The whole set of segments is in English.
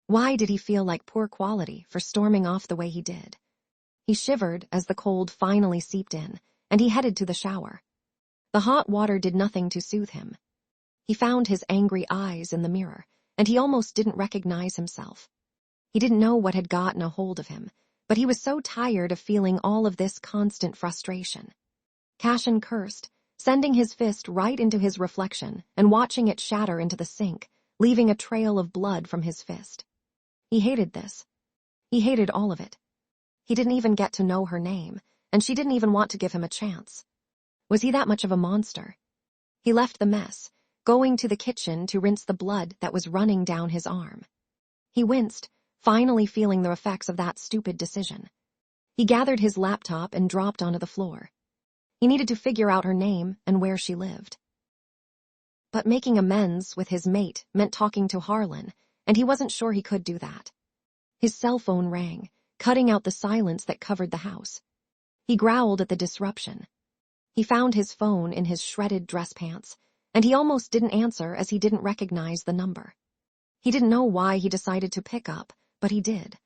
Why did he feel like poor quality for storming off the way he did? He shivered as the cold finally seeped in, and he headed to the shower. The hot water did nothing to soothe him. He found his angry eyes in the mirror, and he almost didn't recognize himself. He didn't know what had gotten a hold of him, but he was so tired of feeling all of this constant frustration. Cashin cursed, sending his fist right into his reflection and watching it shatter into the sink, leaving a trail of blood from his fist. He hated this. He hated all of it. He didn't even get to know her name, and she didn't even want to give him a chance. Was he that much of a monster? He left the mess, going to the kitchen to rinse the blood that was running down his arm. He winced, finally feeling the effects of that stupid decision. He gathered his laptop and dropped onto the floor. He needed to figure out her name and where she lived. But making amends with his mate meant talking to Harlan, and he wasn't sure he could do that. His cell phone rang, cutting out the silence that covered the house. He growled at the disruption. He found his phone in his shredded dress pants, and he almost didn't answer as he didn't recognize the number. He didn't know why he decided to pick up, but he did.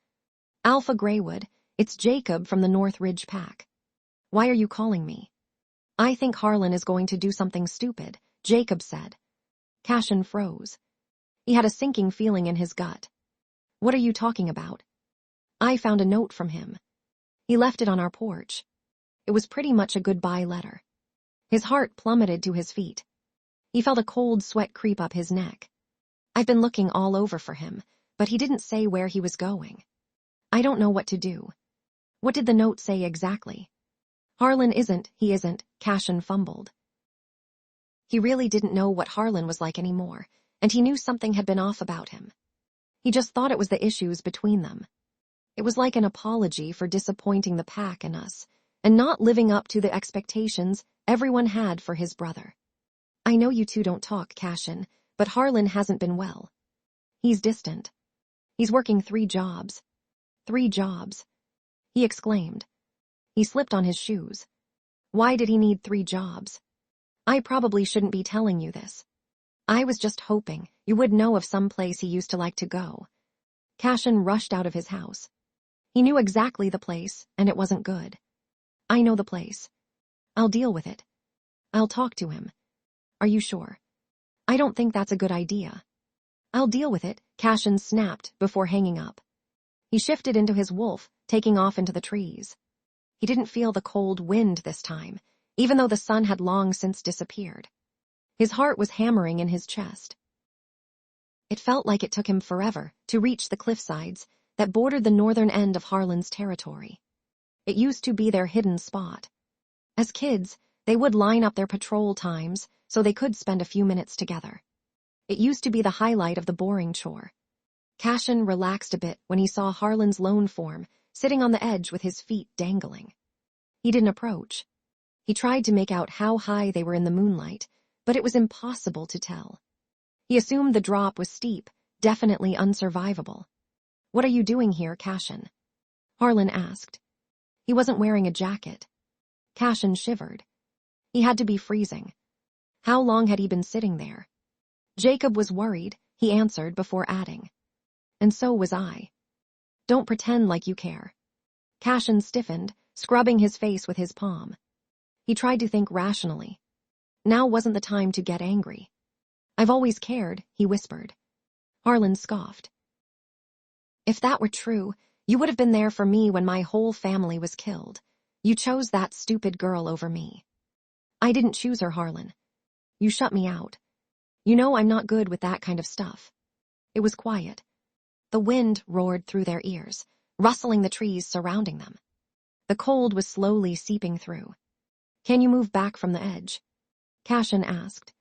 Alpha Greywood, it's Jacob from the North Ridge Pack. Why are you calling me? I think Harlan is going to do something stupid, Jacob said. Cashin froze. He had a sinking feeling in his gut. What are you talking about? I found a note from him. He left it on our porch. It was pretty much a goodbye letter. His heart plummeted to his feet. He felt a cold sweat creep up his neck. I've been looking all over for him, but he didn't say where he was going. I don't know what to do. What did the note say exactly? Harlan he isn't, Cashin fumbled. He really didn't know what Harlan was like anymore, and he knew something had been off about him. He just thought it was the issues between them. It was like an apology for disappointing the pack and us, and not living up to the expectations everyone had for his brother. I know you two don't talk, Cashin, but Harlan hasn't been well. He's distant. He's working 3 jobs. 3 jobs. He exclaimed. He slipped on his shoes. Why did he need 3 jobs? I probably shouldn't be telling you this. I was just hoping you would know of some place he used to like to go. Cashin rushed out of his house. He knew exactly the place, and it wasn't good. I know the place. I'll deal with it. I'll talk to him. Are you sure? I don't think that's a good idea. I'll deal with it, Cashin snapped before hanging up. He shifted into his wolf, taking off into the trees. He didn't feel the cold wind this time, even though the sun had long since disappeared. His heart was hammering in his chest. It felt like it took him forever to reach the cliffsides that bordered the northern end of Harlan's territory. It used to be their hidden spot. As kids, they would line up their patrol times so they could spend a few minutes together. It used to be the highlight of the boring chore. Cashin relaxed a bit when he saw Harlan's lone form sitting on the edge with his feet dangling. He didn't approach. He tried to make out how high they were in the moonlight, but it was impossible to tell. He assumed the drop was steep, definitely unsurvivable. What are you doing here, Cashin? Harlan asked. He wasn't wearing a jacket. Cashin shivered. He had to be freezing. How long had he been sitting there? Jacob was worried, he answered before adding. And so was I. Don't pretend like you care. Cashin stiffened, scrubbing his face with his palm. He tried to think rationally. Now wasn't the time to get angry. I've always cared, he whispered. Harlan scoffed. If that were true, you would have been there for me when my whole family was killed. You chose that stupid girl over me. I didn't choose her, Harlan. You shut me out. You know I'm not good with that kind of stuff. It was quiet. The wind roared through their ears, rustling the trees surrounding them. The cold was slowly seeping through. Can you move back from the edge? Cashin asked.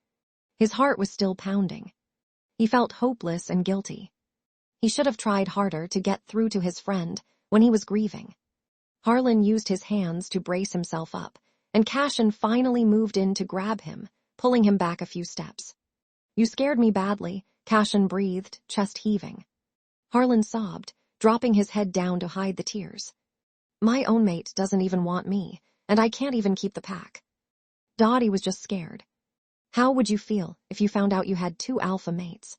His heart was still pounding. He felt hopeless and guilty. He should have tried harder to get through to his friend when he was grieving. Harlan used his hands to brace himself up, and Cashin finally moved in to grab him, pulling him back a few steps. You scared me badly, Cashin breathed, chest heaving. Harlan sobbed, dropping his head down to hide the tears. My own mate doesn't even want me, and I can't even keep the pack. Dotty was just scared. How would you feel if you found out you had 2 alpha mates?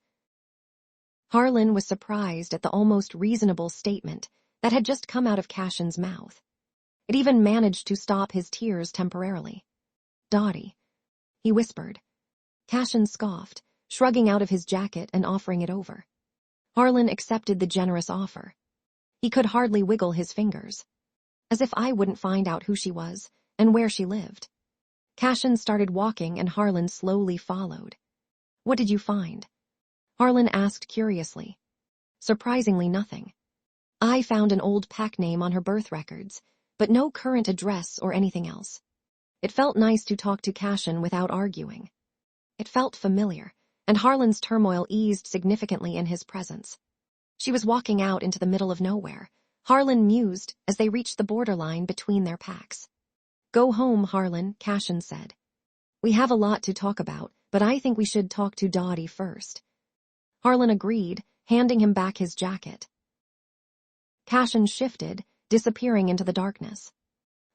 Harlan was surprised at the almost reasonable statement that had just come out of Cashin's mouth. It even managed to stop his tears temporarily. "Dotty," he whispered. Cashin scoffed, shrugging out of his jacket and offering it over. Harlan accepted the generous offer. He could hardly wiggle his fingers. "As if I wouldn't find out who she was and where she lived." Cashin started walking and Harlan slowly followed. "What did you find?" Harlan asked curiously. "Surprisingly nothing. I found an old pack name on her birth records, but no current address or anything else." It felt nice to talk to Cashin without arguing. It felt familiar, and Harlan's turmoil eased significantly in his presence. She was walking out into the middle of nowhere, Harlan mused as they reached the borderline between their packs. "Go home, Harlan," Cashin said. "We have a lot to talk about, but I think we should talk to Dotty first." Harlan agreed, handing him back his jacket. Cashin shifted, disappearing into the darkness.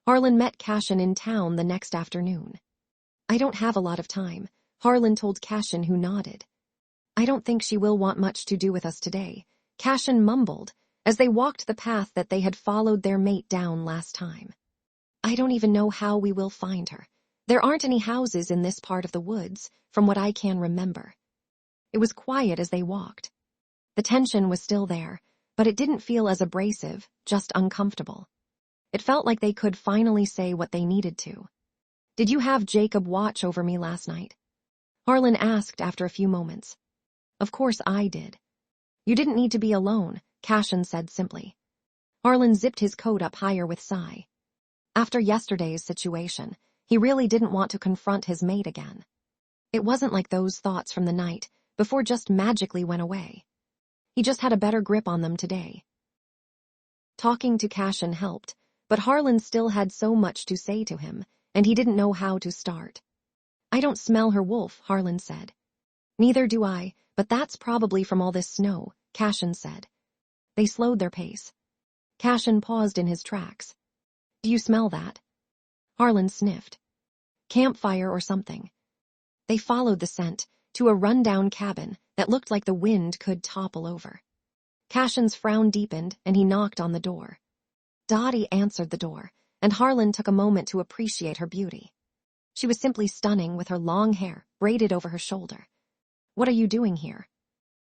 Harlan met Cashin in town the next afternoon. "I don't have a lot of time," Harlan told Cashin, who nodded. "I don't think she will want much to do with us today," Cashin mumbled as they walked the path that they had followed their mate down last time. "I don't even know how we will find her. There aren't any houses in this part of the woods, from what I can remember." It was quiet as they walked. The tension was still there, but it didn't feel as abrasive, just uncomfortable. It felt like they could finally say what they needed to. "Did you have Jacob watch over me last night?" Harlan asked after a few moments. "Of course I did." "You didn't need to be alone," Cashin said simply. Harlan zipped his coat up higher with sigh. After yesterday's situation, he really didn't want to confront his mate again. It wasn't like those thoughts from the night before just magically went away. He just had a better grip on them today. Talking to Cashin helped, but Harlan still had so much to say to him, and he didn't know how to start. "I don't smell her wolf," Harlan said. "Neither do I, but that's probably from all this snow," Cashin said. They slowed their pace. Cashin paused in his tracks. "Do you smell that?" Harlan sniffed. "Campfire or something." They followed the scent to a rundown cabin that looked like the wind could topple over. Cashin's frown deepened and he knocked on the door. Dotty answered the door, and Harlan took a moment to appreciate her beauty. She was simply stunning with her long hair braided over her shoulder. "What are you doing here?"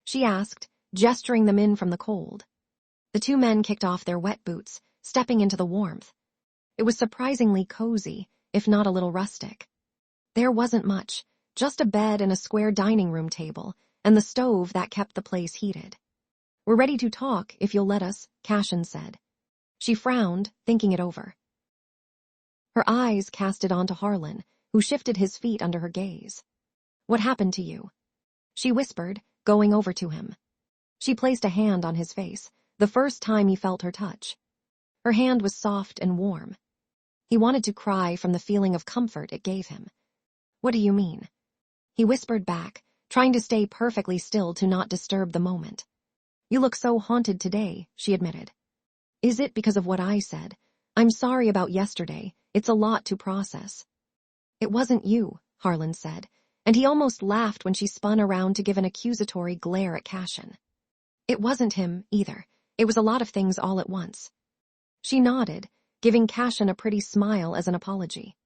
she asked, gesturing them in from the cold. The two men kicked off their wet boots, stepping into the warmth. It was surprisingly cozy, if not a little rustic. There wasn't much, just a bed and a square dining room table, and the stove that kept the place heated. "We're ready to talk, if you'll let us," Cashin said. She frowned, thinking it over. Her eyes cast it onto Harlan, who shifted his feet under her gaze. "What happened to you?" she whispered, going over to him. She placed a hand on his face, the first time he felt her touch. Her hand was soft and warm. He wanted to cry from the feeling of comfort it gave him. "What do you mean?" he whispered back, trying to stay perfectly still to not disturb the moment. "You look so haunted today," she admitted. "Is it because of what I said? I'm sorry about yesterday. It's a lot to process." "It wasn't you," Harlan said, and he almost laughed when she spun around to give an accusatory glare at Cashin. "It wasn't him, either. It was a lot of things all at once." She nodded, giving Cashin a pretty smile as an apology.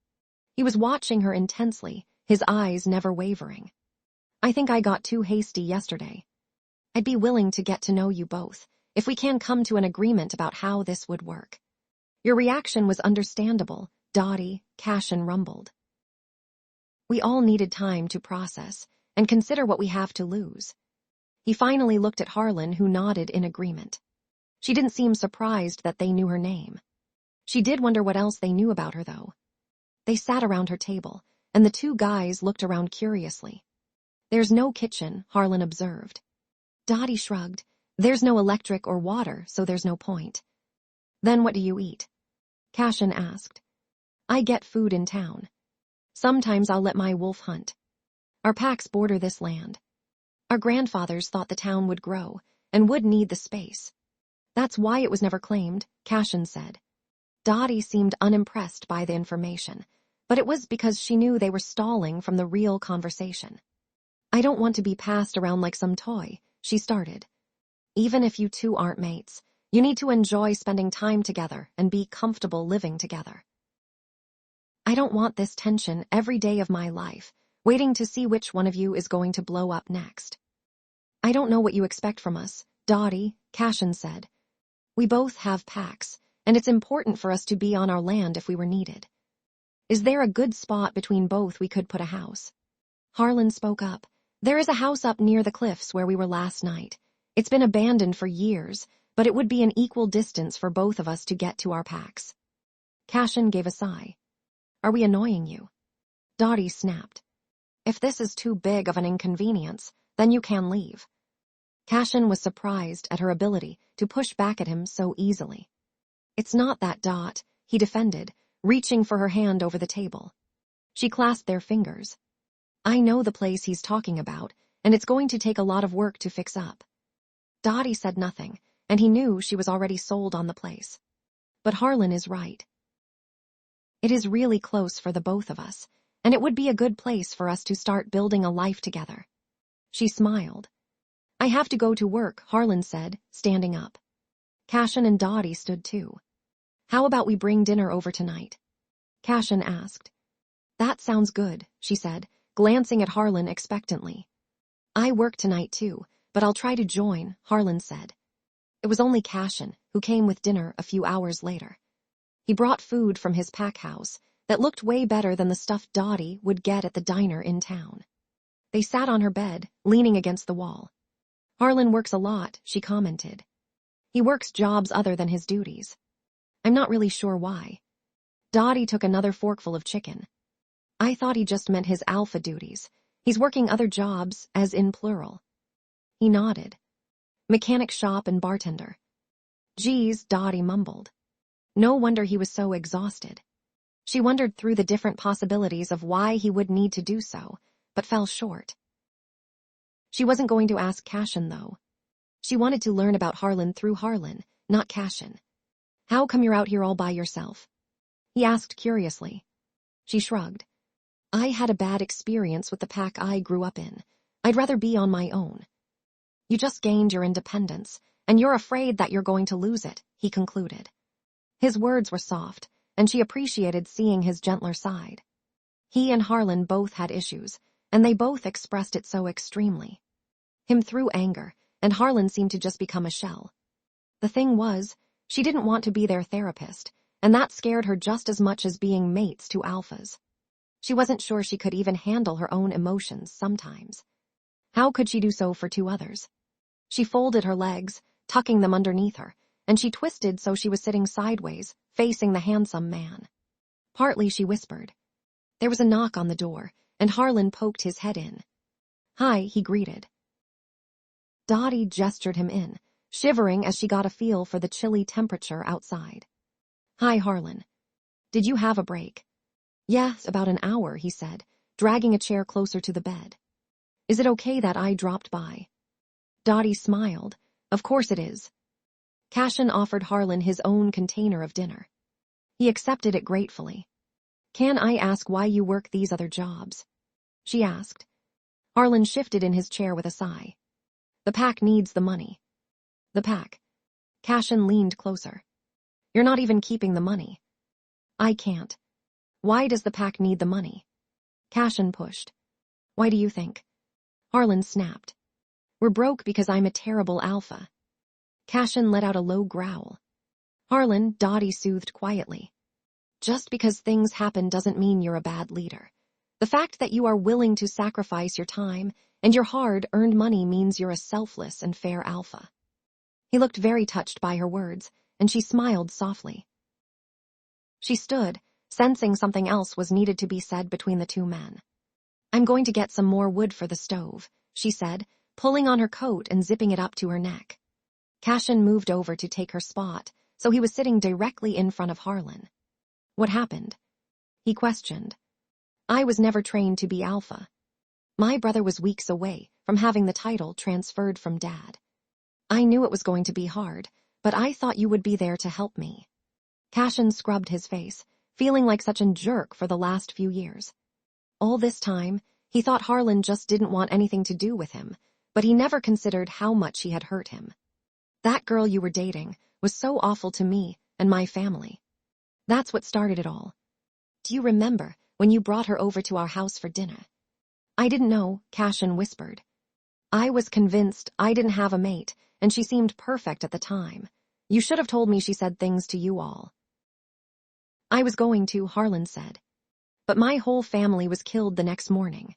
He was watching her intensely, his eyes never wavering. "I think I got too hasty yesterday. I'd be willing to get to know you both, if we can come to an agreement about how this would work." "Your reaction was understandable," Dotty, Cashin rumbled. "We all needed time to process and consider what we have to lose." He finally looked at Harlan, who nodded in agreement. She didn't seem surprised that they knew her name. She did wonder what else they knew about her, though. They sat around her table, and the two guys looked around curiously. "There's no kitchen," Harlan observed. Dotty shrugged. "There's no electric or water, so there's no point." "Then what do you eat?" Cashin asked. "I get food in town. Sometimes I'll let my wolf hunt. Our packs border this land. Our grandfathers thought the town would grow and would need the space. That's why it was never claimed," Cashin said. Dotty seemed unimpressed by the information, but it was because she knew they were stalling from the real conversation. "I don't want to be passed around like some toy," she started. Even if you two aren't mates, you need to enjoy spending time together and be comfortable living together. I don't want this tension every day of my life, waiting to see which one of you is going to blow up next. I don't know what you expect from us, Dotty, Cashin said. We both have packs, and it's important for us to be on our land if we were needed. Is there a good spot between both we could put a house? Harlan spoke up. There is a house up near the cliffs where we were last night. It's been abandoned for years, but it would be an equal distance for both of us to get to our packs. Cashin gave a sigh. Are we annoying you? Dotty snapped. If this is too big of an inconvenience, then you can leave. Cashin was surprised at her ability to push back at him so easily. It's not that, Dot, he defended, reaching for her hand over the table. She clasped their fingers. I know the place he's talking about, and it's going to take a lot of work to fix up. Dotty said nothing, and he knew she was already sold on the place. But Harlan is right. It is really close for the both of us, and it would be a good place for us to start building a life together. She smiled. I have to go to work, Harlan said, standing up. Cashin and Dotty stood too. How about we bring dinner over tonight? Cashin asked. That sounds good, she said, glancing at Harlan expectantly. I work tonight too, but I'll try to join, Harlan said. It was only Cashin who came with dinner a few hours later. He brought food from his pack house that looked way better than the stuff Dotty would get at the diner in town. They sat on her bed, leaning against the wall. Harlan works a lot, she commented. He works jobs other than his duties. I'm not really sure why. Dotty took another forkful of chicken. I thought he just meant his alpha duties. He's working other jobs, as in plural. He nodded. Mechanic shop and bartender. Geez, Dotty mumbled. No wonder he was so exhausted. She wondered through the different possibilities of why he would need to do so, but fell short. She wasn't going to ask Cashin, though. She wanted to learn about Harlan through Harlan, not Cashin. How come you're out here all by yourself? He asked curiously. She shrugged. I had a bad experience with the pack I grew up in. I'd rather be on my own. You just gained your independence, and you're afraid that you're going to lose it, he concluded. His words were soft, and she appreciated seeing his gentler side. He and Harlan both had issues, and they both expressed it so extremely. Him through anger, and Harlan seemed to just become a shell. The thing was, she didn't want to be their therapist, and that scared her just as much as being mates to alphas. She wasn't sure she could even handle her own emotions sometimes. How could she do so for two others? She folded her legs, tucking them underneath her, and she twisted so she was sitting sideways, facing the handsome man. Partly she whispered. There was a knock on the door, and Harlan poked his head in. Hi, he greeted. Dotty gestured him in, shivering as she got a feel for the chilly temperature outside. Hi, Harlan. Did you have a break? Yes, about an hour, he said, dragging a chair closer to the bed. Is it okay that I dropped by? Dotty smiled. Of course it is. Cashin offered Harlan his own container of dinner. He accepted it gratefully. Can I ask why you work these other jobs? She asked. Harlan shifted in his chair with a sigh. The pack needs the money. The pack. Cashin leaned closer. You're not even keeping the money. I can't. Why does the pack need the money? Cashin pushed. Why do you think? Harlan snapped. We're broke because I'm a terrible alpha. Cashin let out a low growl. Harlan, Dotty soothed quietly. Just because things happen doesn't mean you're a bad leader. The fact that you are willing to sacrifice your time and your hard-earned money means you're a selfless and fair alpha. He looked very touched by her words, and she smiled softly. She stood, sensing something else was needed to be said between the two men. I'm going to get some more wood for the stove, she said, pulling on her coat and zipping it up to her neck. Cashin moved over to take her spot, so he was sitting directly in front of Harlan. What happened? He questioned. I was never trained to be alpha. My brother was weeks away from having the title transferred from Dad. I knew it was going to be hard, but I thought you would be there to help me. Cashin scrubbed his face, feeling like such a jerk for the last few years. All this time, he thought Harlan just didn't want anything to do with him, but he never considered how much he had hurt him. That girl you were dating was so awful to me and my family. That's what started it all. Do you remember when you brought her over to our house for dinner? I didn't know, Cashin whispered. I was convinced I didn't have a mate, and she seemed perfect at the time. You should have told me she said things to you all. I was going to, Harlan said. But my whole family was killed the next morning.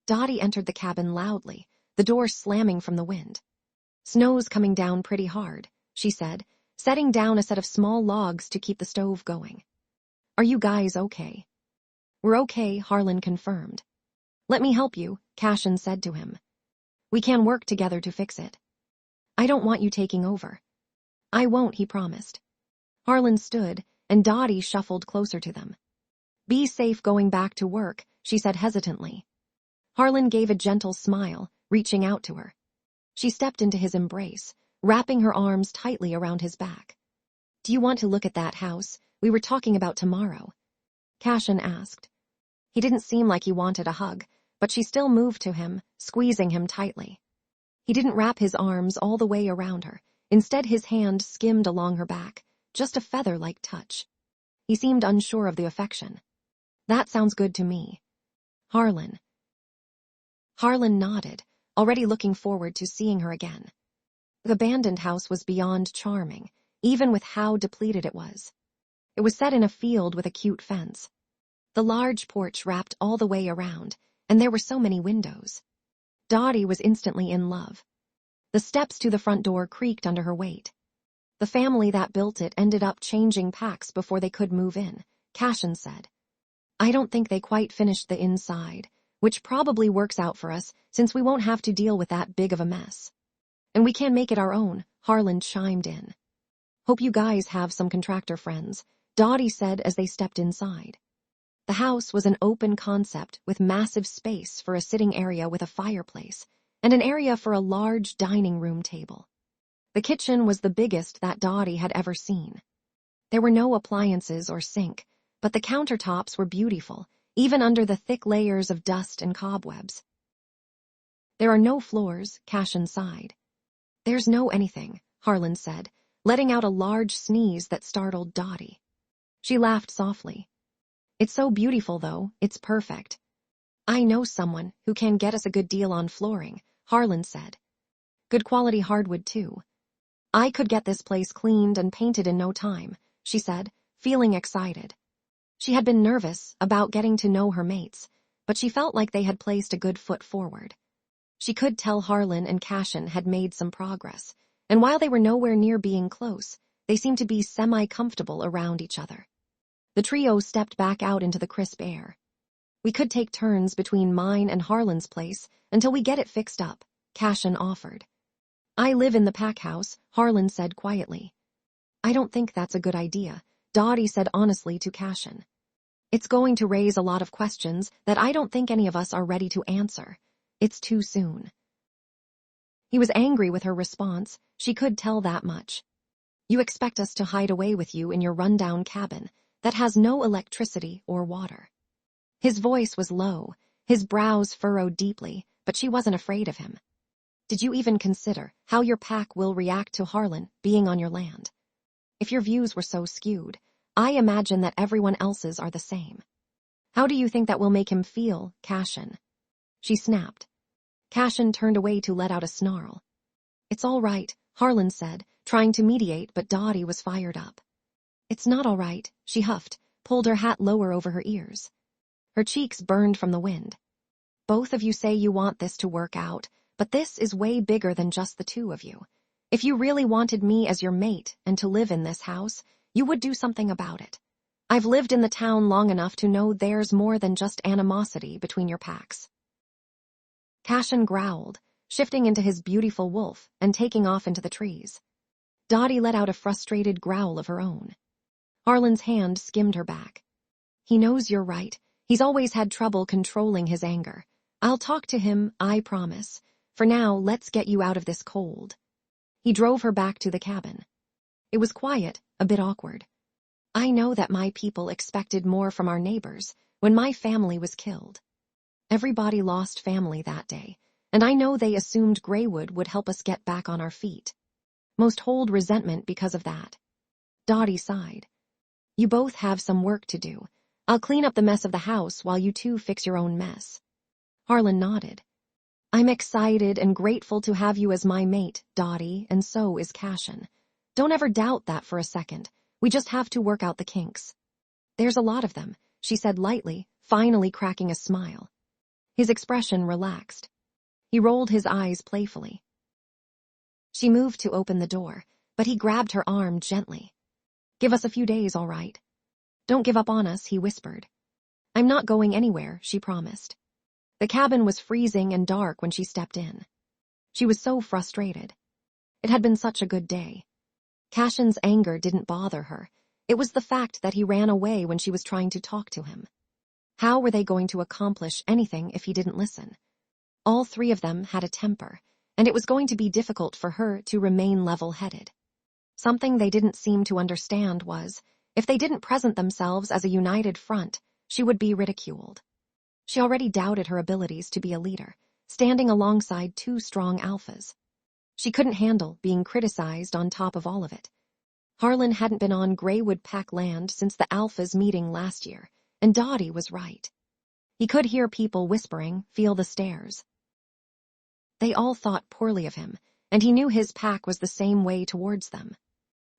Dotty entered the cabin loudly, the door slamming from the wind. Snow's coming down pretty hard, she said, setting down a set of small logs to keep the stove going. Are you guys okay? We're okay, Harlan confirmed. Let me help you, Cashin said to him. We can work together to fix it. I don't want you taking over. I won't, he promised. Harlan stood, and Dotty shuffled closer to them. Be safe going back to work, she said hesitantly. Harlan gave a gentle smile, reaching out to her. She stepped into his embrace, wrapping her arms tightly around his back. Do you want to look at that house we were talking about tomorrow? Cashin asked. He didn't seem like he wanted a hug, but she still moved to him, squeezing him tightly. He didn't wrap his arms all the way around her. Instead, his hand skimmed along her back, just a feather-like touch. He seemed unsure of the affection. That sounds good to me. Harlan. Harlan nodded, already looking forward to seeing her again. The abandoned house was beyond charming, even with how depleted it was. It was set in a field with a cute fence. The large porch wrapped all the way around, and there were so many windows. Dotty was instantly in love. The steps to the front door creaked under her weight. The family that built it ended up changing packs before they could move in, Cashin said. I don't think they quite finished the inside, which probably works out for us since we won't have to deal with that big of a mess. And we can make it our own, Harlan chimed in. Hope you guys have some contractor friends, Dotty said as they stepped inside. The house was an open concept with massive space for a sitting area with a fireplace and an area for a large dining room table. The kitchen was the biggest that Dotty had ever seen. There were no appliances or sink, but the countertops were beautiful, even under the thick layers of dust and cobwebs. There are no floors, Cashin sighed. There's no anything, Harlan said, letting out a large sneeze that startled Dotty. She laughed softly. It's so beautiful, though, it's perfect. I know someone who can get us a good deal on flooring, Harlan said. Good quality hardwood, too. I could get this place cleaned and painted in no time, she said, feeling excited. She had been nervous about getting to know her mates, but she felt like they had placed a good foot forward. She could tell Harlan and Cashin had made some progress, and while they were nowhere near being close, they seemed to be semi-comfortable around each other. The trio stepped back out into the crisp air. We could take turns between mine and Harlan's place until we get it fixed up, Cashin offered. I live in the pack house, Harlan said quietly. I don't think that's a good idea, Dotty said honestly to Cashin. It's going to raise a lot of questions that I don't think any of us are ready to answer. It's too soon. He was angry with her response, she could tell that much. You expect us to hide away with you in your rundown cabin that has no electricity or water. His voice was low, his brows furrowed deeply, but she wasn't afraid of him. Did you even consider how your pack will react to Harlan being on your land? If your views were so skewed, I imagine that everyone else's are the same. How do you think that will make him feel, Cashin? She snapped. Cashin turned away to let out a snarl. It's all right, Harlan said, trying to mediate, but Dotty was fired up. It's not all right, she huffed, pulled her hat lower over her ears. Her cheeks burned from the wind. Both of you say you want this to work out, but this is way bigger than just the two of you. If you really wanted me as your mate and to live in this house, you would do something about it. I've lived in the town long enough to know there's more than just animosity between your packs. Cashin growled, shifting into his beautiful wolf and taking off into the trees. Dotty let out a frustrated growl of her own. Harlan's hand skimmed her back. He knows you're right. He's always had trouble controlling his anger. I'll talk to him, I promise. For now, let's get you out of this cold. He drove her back to the cabin. It was quiet, a bit awkward. I know that my people expected more from our neighbors when my family was killed. Everybody lost family that day, and I know they assumed Greywood would help us get back on our feet. Most hold resentment because of that. Dotty sighed. You both have some work to do. I'll clean up the mess of the house while you two fix your own mess. Harlan nodded. I'm excited and grateful to have you as my mate, Dotty, and so is Cashin. Don't ever doubt that for a second. We just have to work out the kinks. There's a lot of them, she said lightly, finally cracking a smile. His expression relaxed. He rolled his eyes playfully. She moved to open the door, but he grabbed her arm gently. Give us a few days, all right? Don't give up on us, he whispered. I'm not going anywhere, she promised. The cabin was freezing and dark when she stepped in. She was so frustrated. It had been such a good day. Cashin's anger didn't bother her. It was the fact that he ran away when she was trying to talk to him. How were they going to accomplish anything if he didn't listen? All three of them had a temper, and it was going to be difficult for her to remain level-headed. Something they didn't seem to understand was, if they didn't present themselves as a united front, she would be ridiculed. She already doubted her abilities to be a leader, standing alongside two strong alphas. She couldn't handle being criticized on top of all of it. Harlan hadn't been on Greywood Pack land since the alphas meeting last year, and Dotty was right. He could hear people whispering, feel the stares. They all thought poorly of him, and he knew his pack was the same way towards them.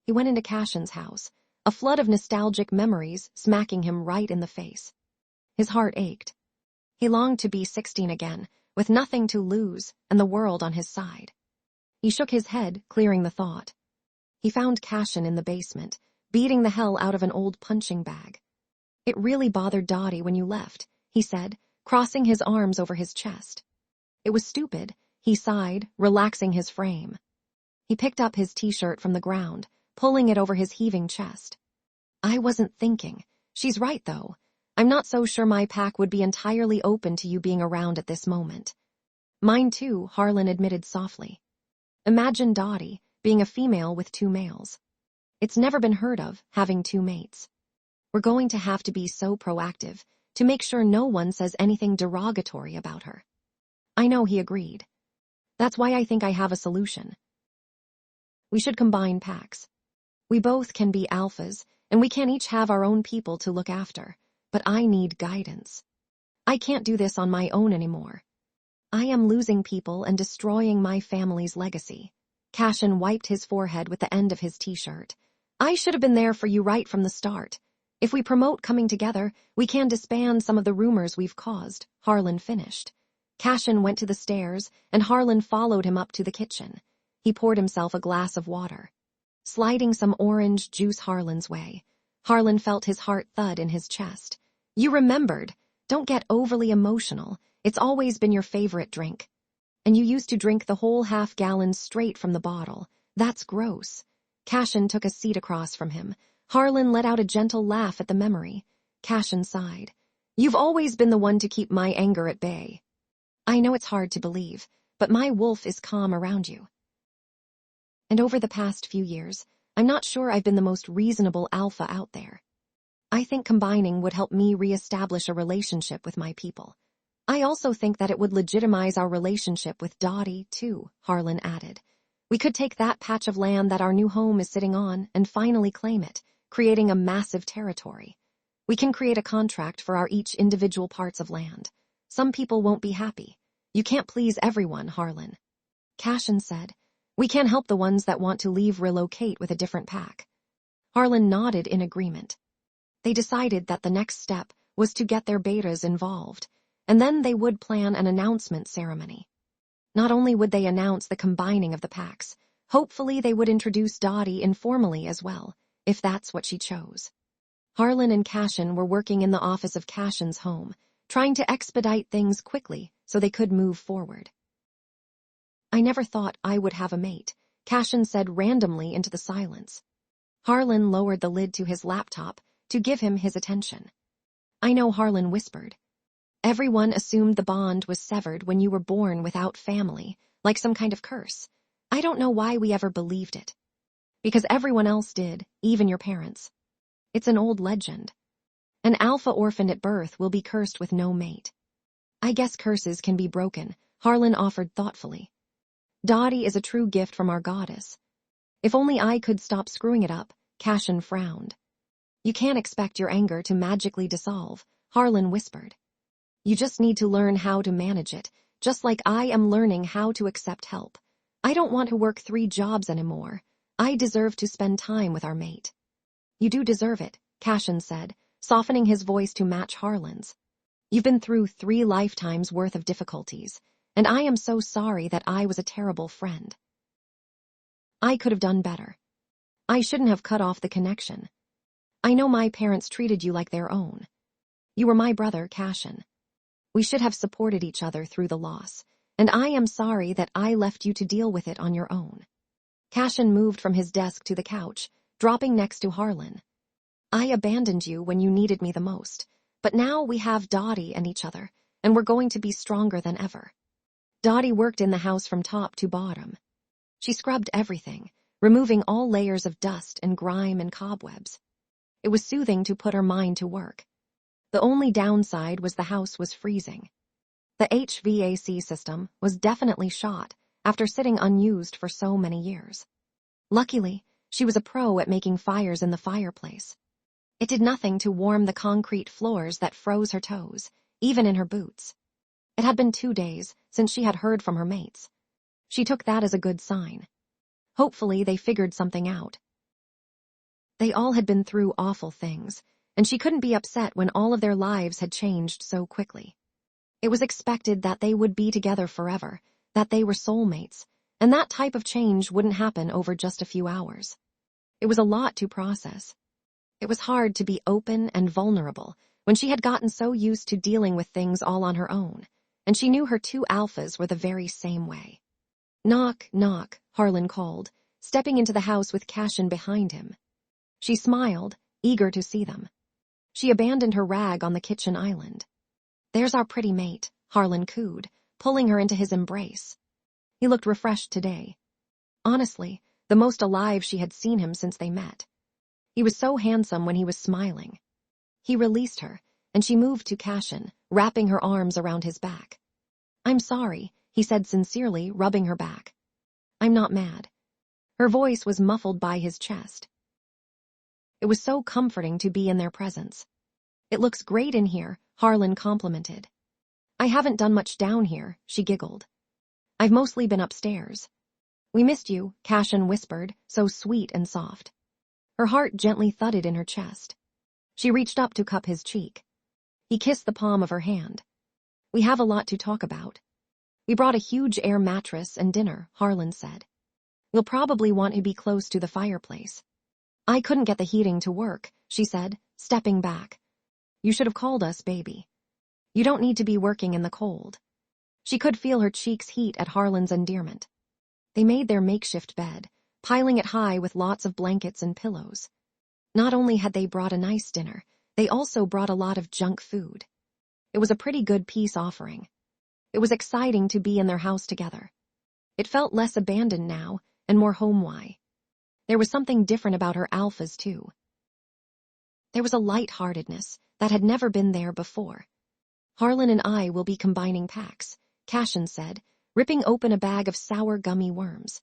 He went into Cashin's house, a flood of nostalgic memories smacking him right in the face. His heart ached. He longed to be 16 again, with nothing to lose and the world on his side. He shook his head, clearing the thought. He found Cashin in the basement, beating the hell out of an old punching bag. It really bothered Dotty when you left, he said, crossing his arms over his chest. It was stupid, he sighed, relaxing his frame. He picked up his t-shirt from the ground, pulling it over his heaving chest. I wasn't thinking. She's right, though. I'm not so sure my pack would be entirely open to you being around at this moment. Mine too, Harlan admitted softly. Imagine Dotty being a female with two males. It's never been heard of, having two mates. We're going to have to be so proactive to make sure no one says anything derogatory about her. I know, he agreed. That's why I think I have a solution. We should combine packs. We both can be alphas, and we can each have our own people to look after, but I need guidance. I can't do this on my own anymore. I am losing people and destroying my family's legacy. Cashin wiped his forehead with the end of his t-shirt. I should have been there for you right from the start. If we promote coming together, we can disband some of the rumors we've caused, Harlan finished. Cashin went to the stairs, and Harlan followed him up to the kitchen. He poured himself a glass of water. Sliding some orange juice Harlan's way, Harlan felt his heart thud in his chest. You remembered. Don't get overly emotional. It's always been your favorite drink. And you used to drink the whole half-gallon straight from the bottle. That's gross. Cashin took a seat across from him. Harlan let out a gentle laugh at the memory. Cashin sighed. You've always been the one to keep my anger at bay. I know it's hard to believe, but my wolf is calm around you. And over the past few years, I'm not sure I've been the most reasonable alpha out there. I think combining would help me re-establish a relationship with my people. I also think that it would legitimize our relationship with Dotty, too, Harlan added. We could take that patch of land that our new home is sitting on and finally claim it, creating a massive territory. We can create a contract for our each individual parts of land. Some people won't be happy. You can't please everyone, Harlan. Cashin said, we can help the ones that want to leave relocate with a different pack. Harlan nodded in agreement. They decided that the next step was to get their betas involved, and then they would plan an announcement ceremony. Not only would they announce the combining of the packs, hopefully they would introduce Dotty informally as well, if that's what she chose. Harlan and Cashin were working in the office of Cashin's home, trying to expedite things quickly so they could move forward. I never thought I would have a mate, Cashin said randomly into the silence. Harlan lowered the lid to his laptop to give him his attention. I know, Harlan whispered. Everyone assumed the bond was severed when you were born without family, like some kind of curse. I don't know why we ever believed it. Because everyone else did, even your parents. It's an old legend. An alpha orphan at birth will be cursed with no mate. I guess curses can be broken, Harlan offered thoughtfully. Dotty is a true gift from our goddess. If only I could stop screwing it up, Cashin frowned. You can't expect your anger to magically dissolve, Harlan whispered. You just need to learn how to manage it, just like I am learning how to accept help. I don't want to work 3 jobs anymore. I deserve to spend time with our mate. You do deserve it, Cashin said, softening his voice to match Harlan's. You've been through 3 lifetimes worth of difficulties, and I am so sorry that I was a terrible friend. I could have done better. I shouldn't have cut off the connection. I know my parents treated you like their own. You were my brother, Cashin. We should have supported each other through the loss, and I am sorry that I left you to deal with it on your own. Cashin moved from his desk to the couch, dropping next to Harlan. I abandoned you when you needed me the most, but now we have Dotty and each other, and we're going to be stronger than ever. Dotty worked in the house from top to bottom. She scrubbed everything, removing all layers of dust and grime and cobwebs. It was soothing to put her mind to work. The only downside was the house was freezing. The HVAC system was definitely shot after sitting unused for so many years. Luckily, she was a pro at making fires in the fireplace. It did nothing to warm the concrete floors that froze her toes, even in her boots. It had been 2 days since she had heard from her mates. She took that as a good sign. Hopefully they figured something out. They all had been through awful things, and she couldn't be upset when all of their lives had changed so quickly. It was expected that they would be together forever, that they were soulmates, and that type of change wouldn't happen over just a few hours. It was a lot to process. It was hard to be open and vulnerable when she had gotten so used to dealing with things all on her own, and she knew her 2 alphas were the very same way. Knock, knock, Harlan called, stepping into the house with Cashin behind him. She smiled, eager to see them. She abandoned her rag on the kitchen island. There's our pretty mate, Harlan cooed, pulling her into his embrace. He looked refreshed today. Honestly, the most alive she had seen him since they met. He was so handsome when he was smiling. He released her, and she moved to Cashin, wrapping her arms around his back. I'm sorry, he said sincerely, rubbing her back. I'm not mad. Her voice was muffled by his chest. It was so comforting to be in their presence. It looks great in here, Harlan complimented. I haven't done much down here, she giggled. I've mostly been upstairs. We missed you, Cashin whispered, so sweet and soft. Her heart gently thudded in her chest. She reached up to cup his cheek. He kissed the palm of her hand. We have a lot to talk about. We brought a huge air mattress and dinner, Harlan said. We'll probably want to be close to the fireplace. I couldn't get the heating to work, she said, stepping back. You should have called us, baby. You don't need to be working in the cold. She could feel her cheeks heat at Harlan's endearment. They made their makeshift bed, piling it high with lots of blankets and pillows. Not only had they brought a nice dinner, they also brought a lot of junk food. It was a pretty good peace offering. It was exciting to be in their house together. It felt less abandoned now and more home-y. There was something different about her alphas, too. There was a light-heartedness that had never been there before. Harlan and I will be combining packs, Cashin said, ripping open a bag of sour gummy worms.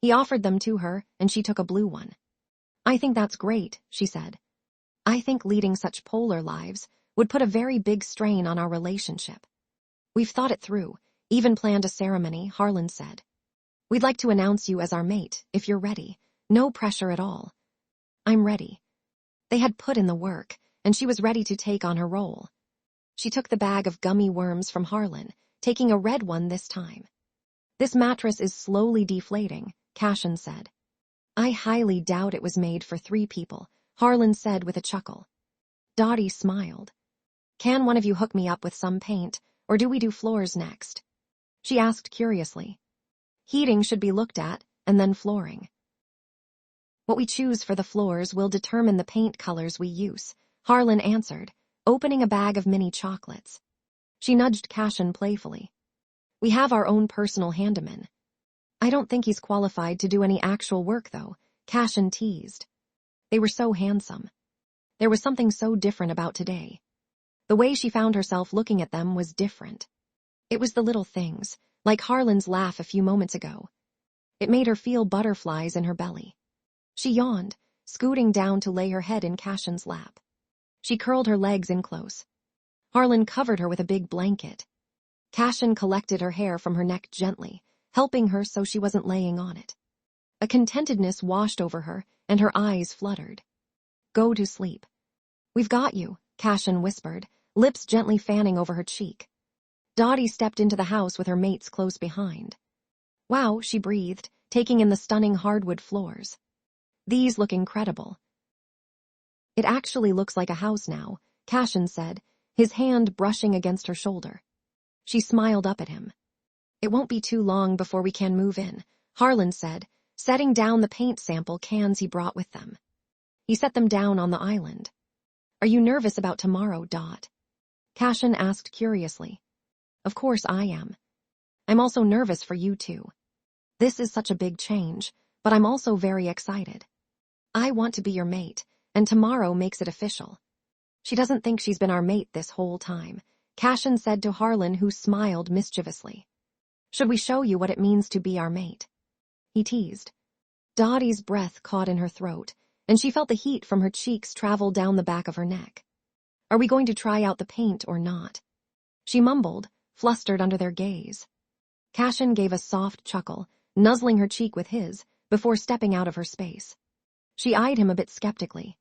He offered them to her, and she took a blue one. I think that's great, she said. I think leading such polar lives would put a very big strain on our relationship. We've thought it through, even planned a ceremony, Harlan said. We'd like to announce you as our mate, if you're ready. No pressure at all. I'm ready. They had put in the work, and she was ready to take on her role. She took the bag of gummy worms from Harlan, taking a red one this time. This mattress is slowly deflating, Cashin said. I highly doubt it was made for 3 people, Harlan said with a chuckle. Dotty smiled. Can one of you hook me up with some paint, or do we do floors next? She asked curiously. Heating should be looked at, and then flooring. What we choose for the floors will determine the paint colors we use, Harlan answered, opening a bag of mini chocolates. She nudged Cashin playfully. We have our own personal handyman. I don't think he's qualified to do any actual work, though, Cashin teased. They were so handsome. There was something so different about today. The way she found herself looking at them was different. It was the little things, like Harlan's laugh a few moments ago. It made her feel butterflies in her belly. She yawned, scooting down to lay her head in Cashin's lap. She curled her legs in close. Harlan covered her with a big blanket. Cashin collected her hair from her neck gently, helping her so she wasn't laying on it. A contentedness washed over her, and her eyes fluttered. "Go to sleep. We've got you," Cashin whispered, lips gently fanning over her cheek. Dotty stepped into the house with her mates close behind. "Wow," she breathed, taking in the stunning hardwood floors. "These look incredible." "It actually looks like a house now," Cashin said, his hand brushing against her shoulder. She smiled up at him. "It won't be too long before we can move in," Harlan said, setting down the paint sample cans he brought with them. He set them down on the island. "Are you nervous about tomorrow, Dot?" Cashin asked curiously. "Of course I am. I'm also nervous for you too. This is such a big change, but I'm also very excited. I want to be your mate, and tomorrow makes it official." "She doesn't think she's been our mate this whole time," Cashin said to Harlan, who smiled mischievously. "Should we show you what it means to be our mate?" he teased. Dotty's breath caught in her throat, and she felt the heat from her cheeks travel down the back of her neck. "Are we going to try out the paint or not?" she mumbled, flustered under their gaze. Cashin gave a soft chuckle, nuzzling her cheek with his, before stepping out of her space. She eyed him a bit skeptically.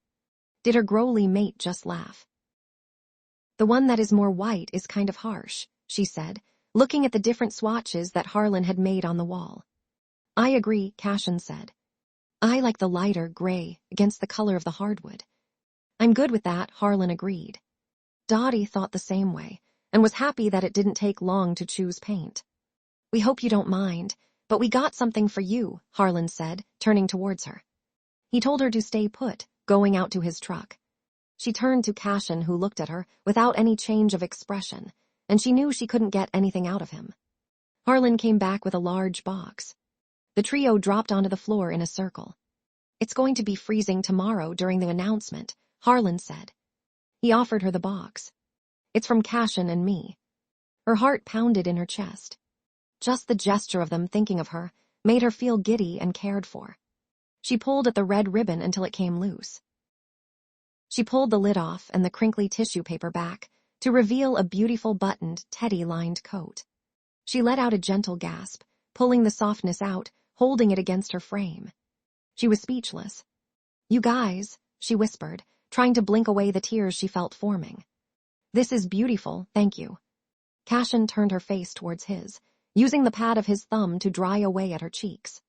Did her growly mate just laugh? "The one that is more white is kind of harsh," she said, looking at the different swatches that Harlan had made on the wall. "I agree," Cashin said. "I like the lighter gray against the color of the hardwood." "I'm good with that," Harlan agreed. Dotty thought the same way, and was happy that it didn't take long to choose paint. "We hope you don't mind, but we got something for you," Harlan said, turning towards her. He told her to stay put, going out to his truck. She turned to Cashin, who looked at her without any change of expression, and she knew she couldn't get anything out of him. Harlan came back with a large box. The trio dropped onto the floor in a circle. "It's going to be freezing tomorrow during the announcement," Harlan said. He offered her the box. "It's from Cashin and me." Her heart pounded in her chest. Just the gesture of them thinking of her made her feel giddy and cared for. She pulled at the red ribbon until it came loose. She pulled the lid off and the crinkly tissue paper back to reveal a beautiful buttoned, teddy-lined coat. She let out a gentle gasp, pulling the softness out, holding it against her frame. She was speechless. "You guys," she whispered, trying to blink away the tears she felt forming. "This is beautiful, thank you." Cashin turned her face towards his, using the pad of his thumb to dry away at her cheeks.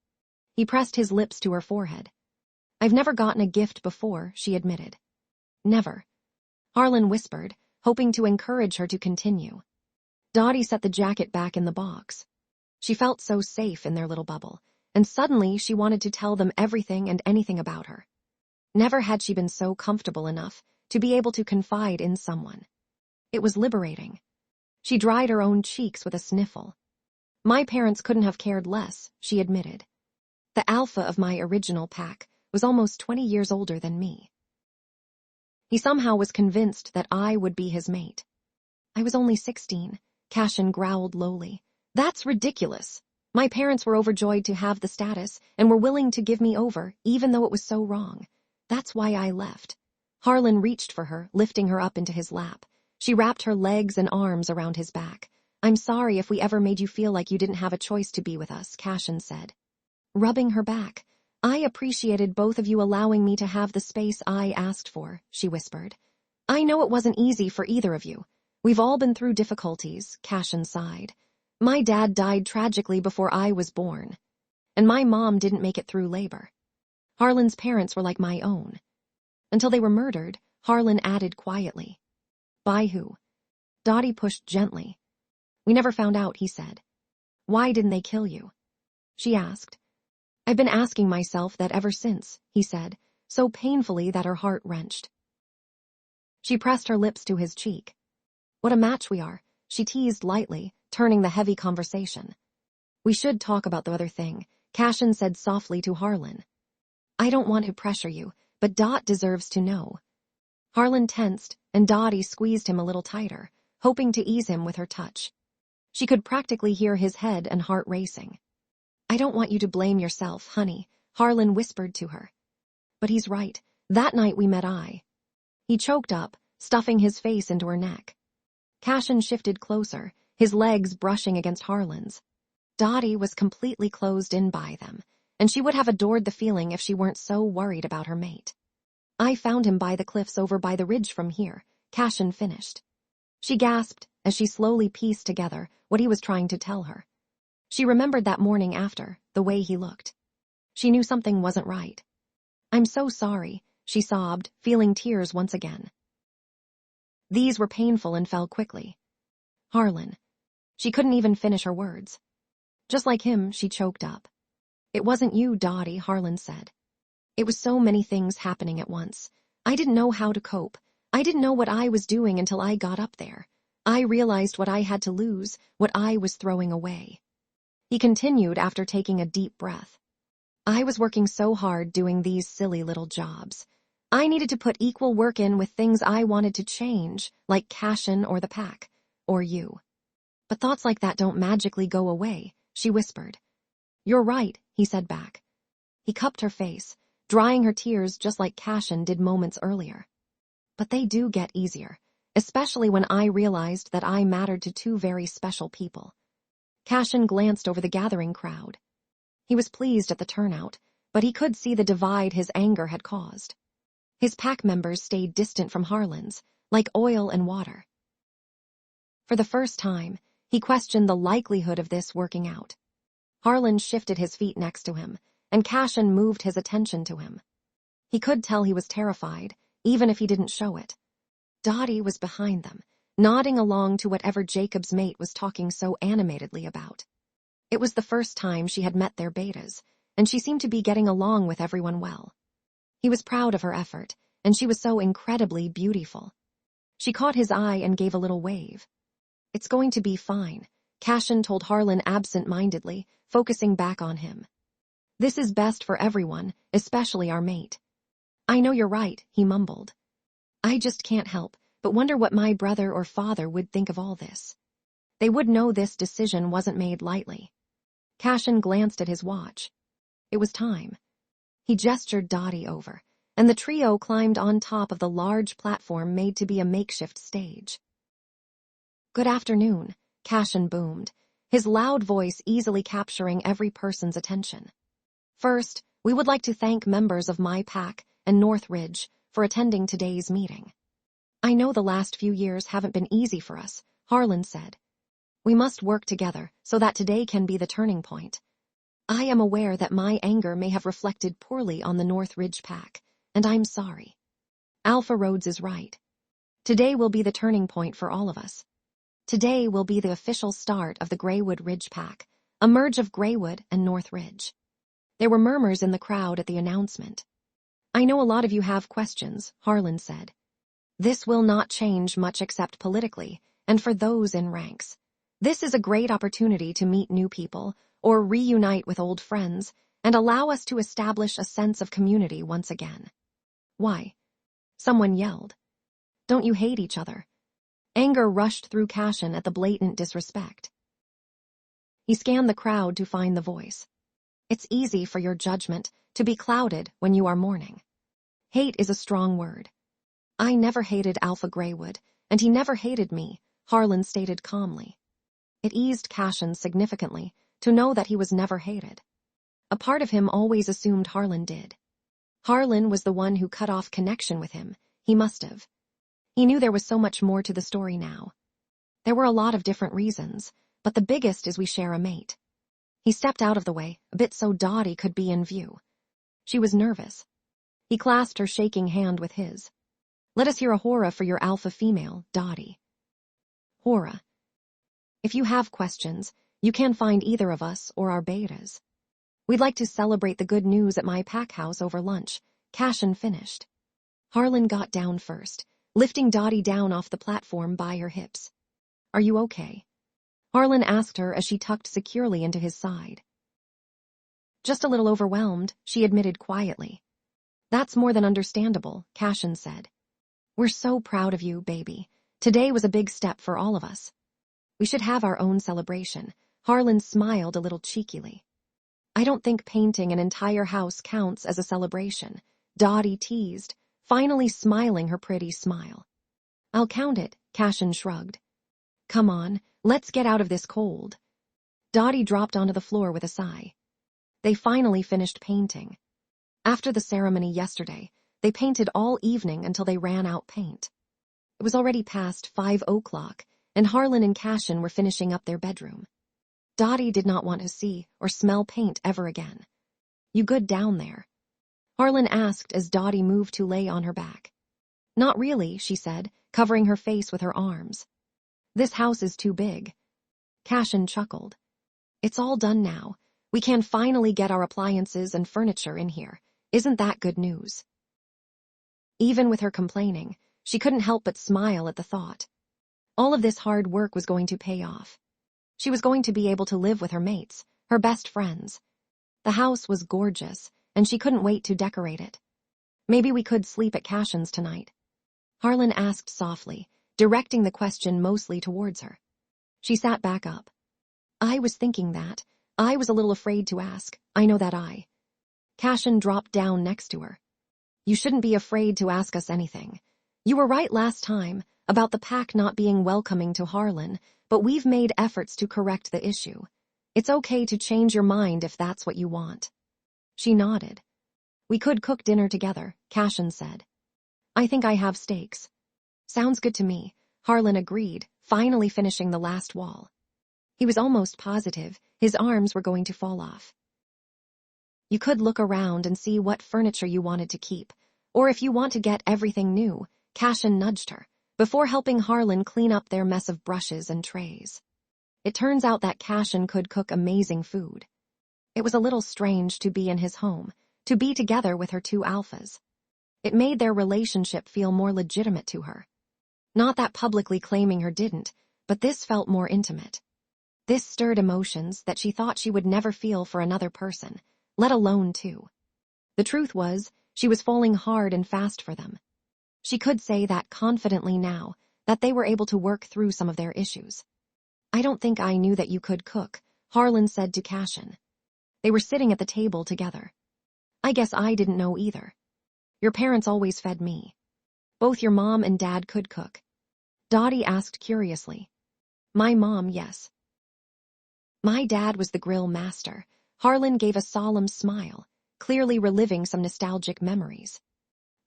He pressed his lips to her forehead. "I've never gotten a gift before," she admitted. "Never," Harlan whispered, hoping to encourage her to continue. Dotty set the jacket back in the box. She felt so safe in their little bubble, and suddenly she wanted to tell them everything and anything about her. Never had she been so comfortable enough to be able to confide in someone. It was liberating. She dried her own cheeks with a sniffle. "My parents couldn't have cared less," she admitted. "The alpha of my original pack was almost 20 years older than me." He somehow was convinced that I would be his mate. "I was only 16, Cashin growled lowly. "That's ridiculous. My parents were overjoyed to have the status and were willing to give me over, even though it was so wrong. That's why I left." Harlan reached for her, lifting her up into his lap. She wrapped her legs and arms around his back. "I'm sorry if we ever made you feel like you didn't have a choice to be with us," Cashin said. Rubbing her back, "I appreciated both of you allowing me to have the space I asked for," she whispered. "I know it wasn't easy for either of you. We've all been through difficulties," Cashin sighed. "My dad died tragically before I was born, and my mom didn't make it through labor. Harlan's parents were like my own. Until they were murdered," Harlan added quietly. "By who?" Dotty pushed gently. "We never found out," he said. "Why didn't they kill you?" she asked. "I've been asking myself that ever since," he said, so painfully that her heart wrenched. She pressed her lips to his cheek. "What a match we are," she teased lightly, turning the heavy conversation. "We should talk about the other thing," Cashin said softly to Harlan. "I don't want to pressure you, but Dot deserves to know." Harlan tensed, and Dotty squeezed him a little tighter, hoping to ease him with her touch. She could practically hear his head and heart racing. I don't want you to blame yourself, honey, Harlan whispered to her. But he's right. That night we met He choked up, stuffing his face into her neck. Cashin shifted closer, his legs brushing against Harlan's. Dotty was completely closed in by them, and she would have adored the feeling if she weren't so worried about her mate. I found him by the cliffs over by the ridge from here, Cashin finished. She gasped as she slowly pieced together what he was trying to tell her. She remembered that morning after, the way he looked. She knew something wasn't right. I'm so sorry, she sobbed, feeling tears once again. These were painful and fell quickly. Harlan. She couldn't even finish her words. Just like him, she choked up. It wasn't you, Dotty, Harlan said. It was so many things happening at once. I didn't know how to cope. I didn't know what I was doing until I got up there. I realized what I had to lose, what I was throwing away. He continued after taking a deep breath. I was working so hard doing these silly little jobs. I needed to put equal work in with things I wanted to change, like Cashin or the pack, or you. But thoughts like that don't magically go away, she whispered. You're right, he said back. He cupped her face, drying her tears just like Cashin did moments earlier. But they do get easier, especially when I realized that I mattered to two very special people. Cashin glanced over the gathering crowd. He was pleased at the turnout, but he could see the divide his anger had caused. His pack members stayed distant from Harlan's, like oil and water. For the first time, he questioned the likelihood of this working out. Harlan shifted his feet next to him, and Cashin moved his attention to him. He could tell he was terrified, even if he didn't show it. Dotty was behind them, nodding along to whatever Jacob's mate was talking so animatedly about. It was the first time she had met their betas, and she seemed to be getting along with everyone well. He was proud of her effort, and she was so incredibly beautiful. She caught his eye and gave a little wave. It's going to be fine, Cashin told Harlan absent-mindedly, focusing back on him. This is best for everyone, especially our mate. I know you're right, he mumbled. I just can't help but wonder what my brother or father would think of all this. They would know this decision wasn't made lightly. Cashin glanced at his watch. It was time. He gestured Dotty over, and the trio climbed on top of the large platform made to be a makeshift stage. Good afternoon, Cashin boomed, his loud voice easily capturing every person's attention. First, we would like to thank members of my pack and North Ridge for attending today's meeting. I know the last few years haven't been easy for us, Harlan said. We must work together so that today can be the turning point. I am aware that my anger may have reflected poorly on the North Ridge pack, and I'm sorry. Alpha Rhodes is right. Today will be the turning point for all of us. Today will be the official start of the Greywood Ridge pack, a merge of Greywood and North Ridge. There were murmurs in the crowd at the announcement. I know a lot of you have questions, Harlan said. This will not change much except politically, and for those in ranks. This is a great opportunity to meet new people, or reunite with old friends, and allow us to establish a sense of community once again. Why? Someone yelled. Don't you hate each other? Anger rushed through Cashin at the blatant disrespect. He scanned the crowd to find the voice. It's easy for your judgment to be clouded when you are mourning. Hate is a strong word. I never hated Alpha Greywood, and he never hated me, Harlan stated calmly. It eased Cashin significantly to know that he was never hated. A part of him always assumed Harlan did. Harlan was the one who cut off connection with him. He must have. He knew there was so much more to the story now. There were a lot of different reasons, but the biggest is we share a mate. He stepped out of the way, a bit so Dotty could be in view. She was nervous. He clasped her shaking hand with his. Let us hear a hurrah for your alpha female, Dotty. Hurrah. If you have questions, you can find either of us or our betas. We'd like to celebrate the good news at my pack house over lunch, Cashin finished. Harlan got down first, lifting Dotty down off the platform by her hips. Are you okay? Harlan asked her as she tucked securely into his side. Just a little overwhelmed, she admitted quietly. That's more than understandable, Cashin said. We're so proud of you, baby. Today was a big step for all of us. We should have our own celebration. Harlan smiled a little cheekily. I don't think painting an entire house counts as a celebration, Dotty teased, finally smiling her pretty smile. I'll count it, Cashin shrugged. Come on, let's get out of this cold. Dotty dropped onto the floor with a sigh. They finally finished painting. After the ceremony yesterday, they painted all evening until they ran out paint. It was already past 5 o'clock, and Harlan and Cashin were finishing up their bedroom. Dotty did not want to see or smell paint ever again. You good down there? Harlan asked as Dotty moved to lay on her back. Not really, she said, covering her face with her arms. This house is too big. Cashin chuckled. It's all done now. We can finally get our appliances and furniture in here. Isn't that good news? Even with her complaining, she couldn't help but smile at the thought. All of this hard work was going to pay off. She was going to be able to live with her mates, her best friends. The house was gorgeous, and she couldn't wait to decorate it. Maybe we could sleep at Cashin's tonight. Harlan asked softly, directing the question mostly towards her. She sat back up. I was thinking that. I was a little afraid to ask. I know that Cashin dropped down next to her. You shouldn't be afraid to ask us anything. You were right last time about the pack not being welcoming to Harlan, but we've made efforts to correct the issue. It's okay to change your mind if that's what you want. She nodded. We could cook dinner together, Cashin said. I think I have steaks. Sounds good to me, Harlan agreed, finally finishing the last wall. He was almost positive his arms were going to fall off. You could look around and see what furniture you wanted to keep, or if you want to get everything new, Cashin nudged her, before helping Harlan clean up their mess of brushes and trays. It turns out that Cashin could cook amazing food. It was a little strange to be in his home, to be together with her two alphas. It made their relationship feel more legitimate to her. Not that publicly claiming her didn't, but this felt more intimate. This stirred emotions that she thought she would never feel for another person, let alone two. The truth was, she was falling hard and fast for them. She could say that confidently now, that they were able to work through some of their issues. I don't think I knew that you could cook, Harlan said to Cashin. They were sitting at the table together. I guess I didn't know either. Your parents always fed me. Both your mom and dad could cook. Dotty asked curiously. My mom, yes. My dad was the grill master. Harlan gave a solemn smile, clearly reliving some nostalgic memories.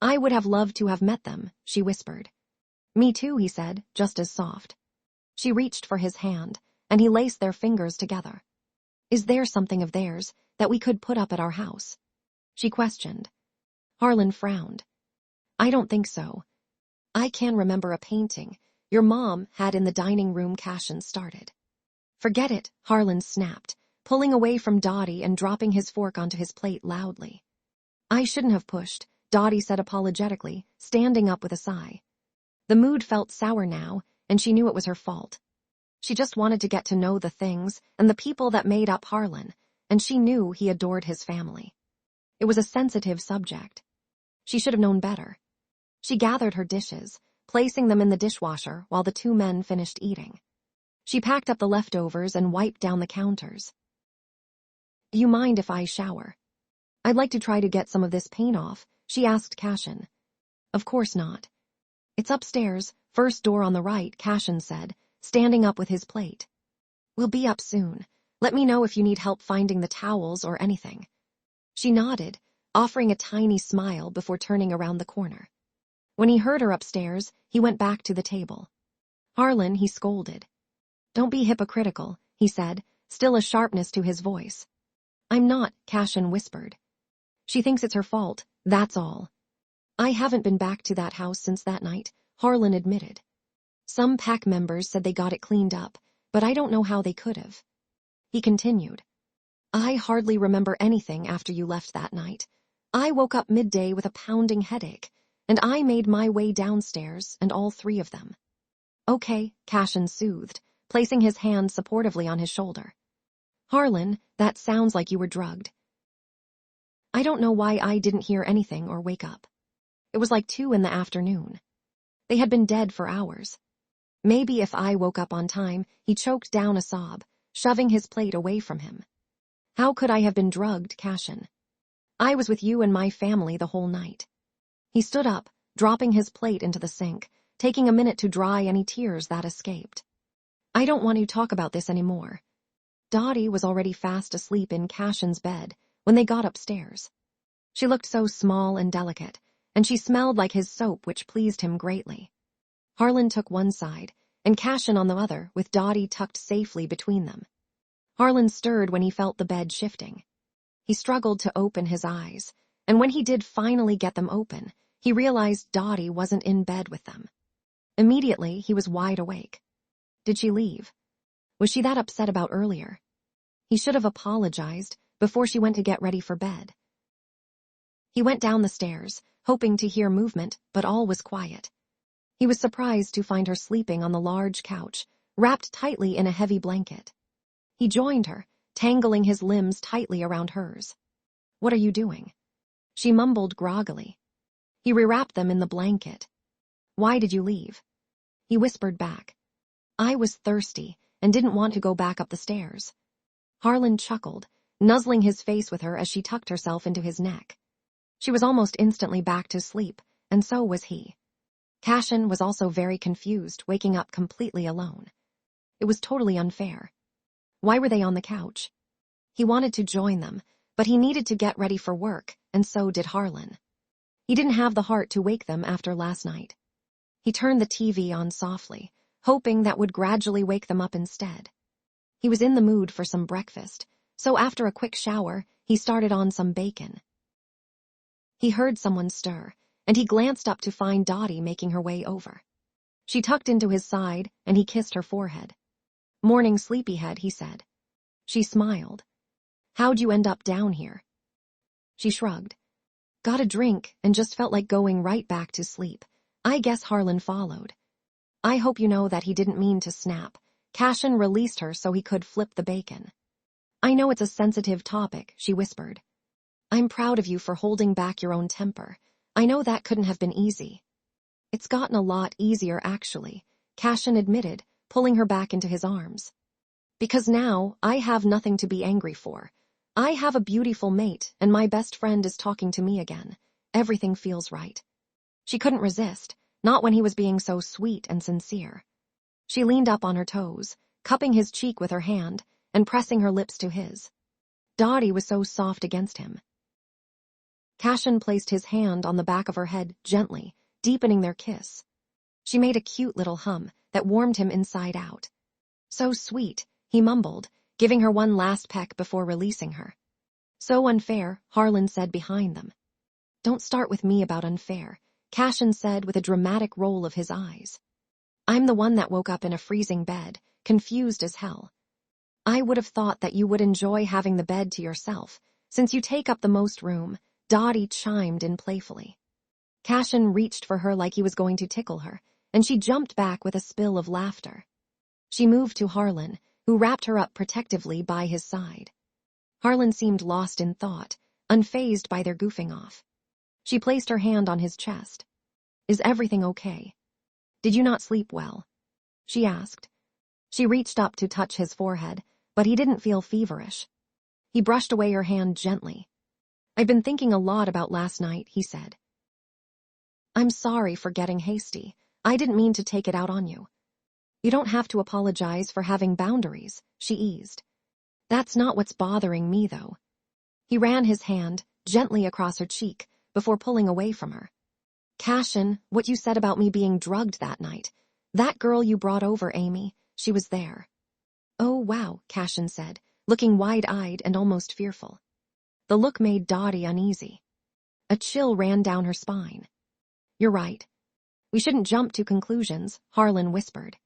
I would have loved to have met them, she whispered. Me too, he said, just as soft. She reached for his hand, and he laced their fingers together. Is there something of theirs that we could put up at our house? She questioned. Harlan frowned. I don't think so. I can remember a painting your mom had in the dining room Cashin started. Forget it, Harlan snapped, pulling away from Dotty and dropping his fork onto his plate loudly. I shouldn't have pushed, Dotty said apologetically, standing up with a sigh. The mood felt sour now, and she knew it was her fault. She just wanted to get to know the things and the people that made up Harlan, and she knew he adored his family. It was a sensitive subject. She should have known better. She gathered her dishes, placing them in the dishwasher while the two men finished eating. She packed up the leftovers and wiped down the counters. Do you mind if I shower? I'd like to try to get some of this paint off, she asked Cashin. Of course not. It's upstairs, first door on the right, Cashin said, standing up with his plate. We'll be up soon. Let me know if you need help finding the towels or anything. She nodded, offering a tiny smile before turning around the corner. When he heard her upstairs, he went back to the table. Harlan, he scolded. Don't be hypocritical, he said, still a sharpness to his voice. I'm not, Cashin whispered. She thinks it's her fault, that's all. I haven't been back to that house since that night, Harlan admitted. Some pack members said they got it cleaned up, but I don't know how they could have. He continued. I hardly remember anything after you left that night. I woke up midday with a pounding headache, and I made my way downstairs, and all three of them. Okay, Cashin soothed, placing his hand supportively on his shoulder. Harlan, that sounds like you were drugged. I don't know why I didn't hear anything or wake up. It was like 2 p.m. They had been dead for hours. Maybe if I woke up on time, he choked down a sob, shoving his plate away from him. How could I have been drugged, Cashin? I was with you and my family the whole night. He stood up, dropping his plate into the sink, taking a minute to dry any tears that escaped. I don't want to talk about this anymore. Dotty was already fast asleep in Cashin's bed when they got upstairs. She looked so small and delicate, and she smelled like his soap, which pleased him greatly. Harlan took one side, and Cashin on the other, with Dotty tucked safely between them. Harlan stirred when he felt the bed shifting. He struggled to open his eyes, and when he did finally get them open, he realized Dotty wasn't in bed with them. Immediately, he was wide awake. Did she leave? Was she that upset about earlier? He should have apologized before she went to get ready for bed. He went down the stairs, hoping to hear movement, but all was quiet. He was surprised to find her sleeping on the large couch, wrapped tightly in a heavy blanket. He joined her, tangling his limbs tightly around hers. What are you doing? She mumbled groggily. He rewrapped them in the blanket. Why did you leave? He whispered back. I was thirsty and didn't want to go back up the stairs. Harlan chuckled, nuzzling his face with her as she tucked herself into his neck. She was almost instantly back to sleep, and so was he. Cashin was also very confused, waking up completely alone. It was totally unfair. Why were they on the couch? He wanted to join them, but he needed to get ready for work, and so did Harlan. He didn't have the heart to wake them after last night. He turned the TV on softly, hoping that would gradually wake them up instead. He was in the mood for some breakfast, so after a quick shower, he started on some bacon. He heard someone stir, and he glanced up to find Dotty making her way over. She tucked into his side, and he kissed her forehead. Morning, sleepyhead, he said. She smiled. How'd you end up down here? She shrugged. Got a drink and just felt like going right back to sleep. I guess Harlan followed. I hope you know that he didn't mean to snap. Cashin released her so he could flip the bacon. I know it's a sensitive topic, she whispered. I'm proud of you for holding back your own temper. I know that couldn't have been easy. It's gotten a lot easier, actually, Cashin admitted, pulling her back into his arms. Because now, I have nothing to be angry for. I have a beautiful mate, and my best friend is talking to me again. Everything feels right. She couldn't resist, not when he was being so sweet and sincere. She leaned up on her toes, cupping his cheek with her hand, and pressing her lips to his. Dotty was so soft against him. Cashin placed his hand on the back of her head gently, deepening their kiss. She made a cute little hum that warmed him inside out. So sweet, he mumbled, giving her one last peck before releasing her. So unfair, Harlan said behind them. Don't start with me about unfair, Cashin said with a dramatic roll of his eyes. I'm the one that woke up in a freezing bed, confused as hell. I would have thought that you would enjoy having the bed to yourself, since you take up the most room, Dotty chimed in playfully. Cashin reached for her like he was going to tickle her, and she jumped back with a spill of laughter. She moved to Harlan, who wrapped her up protectively by his side. Harlan seemed lost in thought, unfazed by their goofing off. She placed her hand on his chest. Is everything okay? Did you not sleep well? She asked. She reached up to touch his forehead, but he didn't feel feverish. He brushed away her hand gently. I've been thinking a lot about last night, he said. I'm sorry for getting hasty. I didn't mean to take it out on you. You don't have to apologize for having boundaries, she eased. That's not what's bothering me, though. He ran his hand gently across her cheek before pulling away from her. Cashin, what you said about me being drugged that night. That girl you brought over, Amy, she was there. Oh, wow, Cashin said, looking wide-eyed and almost fearful. The look made Dotty uneasy. A chill ran down her spine. You're right. We shouldn't jump to conclusions, Harlan whispered.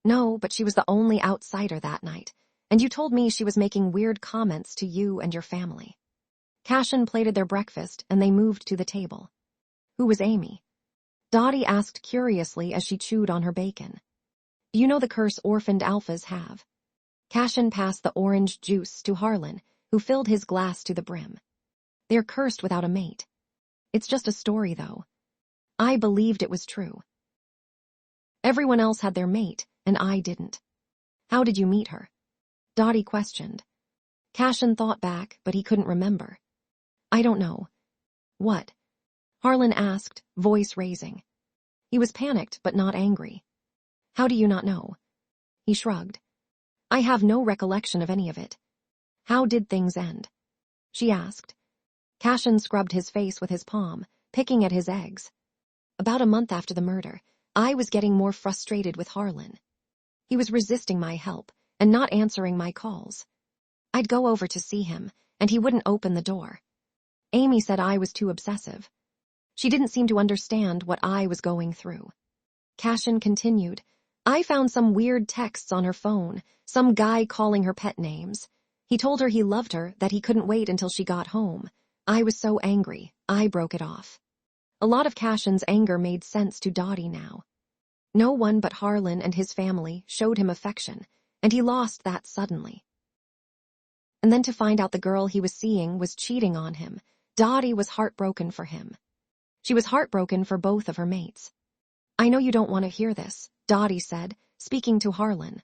No, but she was the only outsider that night, and you told me she was making weird comments to you and your family. Cashin plated their breakfast, and they moved to the table. Who was Amy? Dotty asked curiously as she chewed on her bacon. You know the curse orphaned alphas have. Cashin passed the orange juice to Harlan, who filled his glass to the brim. They're cursed without a mate. It's just a story, though. I believed it was true. Everyone else had their mate, and I didn't. How did you meet her? Dotty questioned. Cashin thought back, but he couldn't remember. I don't know. What? Harlan asked, voice raising. He was panicked, but not angry. How do you not know? He shrugged. I have no recollection of any of it. How did things end? She asked. Cashin scrubbed his face with his palm, picking at his eggs. About a month after the murder, I was getting more frustrated with Harlan. He was resisting my help and not answering my calls. I'd go over to see him, and he wouldn't open the door. Amy said I was too obsessive. She didn't seem to understand what I was going through. Cashin continued. I found some weird texts on her phone, some guy calling her pet names. He told her he loved her, that he couldn't wait until she got home. I was so angry, I broke it off. A lot of Cashin's anger made sense to Dotty now. No one but Harlan and his family showed him affection, and he lost that suddenly. And then to find out the girl he was seeing was cheating on him, Dotty was heartbroken for him. She was heartbroken for both of her mates. I know you don't want to hear this, Dotty said, speaking to Harlan.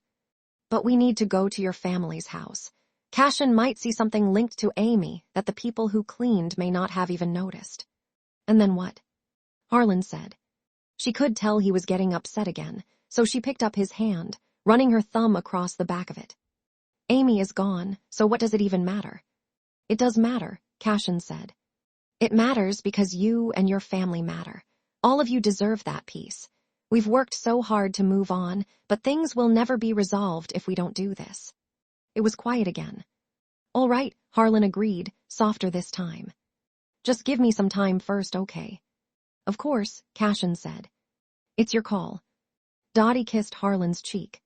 But we need to go to your family's house. Cashin might see something linked to Amy that the people who cleaned may not have even noticed. And then what? Harlan said. She could tell he was getting upset again, so she picked up his hand, running her thumb across the back of it. Amy is gone, so what does it even matter? It does matter, Cashin said. It matters because you and your family matter. All of you deserve that peace. We've worked so hard to move on, but things will never be resolved if we don't do this. It was quiet again. All right, Harlan agreed, softer this time. Just give me some time first, okay? Of course, Cashin said. It's your call. Dotty kissed Harlan's cheek.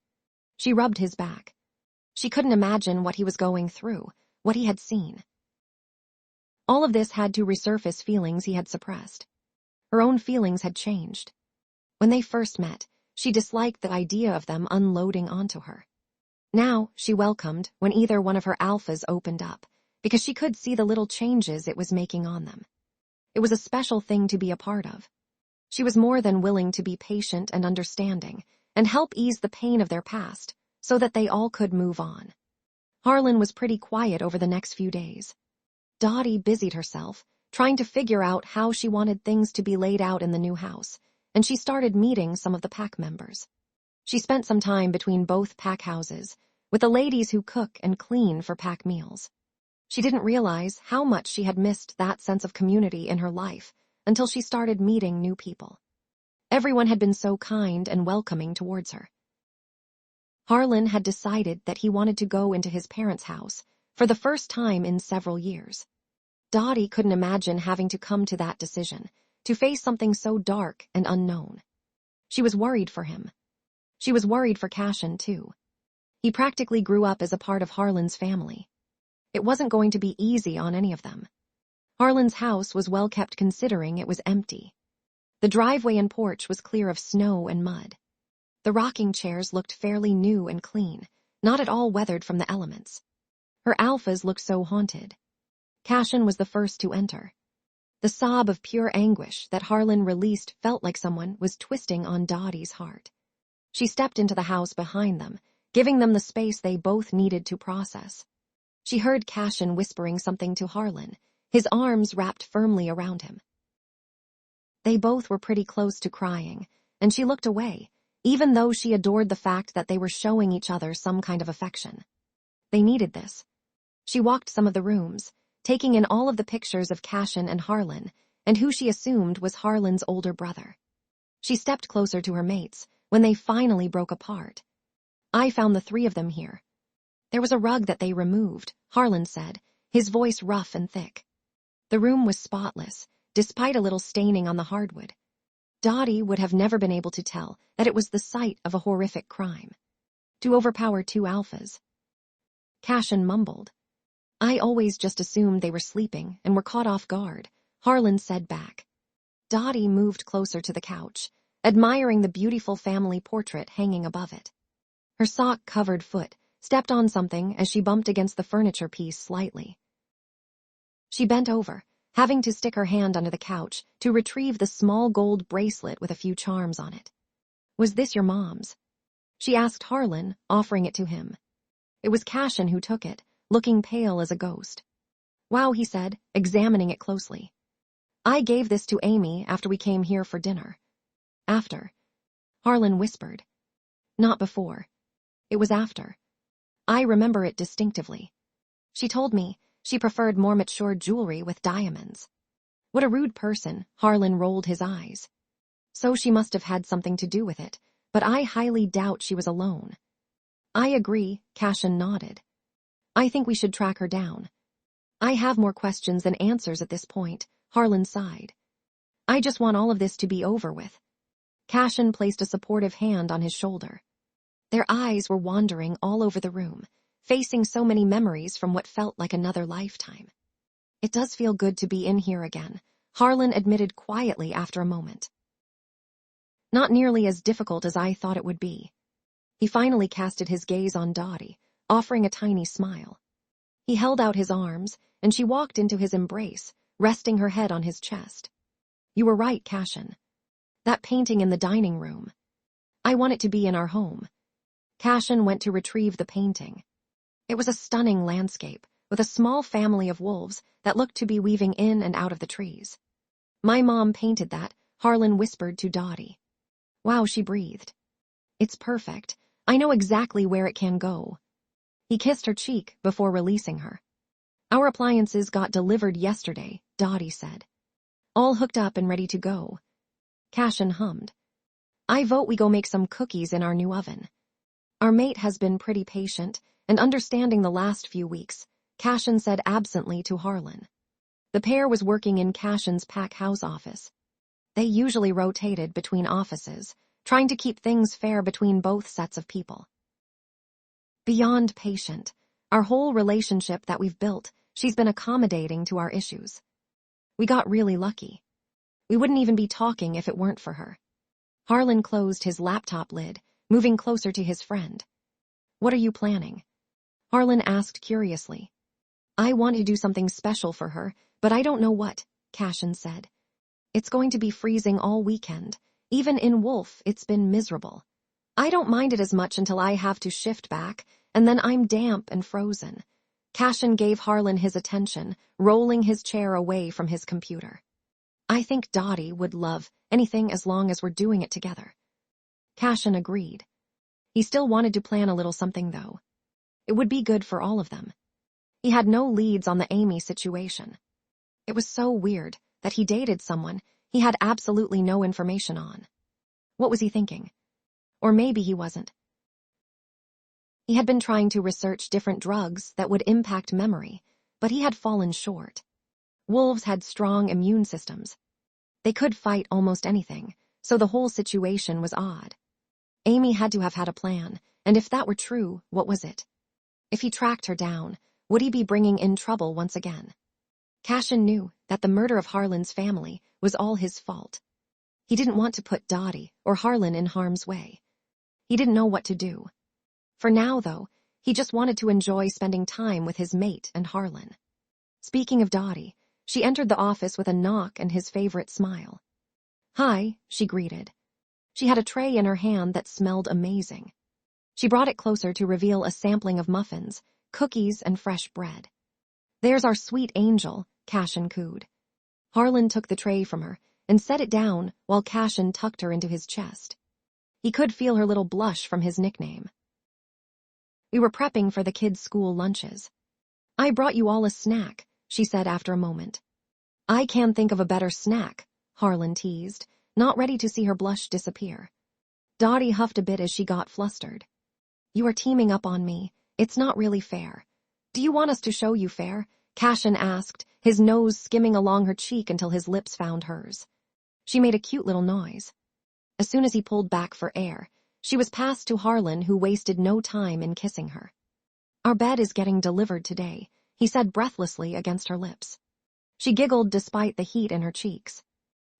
She rubbed his back. She couldn't imagine what he was going through, what he had seen. All of this had to resurface feelings he had suppressed. Her own feelings had changed. When they first met, she disliked the idea of them unloading onto her. Now, she welcomed when either one of her alphas opened up, because she could see the little changes it was making on them. It was a special thing to be a part of. She was more than willing to be patient and understanding, and help ease the pain of their past, so that they all could move on. Harlan was pretty quiet over the next few days. Dotty busied herself, trying to figure out how she wanted things to be laid out in the new house, and she started meeting some of the pack members. She spent some time between both pack houses, with the ladies who cook and clean for pack meals. She didn't realize how much she had missed that sense of community in her life until she started meeting new people. Everyone had been so kind and welcoming towards her. Harlan had decided that he wanted to go into his parents' house for the first time in several years. Dotty couldn't imagine having to come to that decision, to face something so dark and unknown. She was worried for him. She was worried for Cashin, too. He practically grew up as a part of Harlan's family. It wasn't going to be easy on any of them. Harlan's house was well kept considering it was empty. The driveway and porch was clear of snow and mud. The rocking chairs looked fairly new and clean, not at all weathered from the elements. Her alphas looked so haunted. Cashin was the first to enter. The sob of pure anguish that Harlan released felt like someone was twisting on Dotty's heart. She stepped into the house behind them, giving them the space they both needed to process. She heard Cashin whispering something to Harlan, his arms wrapped firmly around him. They both were pretty close to crying, and she looked away, even though she adored the fact that they were showing each other some kind of affection. They needed this. She walked some of the rooms, taking in all of the pictures of Cashin and Harlan, and who she assumed was Harlan's older brother. She stepped closer to her mates when they finally broke apart. I found the three of them here. There was a rug that they removed, Harlan said, his voice rough and thick. The room was spotless, despite a little staining on the hardwood. Dotty would have never been able to tell that it was the site of a horrific crime. To overpower two alphas. Cashin mumbled. I always just assumed they were sleeping and were caught off guard, Harlan said back. Dotty moved closer to the couch, admiring the beautiful family portrait hanging above it. Her sock-covered foot stepped on something as she bumped against the furniture piece slightly. She bent over, having to stick her hand under the couch to retrieve the small gold bracelet with a few charms on it. Was this your mom's? She asked Harlan, offering it to him. It was Cashin who took it, looking pale as a ghost. "Wow," he said, examining it closely. "I gave this to Amy after we came here for dinner." "After?" Harlan whispered. "Not before. It was after. I remember it distinctively. She told me she preferred more mature jewelry with diamonds." What a rude person, Harlan rolled his eyes. So she must have had something to do with it, but I highly doubt she was alone. "I agree," Cashin nodded. "I think we should track her down." "I have more questions than answers at this point," Harlan sighed. "I just want all of this to be over with." Cashin placed a supportive hand on his shoulder. Their eyes were wandering all over the room, facing so many memories from what felt like another lifetime. "It does feel good to be in here again," Harlan admitted quietly after a moment. "Not nearly as difficult as I thought it would be." He finally casted his gaze on Dotty, offering a tiny smile. He held out his arms, and she walked into his embrace, resting her head on his chest. "You were right, Cashin. That painting in the dining room. I want it to be in our home." Cashin went to retrieve the painting. It was a stunning landscape, with a small family of wolves that looked to be weaving in and out of the trees. "My mom painted that," Harlan whispered to Dotty. "Wow," she breathed. "It's perfect. I know exactly where it can go." He kissed her cheek before releasing her. "Our appliances got delivered yesterday," Dotty said. "All hooked up and ready to go." Cashin hummed. "I vote we go make some cookies in our new oven." "Our mate has been pretty patient and understanding the last few weeks," Cashin said absently to Harlan. The pair was working in Cashin's pack house office. They usually rotated between offices, trying to keep things fair between both sets of people. "Beyond patient. Our whole relationship that we've built, she's been accommodating to our issues. We got really lucky. We wouldn't even be talking if it weren't for her." Harlan closed his laptop lid, moving closer to his friend. "What are you planning?" Harlan asked curiously. "I want to do something special for her, but I don't know what," Cashin said. "It's going to be freezing all weekend. Even in Wolf, it's been miserable. I don't mind it as much until I have to shift back, and then I'm damp and frozen." Cashin gave Harlan his attention, rolling his chair away from his computer. "I think Dotty would love anything as long as we're doing it together." Cashin agreed. He still wanted to plan a little something, though. It would be good for all of them. He had no leads on the Amy situation. It was so weird that he dated someone he had absolutely no information on. What was he thinking? Or maybe he wasn't. He had been trying to research different drugs that would impact memory, but he had fallen short. Wolves had strong immune systems. They could fight almost anything, so the whole situation was odd. Amy had to have had a plan, and if that were true, what was it? If he tracked her down, would he be bringing in trouble once again? Cashin knew that the murder of Harlan's family was all his fault. He didn't want to put Dotty or Harlan in harm's way. He didn't know what to do. For now, though, he just wanted to enjoy spending time with his mate and Harlan. Speaking of Dotty, she entered the office with a knock and his favorite smile. "Hi," she greeted. She had a tray in her hand that smelled amazing. She brought it closer to reveal a sampling of muffins, cookies, and fresh bread. "There's our sweet angel," Cashin cooed. Harlan took the tray from her and set it down while Cashin tucked her into his chest. He could feel her little blush from his nickname. "We were prepping for the kids' school lunches. I brought you all a snack," she said after a moment. "I can't think of a better snack," Harlan teased, not ready to see her blush disappear. Dotty huffed a bit as she got flustered. "You are teaming up on me. It's not really fair." "Do you want us to show you fair?" Cashin asked, his nose skimming along her cheek until his lips found hers. She made a cute little noise. As soon as he pulled back for air, she was passed to Harlan, who wasted no time in kissing her. "Our bed is getting delivered today," he said breathlessly against her lips. She giggled despite the heat in her cheeks.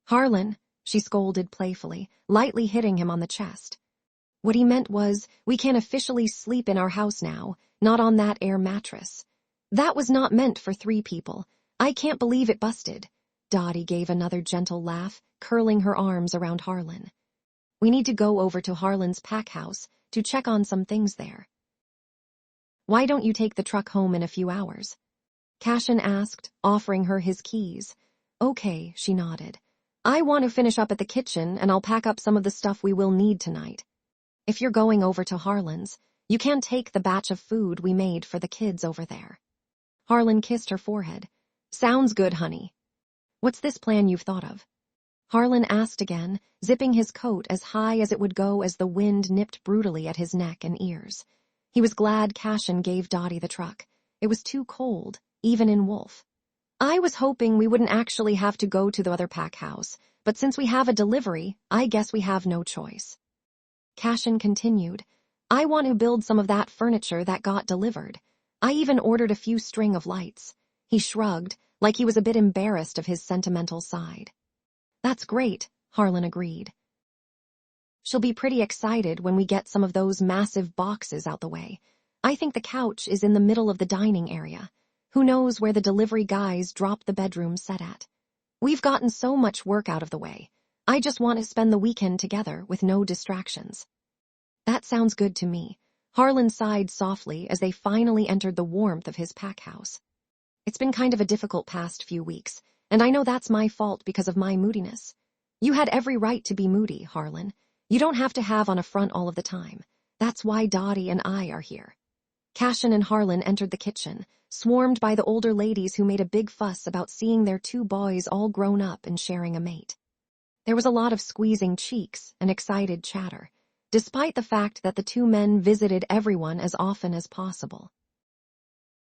"Harlan," she scolded playfully, lightly hitting him on the chest. What he meant was, we can officially sleep in our house now, not on that air mattress. That was not meant for 3 people. I can't believe it busted. Dotty gave another gentle laugh, curling her arms around Harlan. "We need to go over to Harlan's pack house to check on some things there." Why don't you take the truck home in a few hours? Cashin asked, offering her his keys. Okay, she nodded. I want to finish up at the kitchen and I'll pack up some of the stuff we will need tonight. If you're going over to Harlan's, you can take the batch of food we made for the kids over there. Harlan kissed her forehead. Sounds good, honey. What's this plan you've thought of? Harlan asked again, zipping his coat as high as it would go as the wind nipped brutally at his neck and ears. He was glad Cashin gave Dotty the truck. It was too cold, even in Wolf. I was hoping we wouldn't actually have to go to the other pack house, but since we have a delivery, I guess we have no choice. Cashin continued, I want to build some of that furniture that got delivered. I even ordered a few string of lights. He shrugged, like he was a bit embarrassed of his sentimental side. That's great, Harlan agreed. She'll be pretty excited when we get some of those massive boxes out the way. I think the couch is in the middle of the dining area. Who knows where the delivery guys dropped the bedroom set at? We've gotten so much work out of the way. I just want to spend the weekend together with no distractions. That sounds good to me. Harlan sighed softly as they finally entered the warmth of his pack house. It's been kind of a difficult past few weeks, and I know that's my fault because of my moodiness. You had every right to be moody, Harlan. You don't have to have on a front all of the time. That's why Dotty and I are here. Cashin and Harlan entered the kitchen, swarmed by the older ladies who made a big fuss about seeing their two boys all grown up and sharing a mate. There was a lot of squeezing cheeks and excited chatter, despite the fact that the two men visited everyone as often as possible.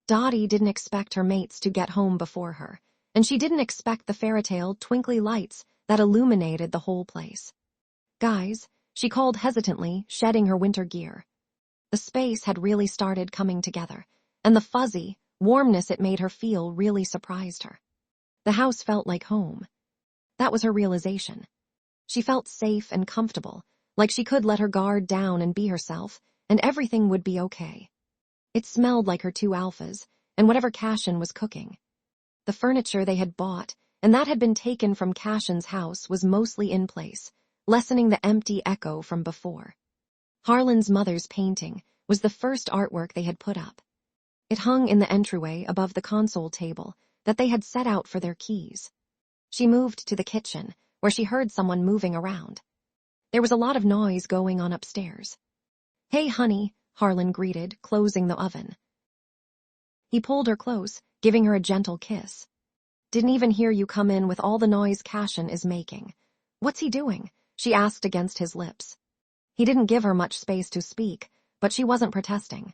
Dotty didn't expect her mates to get home before her, and she didn't expect the fairy-tale twinkly lights that illuminated the whole place. Guys, she called hesitantly, shedding her winter gear. The space had really started coming together, and the fuzzy warmness it made her feel really surprised her. The house felt like home. That was her realization. She felt safe and comfortable, like she could let her guard down and be herself, and everything would be okay. It smelled like her two alphas, and whatever Cashin was cooking. The furniture they had bought, and that had been taken from Cashin's house, was mostly in place, lessening the empty echo from before. Harlan's mother's painting was the first artwork they had put up. It hung in the entryway above the console table that they had set out for their keys. She moved to the kitchen, where she heard someone moving around. There was a lot of noise going on upstairs. Hey, honey, Harlan greeted, closing the oven. He pulled her close, giving her a gentle kiss. Didn't even hear you come in with all the noise Cashin is making. What's he doing? She asked against his lips. He didn't give her much space to speak, but she wasn't protesting.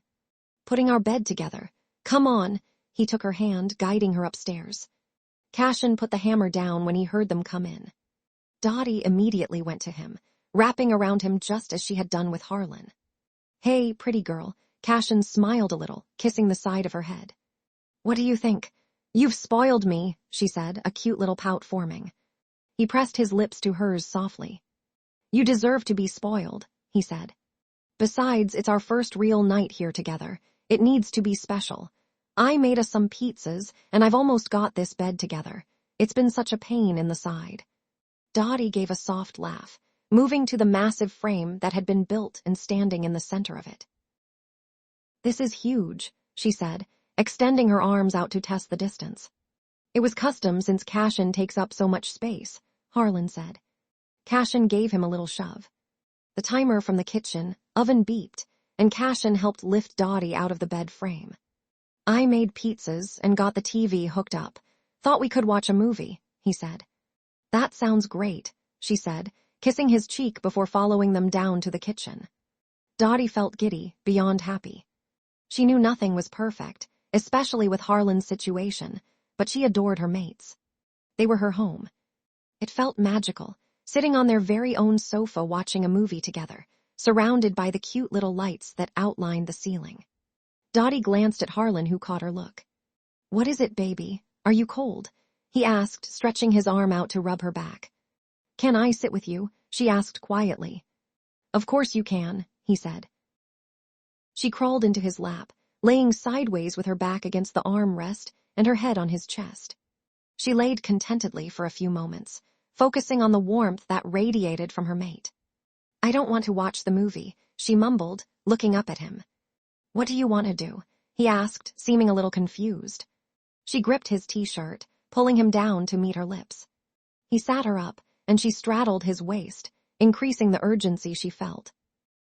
Putting our bed together. Come on. He took her hand, guiding her upstairs. Cashin put the hammer down when he heard them come in. Dotty immediately went to him, wrapping around him just as she had done with Harlan. Hey, pretty girl. Cashin smiled a little, kissing the side of her head. What do you think? You've spoiled me, she said, a cute little pout forming. He pressed his lips to hers softly. You deserve to be spoiled, he said. Besides, it's our first real night here together. It needs to be special. I made us some pizzas, and I've almost got this bed together. It's been such a pain in the side. Dotty gave a soft laugh, moving to the massive frame that had been built and standing in the center of it. This is huge, she said, extending her arms out to test the distance. It was custom since Cashin takes up so much space, Harlan said. Cashin gave him a little shove. The timer from the kitchen oven beeped, and Cashin helped lift Dotty out of the bed frame. I made pizzas and got the TV hooked up. Thought we could watch a movie, he said. That sounds great, she said, kissing his cheek before following them down to the kitchen. Dotty felt giddy, beyond happy. She knew nothing was perfect, especially with Harlan's situation, but she adored her mates. They were her home. It felt magical, sitting on their very own sofa watching a movie together, surrounded by the cute little lights that outlined the ceiling. Dotty glanced at Harlan, who caught her look. What is it, baby? Are you cold? He asked, stretching his arm out to rub her back. Can I sit with you? She asked quietly. Of course you can, he said. She crawled into his lap, laying sideways with her back against the armrest and her head on his chest. She laid contentedly for a few moments, focusing on the warmth that radiated from her mate. I don't want to watch the movie, she mumbled, looking up at him. "What do you want to do?" he asked, seeming a little confused. She gripped his t-shirt, pulling him down to meet her lips. He sat her up, and she straddled his waist, increasing the urgency she felt.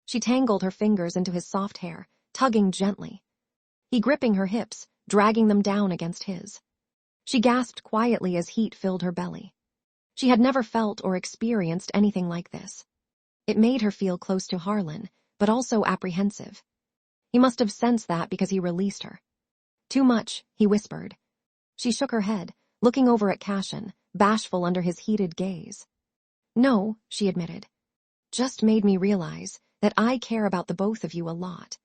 She tangled her fingers into his soft hair, tugging gently. He gripping her hips, dragging them down against his. She gasped quietly as heat filled her belly. She had never felt or experienced anything like this. It made her feel close to Harlan, but also apprehensive. He must have sensed that because he released her. "Too much," he whispered. She shook her head, looking over at Cashin, bashful under his heated gaze. "No," she admitted. "Just made me realize that I care about the both of you a lot.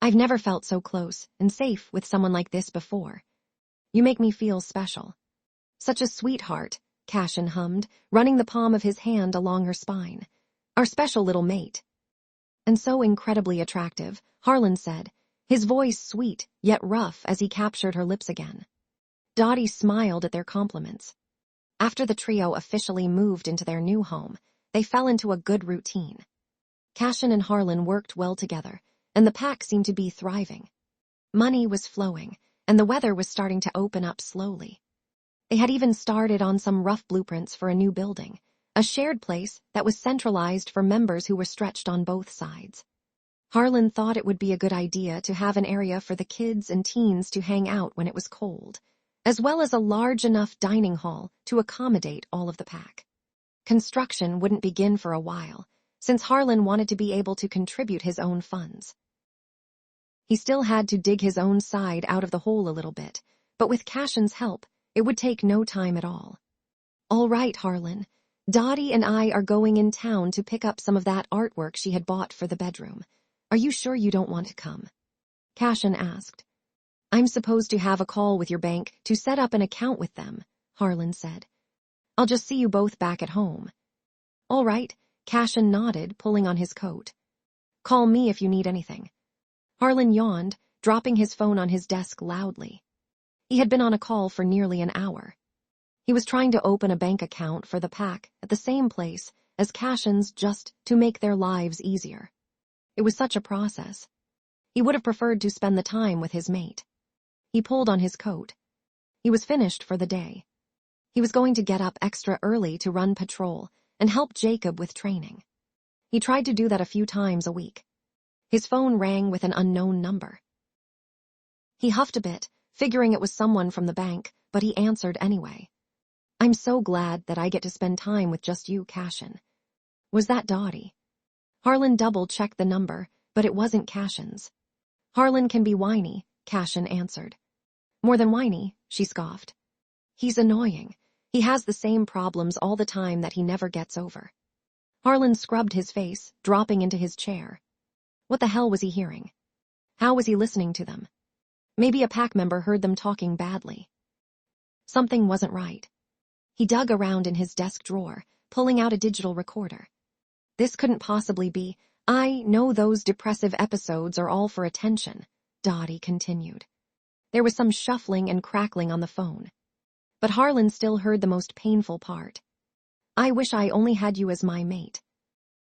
I've never felt so close and safe with someone like this before. You make me feel special." "Such a sweetheart," Cashin hummed, running the palm of his hand along her spine. "Our special little mate." "And so incredibly attractive," Harlan said, his voice sweet yet rough as he captured her lips again. Dotty smiled at their compliments. After the trio officially moved into their new home, they fell into a good routine. Cashin and Harlan worked well together, and the pack seemed to be thriving. Money was flowing, and the weather was starting to open up slowly. They had even started on some rough blueprints for a new building, a shared place that was centralized for members who were stretched on both sides. Harlan thought it would be a good idea to have an area for the kids and teens to hang out when it was cold, as well as a large enough dining hall to accommodate all of the pack. Construction wouldn't begin for a while, since Harlan wanted to be able to contribute his own funds. He still had to dig his own side out of the hole a little bit, but with Cashin's help, it would take no time at all. "All right, Harlan. Dotty and I are going in town to pick up some of that artwork she had bought for the bedroom. Are you sure you don't want to come?" Cashin asked. "I'm supposed to have a call with your bank to set up an account with them," Harlan said. "I'll just see you both back at home." "All right," Cashin nodded, pulling on his coat. "Call me if you need anything." Harlan yawned, dropping his phone on his desk loudly. He had been on a call for nearly an hour. He was trying to open a bank account for the pack at the same place as Cashin's just to make their lives easier. It was such a process. He would have preferred to spend the time with his mate. He pulled on his coat. He was finished for the day. He was going to get up extra early to run patrol and help Jacob with training. He tried to do that a few times a week. His phone rang with an unknown number. He huffed a bit, figuring it was someone from the bank, but he answered anyway. "I'm so glad that I get to spend time with just you, Cashin." Was that Dotty? Harlan double-checked the number, but it wasn't Cashin's. "Harlan can be whiny," Cashin answered. "More than whiny," she scoffed. "He's annoying. He has the same problems all the time that he never gets over." Harlan scrubbed his face, dropping into his chair. What the hell was he hearing? How was he listening to them? Maybe a pack member heard them talking badly. Something wasn't right. He dug around in his desk drawer, pulling out a digital recorder. This couldn't possibly be. "I know those depressive episodes are all for attention," Dotty continued. There was some shuffling and crackling on the phone. But Harlan still heard the most painful part. "I wish I only had you as my mate."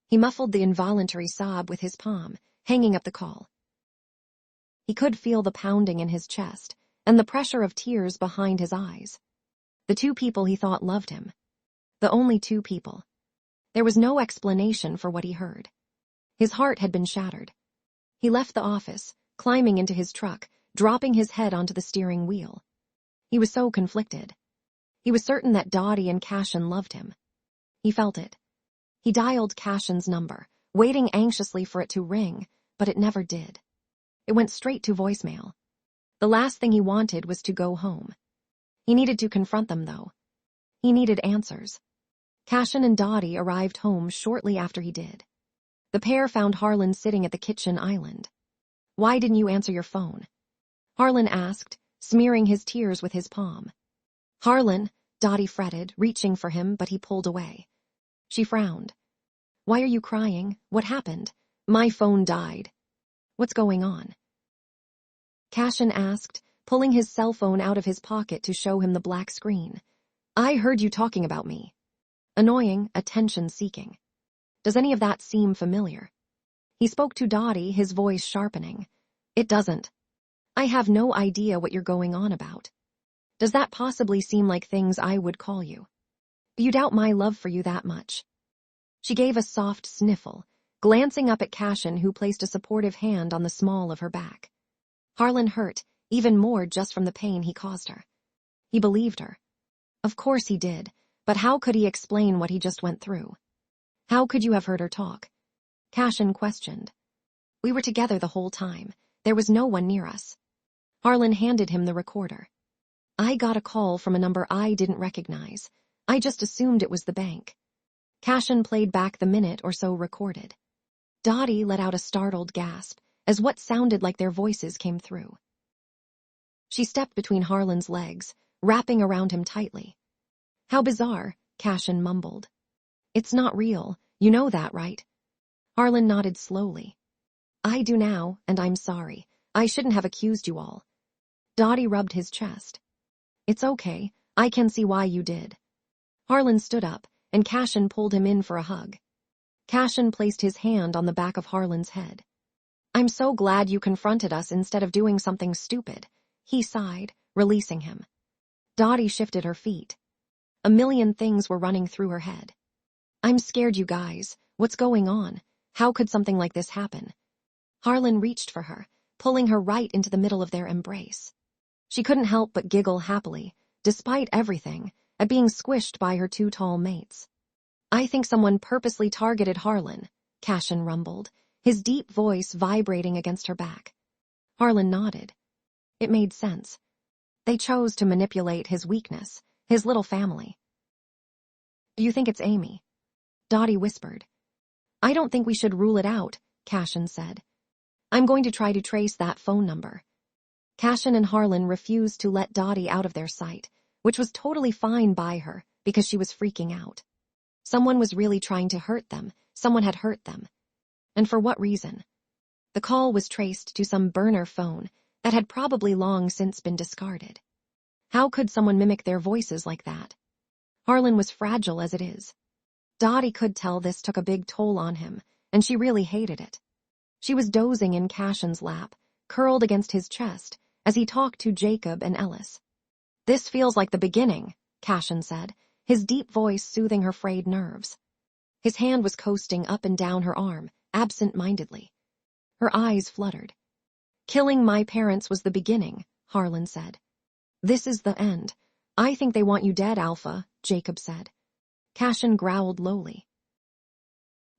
He muffled the involuntary sob with his palm, hanging up the call. He could feel the pounding in his chest and the pressure of tears behind his eyes. The two people he thought loved him. The only two people. There was no explanation for what he heard. His heart had been shattered. He left the office, climbing into his truck, dropping his head onto the steering wheel. He was so conflicted. He was certain that Dotty and Cashin loved him. He felt it. He dialed Cashin's number, waiting anxiously for it to ring, but it never did. It went straight to voicemail. The last thing he wanted was to go home. He needed to confront them, though. He needed answers. Cashin and Dotty arrived home shortly after he did. The pair found Harlan sitting at the kitchen island. "Why didn't you answer your phone?" Harlan asked, smearing his tears with his palm. "Harlan," Dotty fretted, reaching for him, but he pulled away. She frowned. "Why are you crying? What happened?" "My phone died." "What's going on?" Cashin asked, pulling his cell phone out of his pocket to show him the black screen. "I heard you talking about me." Annoying, attention-seeking. Does any of that seem familiar? He spoke to Dotty, his voice sharpening. It doesn't. I have no idea what you're going on about. Does that possibly seem like things I would call you? Do you doubt my love for you that much? She gave a soft sniffle, glancing up at Cashin, who placed a supportive hand on the small of her back. Harlan hurt, even more just from the pain he caused her. He believed her. Of course he did, but how could he explain what he just went through? How could you have heard her talk? Cashin questioned. We were together the whole time. There was no one near us. Harlan handed him the recorder. I got a call from a number I didn't recognize. I just assumed it was the bank. Cashin played back the minute or so recorded. Dotty let out a startled gasp as what sounded like their voices came through. She stepped between Harlan's legs, wrapping around him tightly. How bizarre, Cashin mumbled. It's not real, you know that, right? Harlan nodded slowly. I do now, and I'm sorry. I shouldn't have accused you all. Dotty rubbed his chest. It's okay, I can see why you did. Harlan stood up, and Cashin pulled him in for a hug. Cashin placed his hand on the back of Harlan's head. I'm so glad you confronted us instead of doing something stupid, he sighed, releasing him. Dotty shifted her feet. A million things were running through her head. I'm scared, you guys. What's going on? How could something like this happen? Harlan reached for her, pulling her right into the middle of their embrace. She couldn't help but giggle happily, despite everything, at being squished by her two tall mates. I think someone purposely targeted Harlan, Cashin rumbled, his deep voice vibrating against her back. Harlan nodded. It made sense. They chose to manipulate his weakness, his little family. Do you think it's Amy? Dotty whispered. I don't think we should rule it out, Cashin said. I'm going to try to trace that phone number. Cashin and Harlan refused to let Dotty out of their sight, which was totally fine by her because she was freaking out. Someone was really trying to hurt them. Someone had hurt them. And for what reason? The call was traced to some burner phone that had probably long since been discarded. How could someone mimic their voices like that? Harlan was fragile as it is. Dotty could tell this took a big toll on him, and she really hated it. She was dozing in Cashin's lap, curled against his chest, as he talked to Jacob and Ellis. This feels like the beginning, Cashin said, his deep voice soothing her frayed nerves. His hand was coasting up and down her arm, absent-mindedly. Her eyes fluttered. Killing my parents was the beginning, Harlan said. This is the end. I think they want you dead, Alpha, Jacob said. Cashin growled lowly.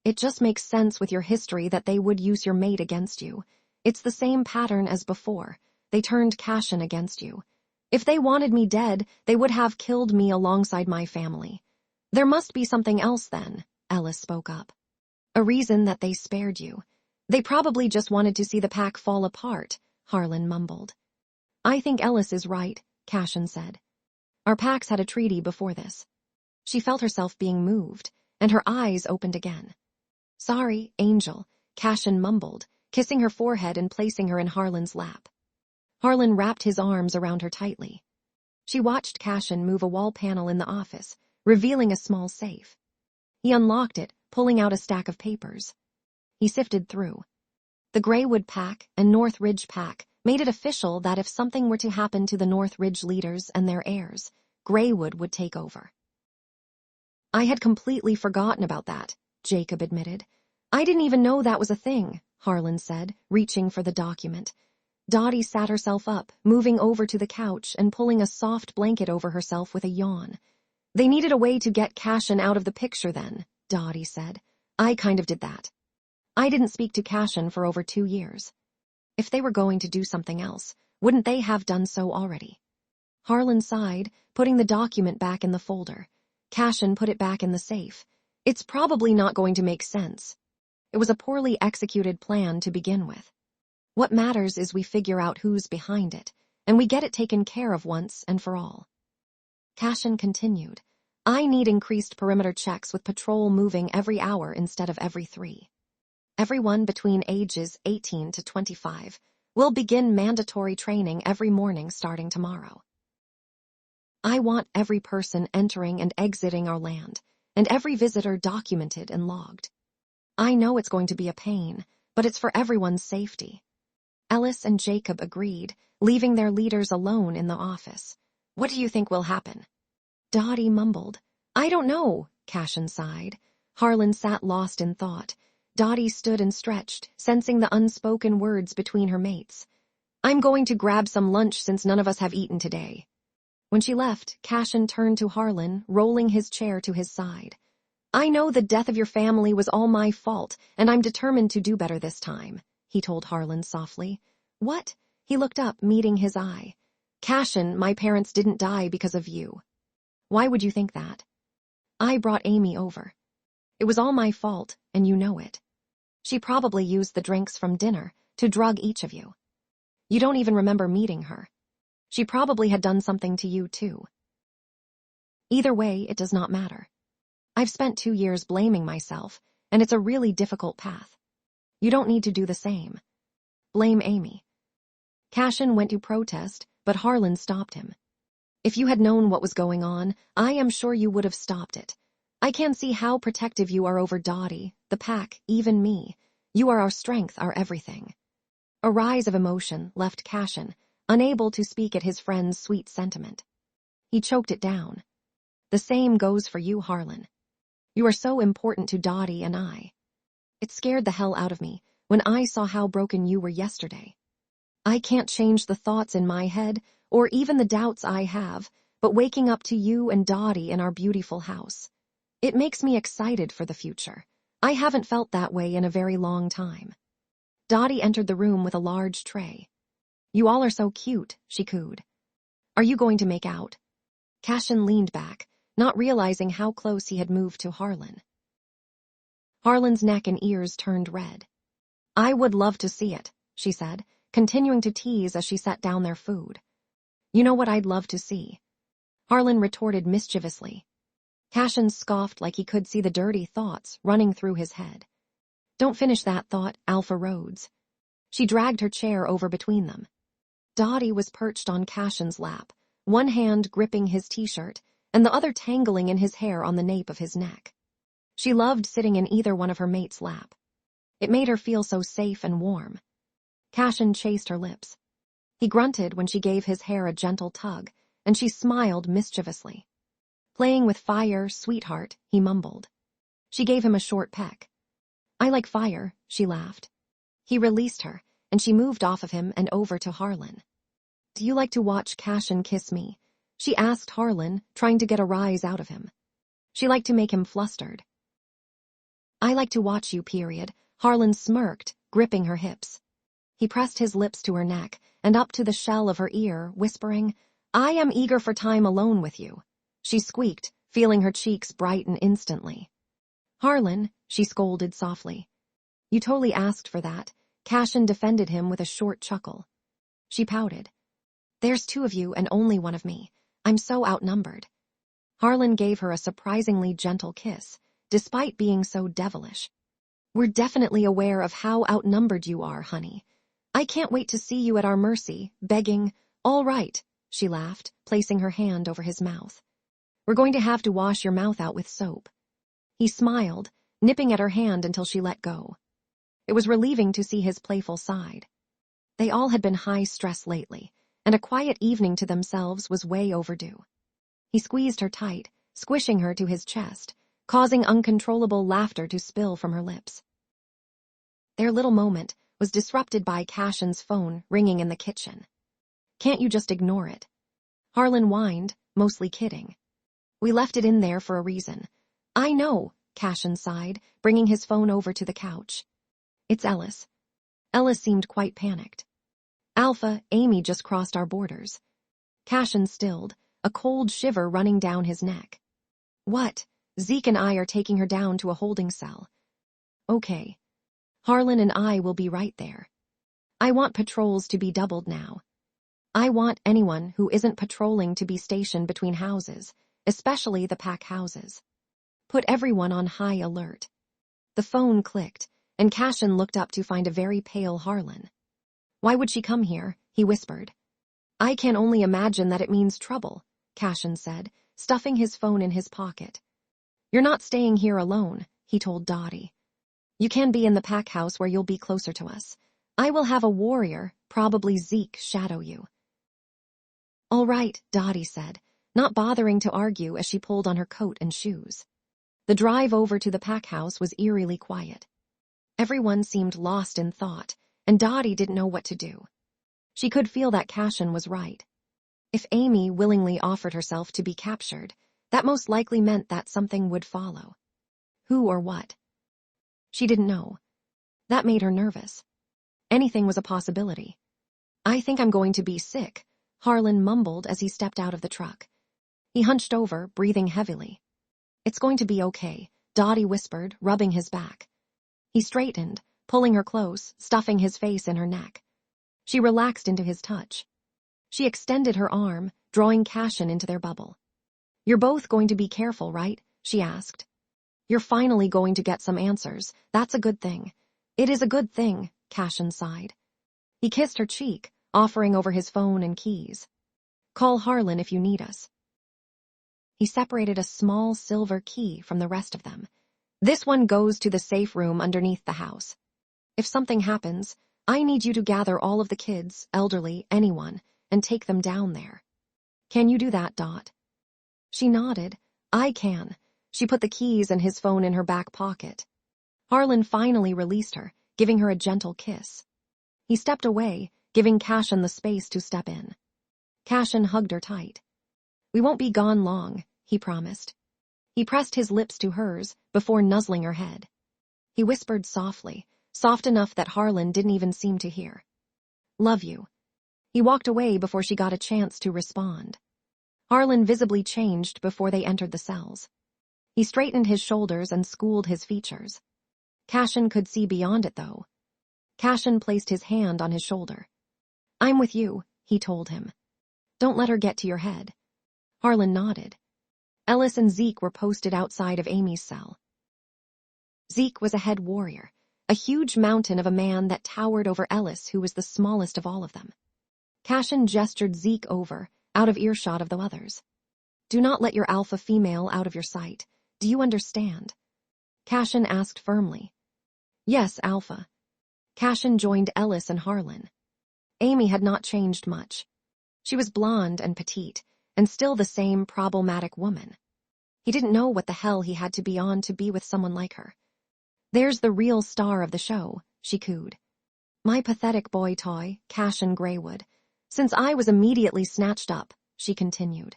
It just makes sense with your history that they would use your mate against you. It's the same pattern as before. They turned Cashin against you. If they wanted me dead, they would have killed me alongside my family. There must be something else then, Ellis spoke up. A reason that they spared you. They probably just wanted to see the pack fall apart, Harlan mumbled. I think Ellis is right, Cashin said. Our packs had a treaty before this. She felt herself being moved, and her eyes opened again. Sorry, Angel, Cashin mumbled, kissing her forehead and placing her in Harlan's lap. Harlan wrapped his arms around her tightly. She watched Cashin move a wall panel in the office, revealing a small safe. He unlocked it, pulling out a stack of papers. He sifted through. The Greywood Pack and North Ridge Pack made it official that if something were to happen to the North Ridge leaders and their heirs, Greywood would take over. I had completely forgotten about that, Jacob admitted. I didn't even know that was a thing, Harlan said, reaching for the document. Dotty sat herself up, moving over to the couch and pulling a soft blanket over herself with a yawn. They needed a way to get Cashin out of the picture then, Dotty said. I kind of did that. I didn't speak to Cashin for over 2 years. If they were going to do something else, wouldn't they have done so already? Harlan sighed, putting the document back in the folder. Cashin put it back in the safe. It's probably not going to make sense. It was a poorly executed plan to begin with. What matters is we figure out who's behind it, and we get it taken care of once and for all. Cashin continued. I need increased perimeter checks with patrol moving every hour instead of every 3. Everyone between ages 18 to 25 will begin mandatory training every morning starting tomorrow. I want every person entering and exiting our land, and every visitor documented and logged. I know it's going to be a pain, but it's for everyone's safety. Ellis and Jacob agreed, leaving their leaders alone in the office. What do you think will happen? Dotty mumbled. I don't know, Cashin sighed. Harlan sat lost in thought. Dotty stood and stretched, sensing the unspoken words between her mates. I'm going to grab some lunch since none of us have eaten today. When she left, Cashin turned to Harlan, rolling his chair to his side. I know the death of your family was all my fault, and I'm determined to do better this time, he told Harlan softly. What? He looked up, meeting his eye. Cashin, my parents didn't die because of you. Why would you think that? I brought Amy over. It was all my fault, and you know it. She probably used the drinks from dinner to drug each of you. You don't even remember meeting her. She probably had done something to you, too. Either way, it does not matter. I've spent 2 years blaming myself, and it's a really difficult path. You don't need to do the same. Blame Amy. Cashin went to protest, but Harlan stopped him. If you had known what was going on, I am sure you would have stopped it. I can see how protective you are over Dotty, the pack, even me. You are our strength, our everything. A rise of emotion left Cashin, unable to speak at his friend's sweet sentiment. He choked it down. The same goes for you, Harlan. You are so important to Dotty and I. It scared the hell out of me when I saw how broken you were yesterday. I can't change the thoughts in my head, or even the doubts I have, but waking up to you and Dotty in our beautiful house. It makes me excited for the future. I haven't felt that way in a very long time. Dotty entered the room with a large tray. You all are so cute, she cooed. Are you going to make out? Cashin leaned back, not realizing how close he had moved to Harlan. Harlan's neck and ears turned red. I would love to see it, she said, continuing to tease as she set down their food. You know what I'd love to see? Harlan retorted mischievously. Cashin scoffed like he could see the dirty thoughts running through his head. Don't finish that thought, Alpha Rhodes. She dragged her chair over between them. Dotty was perched on Cashin's lap, one hand gripping his t-shirt, and the other tangling in his hair on the nape of his neck. She loved sitting in either one of her mates' lap. It made her feel so safe and warm. Cashin chased her lips. He grunted when she gave his hair a gentle tug, and she smiled mischievously. Playing with fire, sweetheart, he mumbled. She gave him a short peck. I like fire, she laughed. He released her, and she moved off of him and over to Harlan. Do you like to watch Cashin kiss me? She asked Harlan, trying to get a rise out of him. She liked to make him flustered. I like to watch you, period. Harlan smirked, gripping her hips. He pressed his lips to her neck and up to the shell of her ear, whispering, I am eager for time alone with you. She squeaked, feeling her cheeks brighten instantly. Harlan, she scolded softly. You totally asked for that. Cashin defended him with a short chuckle. She pouted. There's 2 of you and only 1 of me. I'm so outnumbered. Harlan gave her a surprisingly gentle kiss, despite being so devilish. We're definitely aware of how outnumbered you are, honey. I can't wait to see you at our mercy, begging, all right, she laughed, placing her hand over his mouth. We're going to have to wash your mouth out with soap. He smiled, nipping at her hand until she let go. It was relieving to see his playful side. They all had been high stress lately, and a quiet evening to themselves was way overdue. He squeezed her tight, squishing her to his chest, causing uncontrollable laughter to spill from her lips. Their little moment was disrupted by Cashin's phone ringing in the kitchen. Can't you just ignore it? Harlan whined, mostly kidding. We left it in there for a reason. I know, Cashin sighed, bringing his phone over to the couch. It's Ellis. Ellis seemed quite panicked. Alpha, Amy just crossed our borders. Cashin stilled, a cold shiver running down his neck. What? Zeke and I are taking her down to a holding cell. Okay. Harlan and I will be right there. I want patrols to be doubled now. I want anyone who isn't patrolling to be stationed between houses, especially the pack houses. Put everyone on high alert. The phone clicked, and Cashin looked up to find a very pale Harlan. Why would she come here? He whispered. I can only imagine that it means trouble, Cashin said, stuffing his phone in his pocket. You're not staying here alone, he told Dotty. You can be in the pack house where you'll be closer to us. I will have a warrior, probably Zeke, shadow you." "All right," Dotty said, not bothering to argue as she pulled on her coat and shoes. The drive over to the pack house was eerily quiet. Everyone seemed lost in thought, and Dotty didn't know what to do. She could feel that Cashin was right. If Amy willingly offered herself to be captured, that most likely meant that something would follow. Who or what? She didn't know. That made her nervous. Anything was a possibility. "I think I'm going to be sick," Harlan mumbled as he stepped out of the truck. He hunched over, breathing heavily. "It's going to be okay," Dotty whispered, rubbing his back. He straightened, pulling her close, stuffing his face in her neck. She relaxed into his touch. She extended her arm, drawing Cashin into their bubble. "You're both going to be careful, right?" she asked. "You're finally going to get some answers. That's a good thing." "It is a good thing," Cashin sighed. He kissed her cheek, offering over his phone and keys. "Call Harlan if you need us." He separated a small silver key from the rest of them. "This one goes to the safe room underneath the house. If something happens, I need you to gather all of the kids, elderly, anyone, and take them down there. Can you do that, Dot?" She nodded. "I can." She put the keys and his phone in her back pocket. Harlan finally released her, giving her a gentle kiss. He stepped away, giving Cashin the space to step in. Cashin hugged her tight. "We won't be gone long," he promised. He pressed his lips to hers before nuzzling her head. He whispered softly, soft enough that Harlan didn't even seem to hear. "Love you." He walked away before she got a chance to respond. Harlan visibly changed before they entered the cells. He straightened his shoulders and schooled his features. Cashin could see beyond it, though. Cashin placed his hand on his shoulder. "I'm with you," he told him. "Don't let her get to your head." Harlan nodded. Ellis and Zeke were posted outside of Amy's cell. Zeke was a head warrior, a huge mountain of a man that towered over Ellis, who was the smallest of all of them. Cashin gestured Zeke over, out of earshot of the others. "Do not let your alpha female out of your sight. Do you understand?" Cashin asked firmly. "Yes, Alpha." Cashin joined Ellis and Harlan. Amy had not changed much. She was blonde and petite, and still the same problematic woman. He didn't know what the hell he had to be on to be with someone like her. "There's the real star of the show," she cooed. "My pathetic boy toy, Cashin Greywood. Since I was immediately snatched up," she continued.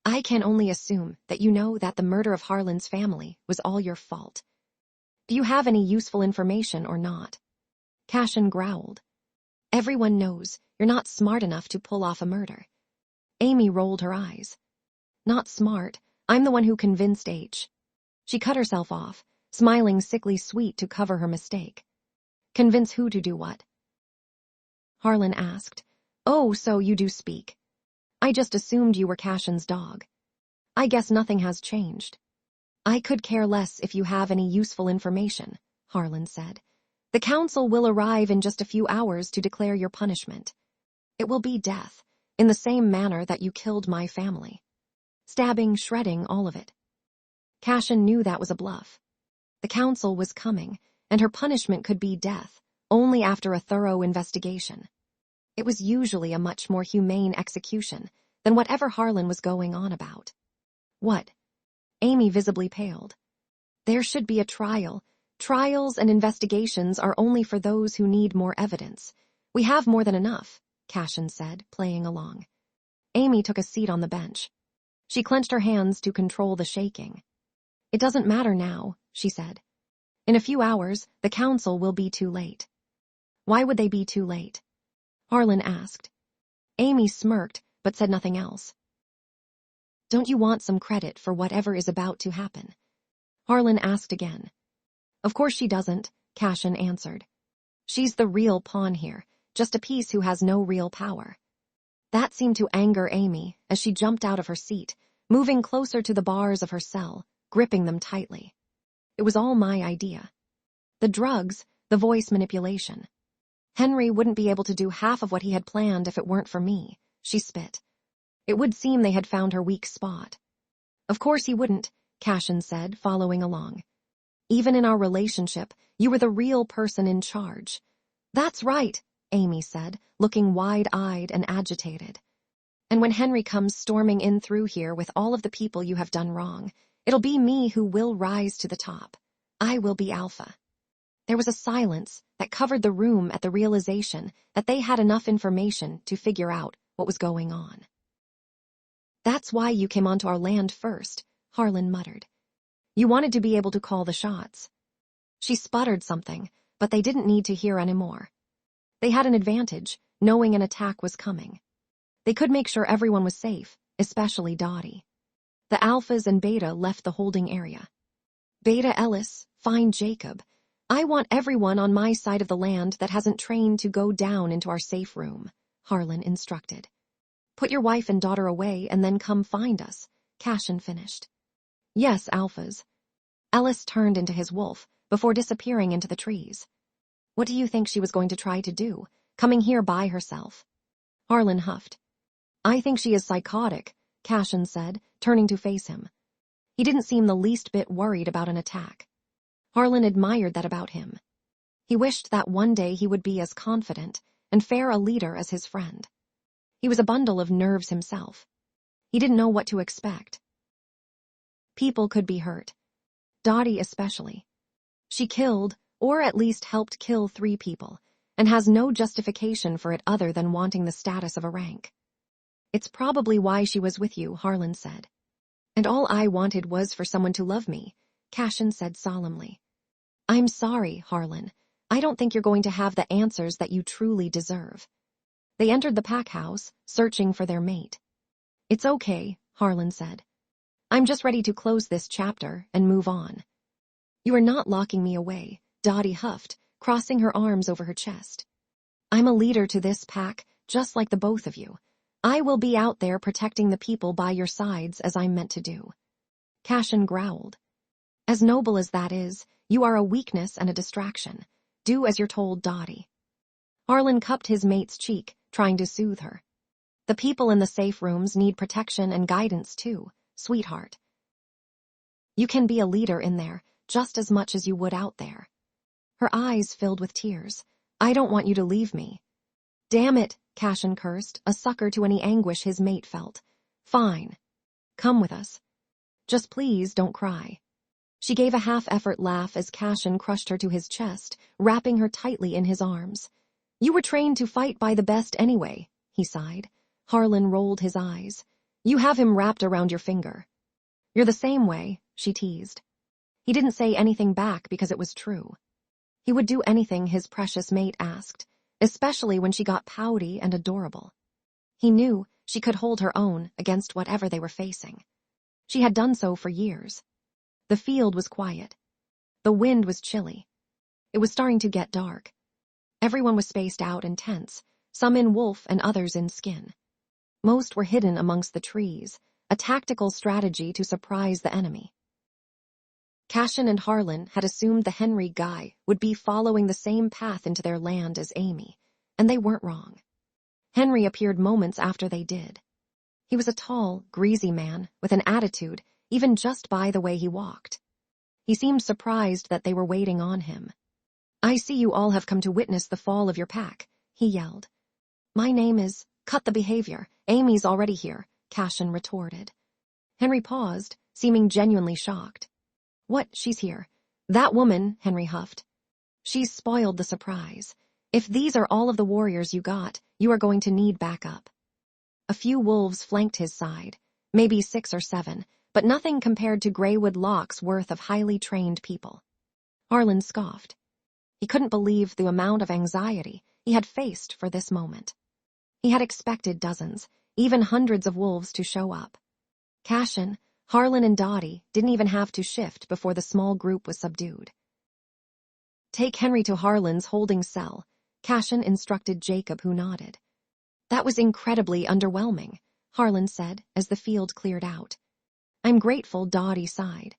"I can only assume that you know that the murder of Harlan's family was all your fault. Do you have any useful information or not?" Cashin growled. "Everyone knows you're not smart enough to pull off a murder." Amy rolled her eyes. "Not smart. I'm the one who convinced H." She cut herself off, smiling sickly sweet to cover her mistake. "Convince who to do what?" Harlan asked. "Oh, so you do speak. I just assumed you were Cashin's dog. I guess nothing has changed." "I could care less if you have any useful information," Harlan said. "The council will arrive in just a few hours to declare your punishment. It will be death, in the same manner that you killed my family. Stabbing, shredding, all of it." Cashin knew that was a bluff. The council was coming, and her punishment could be death, only after a thorough investigation. It was usually a much more humane execution than whatever Harlan was going on about. "What?" Amy visibly paled. "There should be a trial. Trials and investigations are only for those who need more evidence. We have more than enough," Cashin said, playing along. Amy took a seat on the bench. She clenched her hands to control the shaking. "It doesn't matter now," she said. "In a few hours, the council will be too late." "Why would they be too late?" Harlan asked. Amy smirked, but said nothing else. "Don't you want some credit for whatever is about to happen?" Harlan asked again. "Of course she doesn't," Cashin answered. "She's the real pawn here, just a piece who has no real power." That seemed to anger Amy as she jumped out of her seat, moving closer to the bars of her cell, gripping them tightly. "It was all my idea. The drugs, the voice manipulation. Henry wouldn't be able to do half of what he had planned if it weren't for me," she spit. It would seem they had found her weak spot. "Of course he wouldn't," Cashin said, following along. Even in our relationship, you were the real person in charge." "That's right," Amy said, looking wide-eyed and agitated. "And when Henry comes storming in through here with all of the people you have done wrong, it'll be me who will rise to the top. I will be alpha." There was a silence that covered the room at the realization that they had enough information to figure out what was going on. "That's why you came onto our land first," Harlan muttered. "You wanted to be able to call the shots." She sputtered something, but they didn't need to hear anymore. They had an advantage, knowing an attack was coming. They could make sure everyone was safe, especially Dotty. The Alphas and Beta left the holding area. "Beta Ellis, find Jacob. I want everyone on my side of the land that hasn't trained to go down into our safe room," Harlan instructed. "Put your wife and daughter away and then come find us," Cashin finished. "Yes, Alphas." Ellis turned into his wolf before disappearing into the trees. "What do you think she was going to try to do, coming here by herself?" Harlan huffed. "I think she is psychotic," Cashin said, turning to face him. He didn't seem the least bit worried about an attack. Harlan admired that about him. He wished that one day he would be as confident and fair a leader as his friend. He was a bundle of nerves himself. He didn't know what to expect. People could be hurt. Dotty especially. She killed, or at least helped kill 3 people, and has no justification for it other than wanting the status of a rank. "It's probably why she was with you," Harlan said. "And all I wanted was for someone to love me," Cashin said solemnly. "I'm sorry, Harlan. I don't think you're going to have the answers that you truly deserve." They entered the pack house, searching for their mate. "It's okay," Harlan said. "I'm just ready to close this chapter and move on." "You are not locking me away," Dotty huffed, crossing her arms over her chest. "I'm a leader to this pack, just like the both of you. I will be out there protecting the people by your sides as I'm meant to do." Cashin growled. "As noble as that is, you are a weakness and a distraction. Do as you're told, Dotty." Harlan cupped his mate's cheek, trying to soothe her. "The people in the safe rooms need protection and guidance too, sweetheart. You can be a leader in there just as much as you would out there." Her eyes filled with tears. "I don't want you to leave me." "Damn it," Cashin cursed, a sucker to any anguish his mate felt. "Fine. Come with us. Just please don't cry." She gave a half-effort laugh as Cashin crushed her to his chest, wrapping her tightly in his arms. "You were trained to fight by the best anyway," he sighed. Harlan rolled his eyes. "You have him wrapped around your finger." "You're the same way," she teased. He didn't say anything back because it was true. He would do anything his precious mate asked, especially when she got pouty and adorable. He knew she could hold her own against whatever they were facing. She had done so for years. The field was quiet. The wind was chilly. It was starting to get dark. Everyone was spaced out and tense, some in wolf and others in skin. Most were hidden amongst the trees, a tactical strategy to surprise the enemy. Cashin and Harlan had assumed the Henry guy would be following the same path into their land as Amy, and they weren't wrong. Henry appeared moments after they did. He was a tall, greasy man with an attitude, even just by the way he walked. He seemed surprised that they were waiting on him. "I see you all have come to witness the fall of your pack," he yelled. "My name is—" "Cut the behavior. Amy's already here," Cashin retorted. Henry paused, seeming genuinely shocked. "What, she's here?" "That woman," Henry huffed. "She's spoiled the surprise. If these are all of the warriors you got, you are going to need backup." A few wolves flanked his side, maybe 6 or 7, but nothing compared to Greywood Loch's worth of highly trained people. Harlan scoffed. He couldn't believe the amount of anxiety he had faced for this moment. He had expected dozens, even hundreds of wolves to show up. Cashin, Harlan and Dotty didn't even have to shift before the small group was subdued. "Take Henry to Harlan's holding cell," Cashin instructed Jacob, who nodded. "That was incredibly underwhelming," Harlan said as the field cleared out. "I'm grateful," Dotty sighed.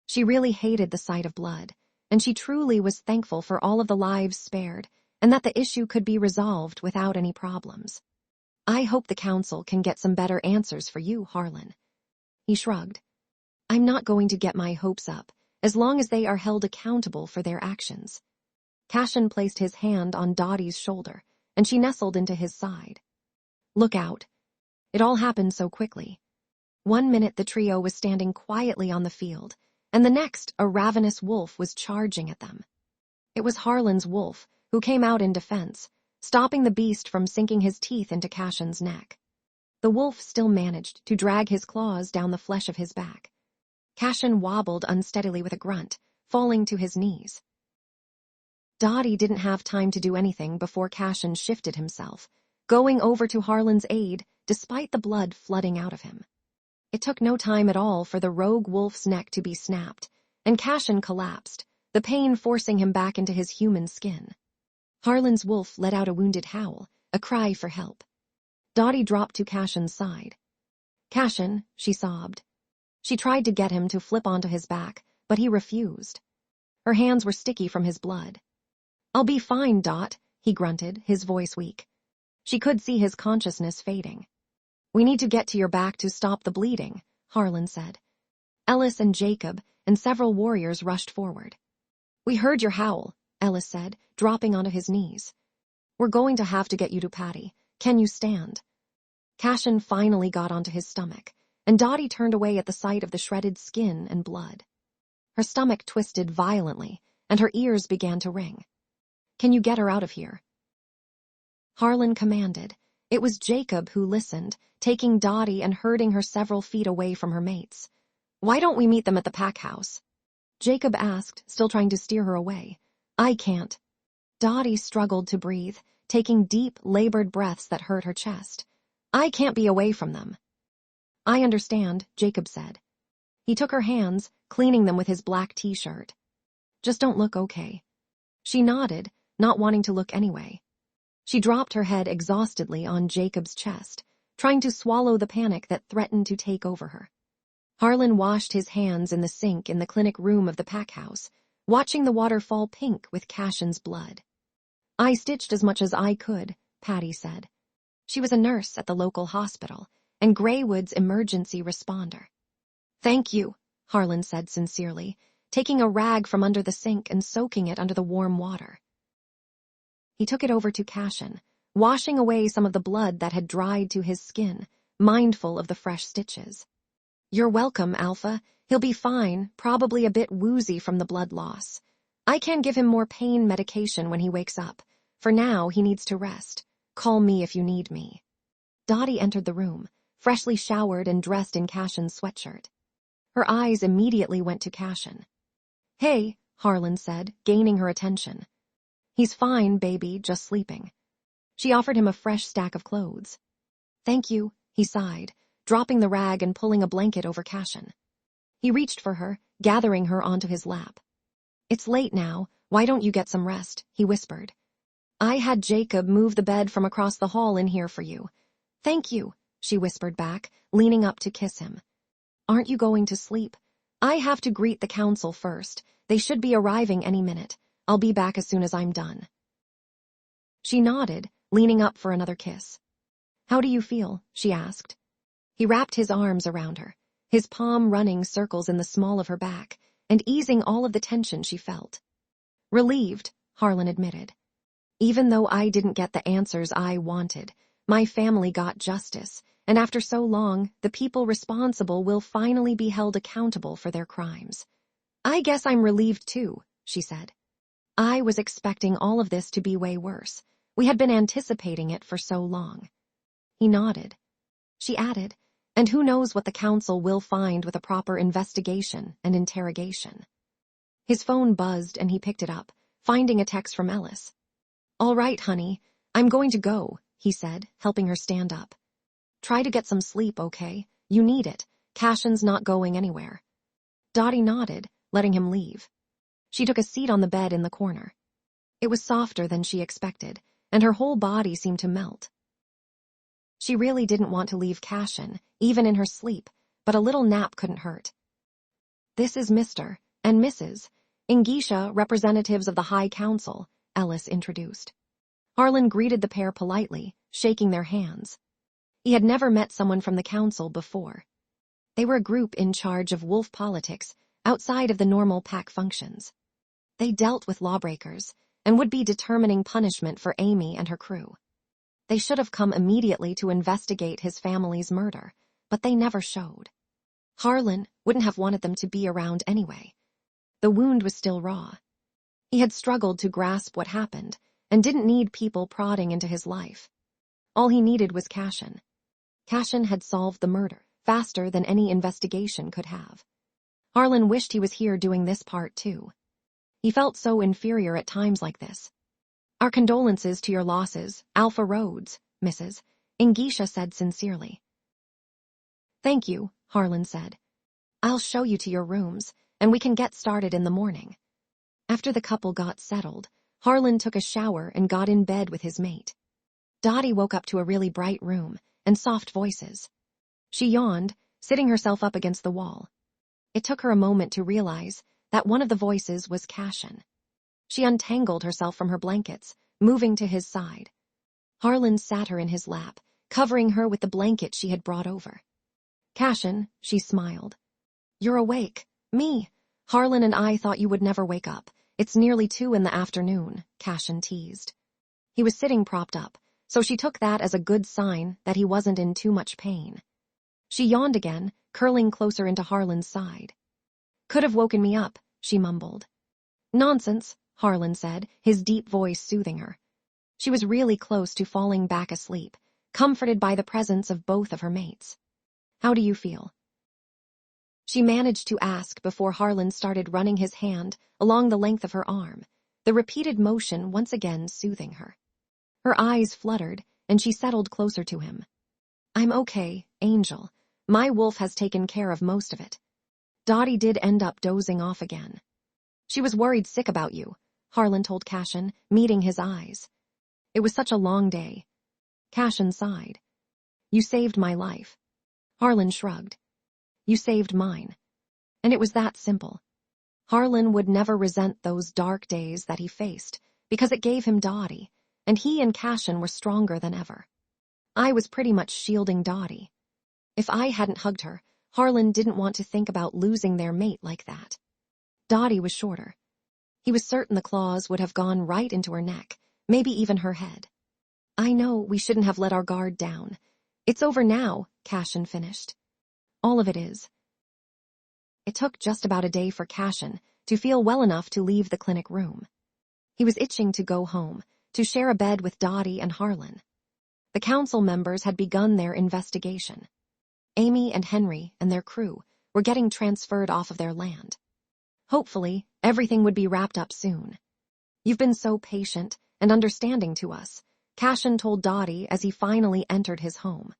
She really hated the sight of blood, and she truly was thankful for all of the lives spared and that the issue could be resolved without any problems. "I hope the council can get some better answers for you, Harlan." He shrugged. "I'm not going to get my hopes up, as long as they are held accountable for their actions. Cashin placed his hand on Dotty's shoulder, and she nestled into his side. Look out. It all happened so quickly. 1 minute the trio was standing quietly on the field, and the next a ravenous wolf was charging at them. It was Harlan's wolf, who came out in defense, stopping the beast from sinking his teeth into Cashin's neck. The wolf still managed to drag his claws down the flesh of his back. Cashin wobbled unsteadily with a grunt, falling to his knees. Dotty didn't have time to do anything before Cashin shifted himself, going over to Harlan's aid despite the blood flooding out of him. It took no time at all for the rogue wolf's neck to be snapped, and Cashin collapsed, the pain forcing him back into his human skin. Harlan's wolf let out a wounded howl, a cry for help. Dotty dropped to Cashin's side. Cashin, she sobbed. She tried to get him to flip onto his back, but he refused. Her hands were sticky from his blood. I'll be fine, Dot, he grunted, his voice weak. She could see his consciousness fading. We need to get to your back to stop the bleeding, Harlan said. Ellis and Jacob and several warriors rushed forward. We heard your howl, Ellis said, dropping onto his knees. We're going to have to get you to Patty. Can you stand? Cashin finally got onto his stomach, and Dotty turned away at the sight of the shredded skin and blood. Her stomach twisted violently, and her ears began to ring. Can you get her out of here? Harlan commanded. It was Jacob who listened, taking Dotty and herding her several feet away from her mates. Why don't we meet them at the pack house? Jacob asked, still trying to steer her away. I can't. Dotty struggled to breathe, taking deep, labored breaths that hurt her chest. I can't be away from them. I understand, Jacob said. He took her hands, cleaning them with his black t-shirt. Just don't look okay. She nodded, not wanting to look anyway. She dropped her head exhaustedly on Jacob's chest, trying to swallow the panic that threatened to take over her. Harlan washed his hands in the sink in the clinic room of the pack house, watching the water fall pink with Cashin's blood. I stitched as much as I could, Patty said. She was a nurse at the local hospital, and Greywood's emergency responder. Thank you, Harlan said sincerely, taking a rag from under the sink and soaking it under the warm water. He took it over to Cashin, washing away some of the blood that had dried to his skin, mindful of the fresh stitches. You're welcome, Alpha. He'll be fine, probably a bit woozy from the blood loss. I can give him more pain medication when he wakes up. For now, he needs to rest. Call me if you need me. Dotty entered the room, freshly showered and dressed in Cashin's sweatshirt. Her eyes immediately went to Cashin. Hey, Harlan said, gaining her attention. He's fine, baby, just sleeping. She offered him a fresh stack of clothes. Thank you, he sighed, dropping the rag and pulling a blanket over Cashin. He reached for her, gathering her onto his lap. It's late now, why don't you get some rest, he whispered. I had Jacob move the bed from across the hall in here for you. Thank you, she whispered back, leaning up to kiss him. Aren't you going to sleep? I have to greet the council first. They should be arriving any minute. I'll be back as soon as I'm done. She nodded, leaning up for another kiss. How do you feel? She asked. He wrapped his arms around her, his palm running circles in the small of her back and easing all of the tension she felt. Relieved, Harlan admitted. Even though I didn't get the answers I wanted, my family got justice, and after so long, the people responsible will finally be held accountable for their crimes. I guess I'm relieved too, she said. I was expecting all of this to be way worse. We had been anticipating it for so long. He nodded. She added, and who knows what the council will find with a proper investigation and interrogation. His phone buzzed and he picked it up, finding a text from Ellis. All right, honey, I'm going to go, he said, helping her stand up. Try to get some sleep, okay? You need it. Cashin's not going anywhere. Dotty nodded, letting him leave. She took a seat on the bed in the corner. It was softer than she expected, and her whole body seemed to melt. She really didn't want to leave Cashin, even in her sleep, but a little nap couldn't hurt. This is Mr. and Mrs. Ingisha, representatives of the High Council, Ellis introduced. Harlan greeted the pair politely, shaking their hands. He had never met someone from the council before. They were a group in charge of wolf politics outside of the normal pack functions. They dealt with lawbreakers and would be determining punishment for Amy and her crew. They should have come immediately to investigate his family's murder, but they never showed. Harlan wouldn't have wanted them to be around anyway. The wound was still raw. He had struggled to grasp what happened and didn't need people prodding into his life. All he needed was Cashin. Cashin had solved the murder faster than any investigation could have. Harlan wished he was here doing this part too. He felt so inferior at times like this. Our condolences to your losses, Alpha Rhodes, Mrs. Ingisha said sincerely. Thank you, Harlan said. I'll show you to your rooms, and we can get started in the morning. After the couple got settled, Harlan took a shower and got in bed with his mate. Dotty woke up to a really bright room and soft voices. She yawned, sitting herself up against the wall. It took her a moment to realize that one of the voices was Cashin. She untangled herself from her blankets, moving to his side. Harlan sat her in his lap, covering her with the blanket she had brought over. Cashin, she smiled. You're awake. Me. Harlan and I thought you would never wake up. It's nearly 2 in the afternoon, Cashin teased. He was sitting propped up, so she took that as a good sign that he wasn't in too much pain. She yawned again, curling closer into Harlan's side. Could have woken me up, she mumbled. Nonsense, Harlan said, his deep voice soothing her. She was really close to falling back asleep, comforted by the presence of both of her mates. How do you feel? She managed to ask before Harlan started running his hand along the length of her arm, the repeated motion once again soothing her. Her eyes fluttered, and she settled closer to him. I'm okay, Angel. My wolf has taken care of most of it. Dotty did end up dozing off again. She was worried sick about you, Harlan told Cashin, meeting his eyes. It was such a long day. Cashin sighed. You saved my life. Harlan shrugged. You saved mine. And it was that simple. Harlan would never resent those dark days that he faced, because it gave him Dotty, and he and Cashin were stronger than ever. I was pretty much shielding Dotty. If I hadn't hugged her, Harlan didn't want to think about losing their mate like that. Dotty was shorter. He was certain the claws would have gone right into her neck, maybe even her head. I know we shouldn't have let our guard down. It's over now, Cashin finished. All of it is. It took just about a day for Cashin to feel well enough to leave the clinic room. He was itching to go home, to share a bed with Dotty and Harlan. The council members had begun their investigation. Amy and Henry and their crew were getting transferred off of their land. Hopefully, everything would be wrapped up soon. You've been so patient and understanding to us, Cashin told Dotty as he finally entered his home.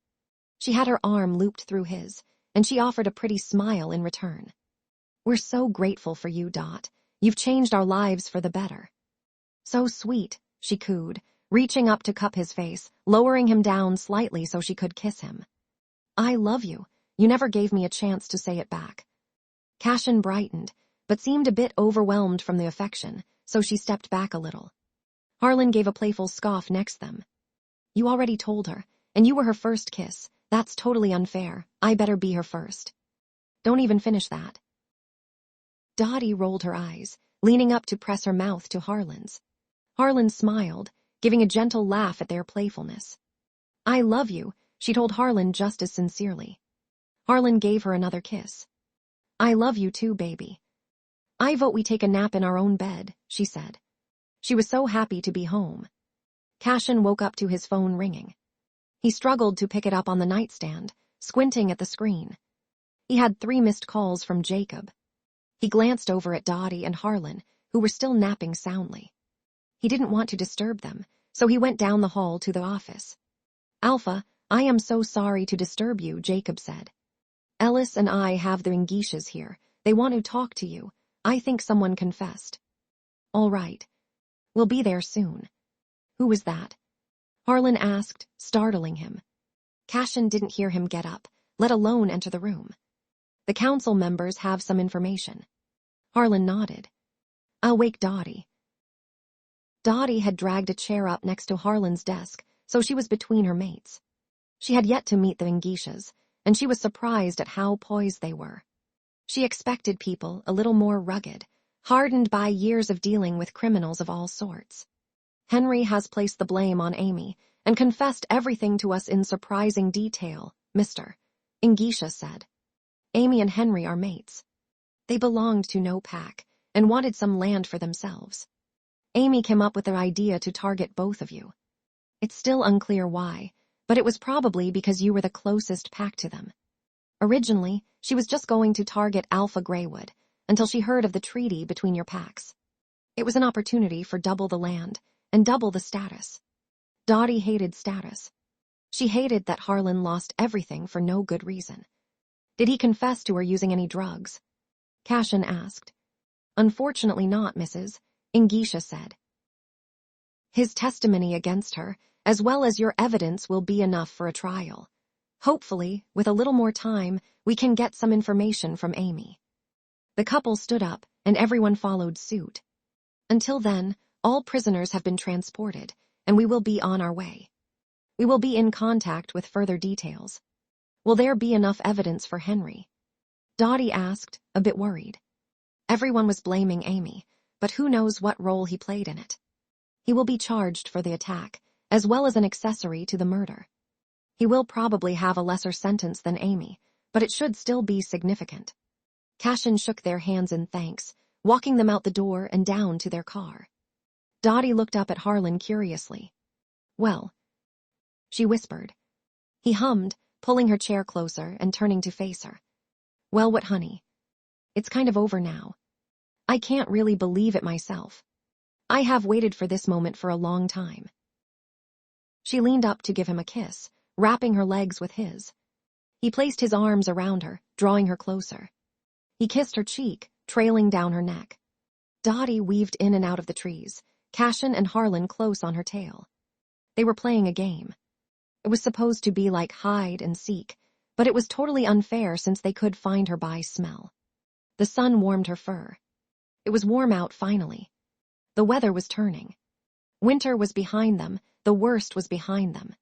She had her arm looped through his, and she offered a pretty smile in return. We're so grateful for you, Dot. You've changed our lives for the better. So sweet, she cooed, reaching up to cup his face, lowering him down slightly so she could kiss him. I love you. You never gave me a chance to say it back. Cashin brightened, but seemed a bit overwhelmed from the affection, so she stepped back a little. Harlan gave a playful scoff next them. You already told her, and you were her first kiss. That's totally unfair. I better be her first. Don't even finish that. Dotty rolled her eyes, leaning up to press her mouth to Harlan's. Harlan smiled, giving a gentle laugh at their playfulness. I love you, she told Harlan just as sincerely. Harlan gave her another kiss. I love you too, baby. I vote we take a nap in our own bed, she said. She was so happy to be home. Cashin woke up to his phone ringing. He struggled to pick it up on the nightstand, squinting at the screen. He had 3 missed calls from Jacob. He glanced over at Dotty and Harlan, who were still napping soundly. He didn't want to disturb them, so he went down the hall to the office. Alpha, I am so sorry to disturb you, Jacob said. Ellis and I have the Ingishas here. They want to talk to you. I think someone confessed. All right. We'll be there soon. Who was that? Harlan asked, startling him. Cashin didn't hear him get up, let alone enter the room. The council members have some information. Harlan nodded. I'll wake Dotty. Dotty had dragged a chair up next to Harlan's desk, so she was between her mates. She had yet to meet the Ingishas, and she was surprised at how poised they were. She expected people a little more rugged, hardened by years of dealing with criminals of all sorts. Henry has placed the blame on Amy and confessed everything to us in surprising detail, Mr. Ingisha said. Amy and Henry are mates. They belonged to no pack and wanted some land for themselves. Amy came up with the idea to target both of you. It's still unclear why, but it was probably because you were the closest pack to them. Originally, she was just going to target Alpha Greywood until she heard of the treaty between your packs. It was an opportunity for double the land and double the status. Dotty hated status. She hated that Harlan lost everything for no good reason. Did he confess to her using any drugs? Cashin asked. Unfortunately not, Mrs. Ingisha said. His testimony against her, as well as your evidence, will be enough for a trial. Hopefully, with a little more time, we can get some information from Amy. The couple stood up, and everyone followed suit. Until then, all prisoners have been transported, and we will be on our way. We will be in contact with further details. Will there be enough evidence for Henry? Dotty asked, a bit worried. Everyone was blaming Amy, but who knows what role he played in it. He will be charged for the attack, as well as an accessory to the murder. He will probably have a lesser sentence than Amy, but it should still be significant. Cashin shook their hands in thanks, walking them out the door and down to their car. Dotty looked up at Harlan curiously. Well, she whispered. He hummed, pulling her chair closer and turning to face her. Well, what, honey? It's kind of over now. I can't really believe it myself. I have waited for this moment for a long time. She leaned up to give him a kiss, wrapping her legs with his. He placed his arms around her, drawing her closer. He kissed her cheek, trailing down her neck. Dotty weaved in and out of the trees, Cashin and Harlan close on her tail. They were playing a game. It was supposed to be like hide and seek, but it was totally unfair since they could find her by smell. The sun warmed her fur. It was warm out finally. The weather was turning. Winter was behind them, the worst was behind them.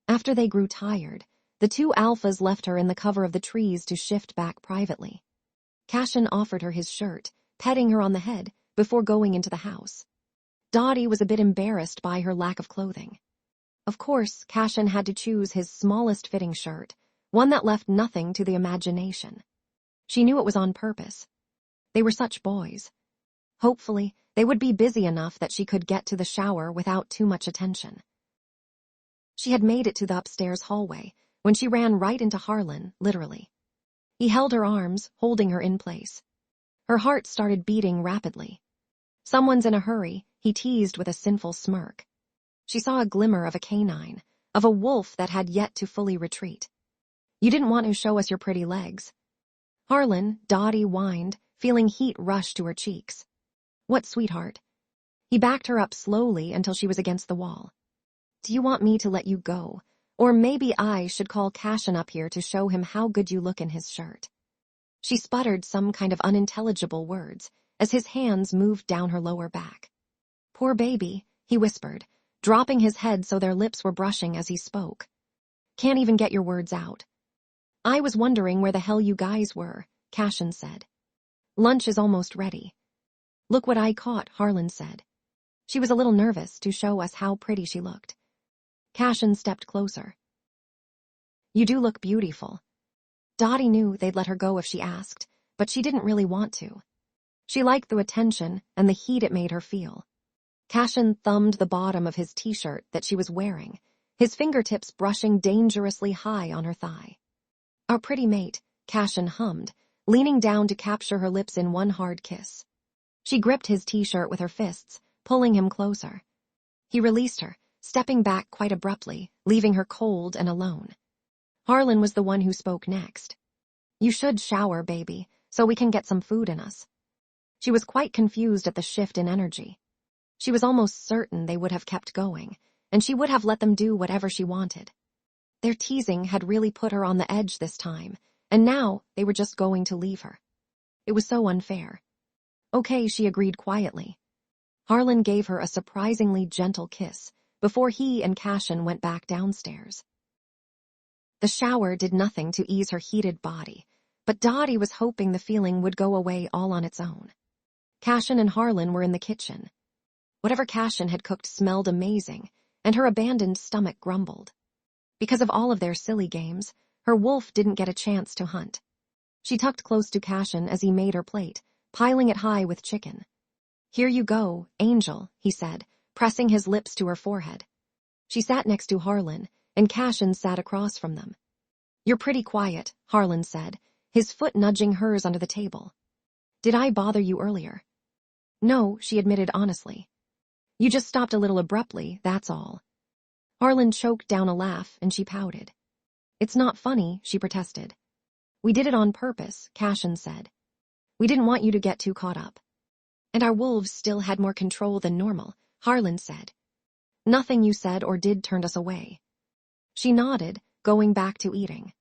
After they grew tired, the two alphas left her in the cover of the trees to shift back privately. Cashin offered her his shirt, petting her on the head, before going into the house. Dotty was a bit embarrassed by her lack of clothing. Of course, Cashin had to choose his smallest fitting shirt, one that left nothing to the imagination. She knew it was on purpose. They were such boys. Hopefully, they would be busy enough that she could get to the shower without too much attention. She had made it to the upstairs hallway when she ran right into Harlan, literally. He held her arms, holding her in place. Her heart started beating rapidly. Someone's in a hurry, he teased with a sinful smirk. She saw a glimmer of a canine, of a wolf that had yet to fully retreat. You didn't want to show us your pretty legs. Harlan, Dotty whined, feeling heat rush to her cheeks. What, sweetheart? He backed her up slowly until she was against the wall. Do you want me to let you go? Or maybe I should call Cashin up here to show him how good you look in his shirt. She sputtered some kind of unintelligible words as his hands moved down her lower back. Poor baby, he whispered, dropping his head so their lips were brushing as he spoke. Can't even get your words out. I was wondering where the hell you guys were, Cashin said. Lunch is almost ready. Look what I caught, Harlan said. She was a little nervous to show us how pretty she looked. Cashin stepped closer. You do look beautiful. Dotty knew they'd let her go if she asked, but she didn't really want to. She liked the attention and the heat it made her feel. Cashin thumbed the bottom of his t-shirt that she was wearing, his fingertips brushing dangerously high on her thigh. Our pretty mate, Cashin hummed, leaning down to capture her lips in one hard kiss. She gripped his t-shirt with her fists, pulling him closer. He released her, stepping back quite abruptly, leaving her cold and alone. Harlan was the one who spoke next. You should shower, baby, so we can get some food in us. She was quite confused at the shift in energy. She was almost certain they would have kept going, and she would have let them do whatever she wanted. Their teasing had really put her on the edge this time, and now they were just going to leave her. It was so unfair. Okay, she agreed quietly. Harlan gave her a surprisingly gentle kiss before he and Cashin went back downstairs. The shower did nothing to ease her heated body, but Dotty was hoping the feeling would go away all on its own. Cashin and Harlan were in the kitchen. Whatever Cashin had cooked smelled amazing, and her abandoned stomach grumbled. Because of all of their silly games, her wolf didn't get a chance to hunt. She tucked close to Cashin as he made her plate, piling it high with chicken. "Here you go, Angel," he said, pressing his lips to her forehead. She sat next to Harlan, and Cashin sat across from them. "You're pretty quiet," Harlan said, his foot nudging hers under the table. "Did I bother you earlier?" "No," she admitted honestly. "You just stopped a little abruptly, that's all." Harlan choked down a laugh, and she pouted. "It's not funny," she protested. "We did it on purpose," Cashin said. "We didn't want you to get too caught up." "And our wolves still had more control than normal," Harlan said. "Nothing you said or did turned us away." She nodded, going back to eating.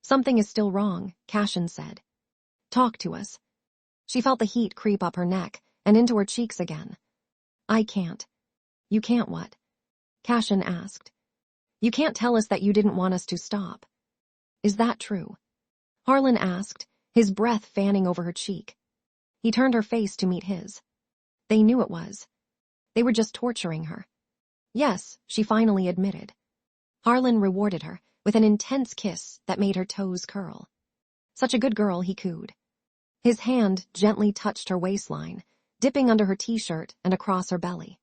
"Something is still wrong," Cashin said. "Talk to us." She felt the heat creep up her neck and into her cheeks again. "I can't." "You can't what?" Cashin asked. "You can't tell us that you didn't want us to stop." "Is that true?" Harlan asked, his breath fanning over her cheek. He turned her face to meet his. They knew it was. They were just torturing her. "Yes," she finally admitted. Harlan rewarded her with an intense kiss that made her toes curl. "Such a good girl," he cooed. His hand gently touched her waistline, dipping under her t-shirt and across her belly.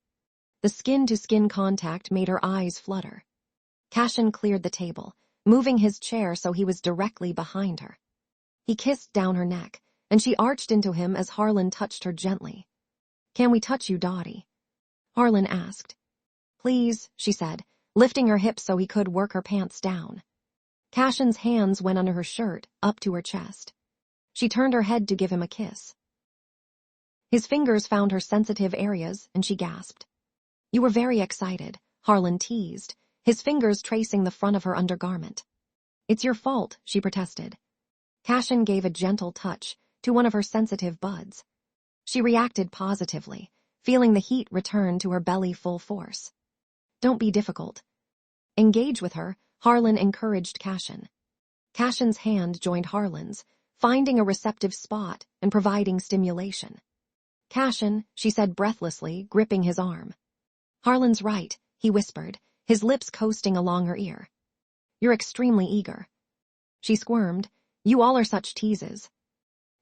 The skin-to-skin contact made her eyes flutter. Cashin cleared the table, moving his chair so he was directly behind her. He kissed down her neck, and she arched into him as Harlan touched her gently. "Can we touch you, Dotty?" Harlan asked. "Please," she said, lifting her hips so he could work her pants down. Cashin's hands went under her shirt, up to her chest. She turned her head to give him a kiss. His fingers found her sensitive areas, and she gasped. "You were very excited," Harlan teased, his fingers tracing the front of her undergarment. "It's your fault," she protested. Cashin gave a gentle touch to one of her sensitive buds. She reacted positively, feeling the heat return to her belly full force. "Don't be difficult." "Engage with her," Harlan encouraged Cashin. Cashin's hand joined Harlan's, finding a receptive spot and providing stimulation. "Cashin," she said breathlessly, gripping his arm. "Harlan's right," he whispered, his lips coasting along her ear. "You're extremely eager." She squirmed. "You all are such teases."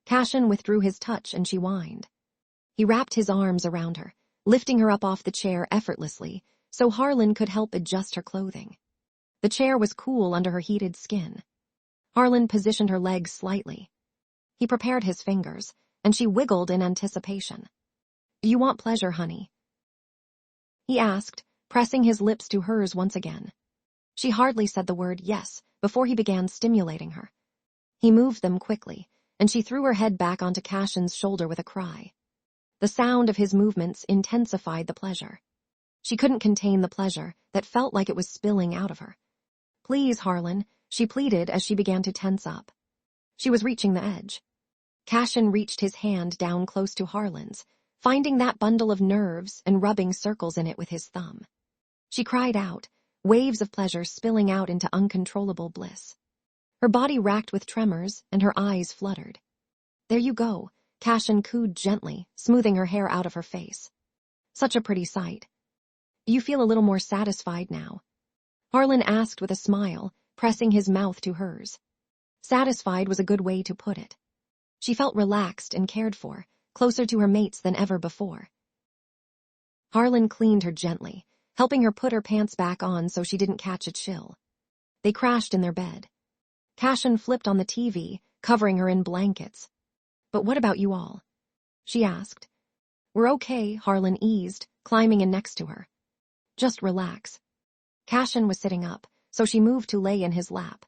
Cashin withdrew his touch and she whined. He wrapped his arms around her, lifting her up off the chair effortlessly so Harlan could help adjust her clothing. The chair was cool under her heated skin. Harlan positioned her legs slightly. He prepared his fingers, and she wiggled in anticipation. "Do you want pleasure, honey?" he asked, pressing his lips to hers once again. She hardly said the word yes before he began stimulating her. He moved them quickly, and she threw her head back onto Cashin's shoulder with a cry. The sound of his movements intensified the pleasure. She couldn't contain the pleasure that felt like it was spilling out of her. "Please, Harlan," she pleaded as she began to tense up. She was reaching the edge. Cashin reached his hand down close to Harlan's, finding that bundle of nerves and rubbing circles in it with his thumb. She cried out, waves of pleasure spilling out into uncontrollable bliss. Her body racked with tremors and her eyes fluttered. "There you go," Cashin cooed gently, smoothing her hair out of her face. "Such a pretty sight. Do you feel a little more satisfied now?" Harlan asked with a smile, pressing his mouth to hers. Satisfied was a good way to put it. She felt relaxed and cared for, closer to her mates than ever before. Harlan cleaned her gently, helping her put her pants back on so she didn't catch a chill. They crashed in their bed. Cashin flipped on the TV, covering her in blankets. "But what about you all?" she asked. "We're okay," Harlan eased, climbing in next to her. "Just relax." Cashin was sitting up, so she moved to lay in his lap.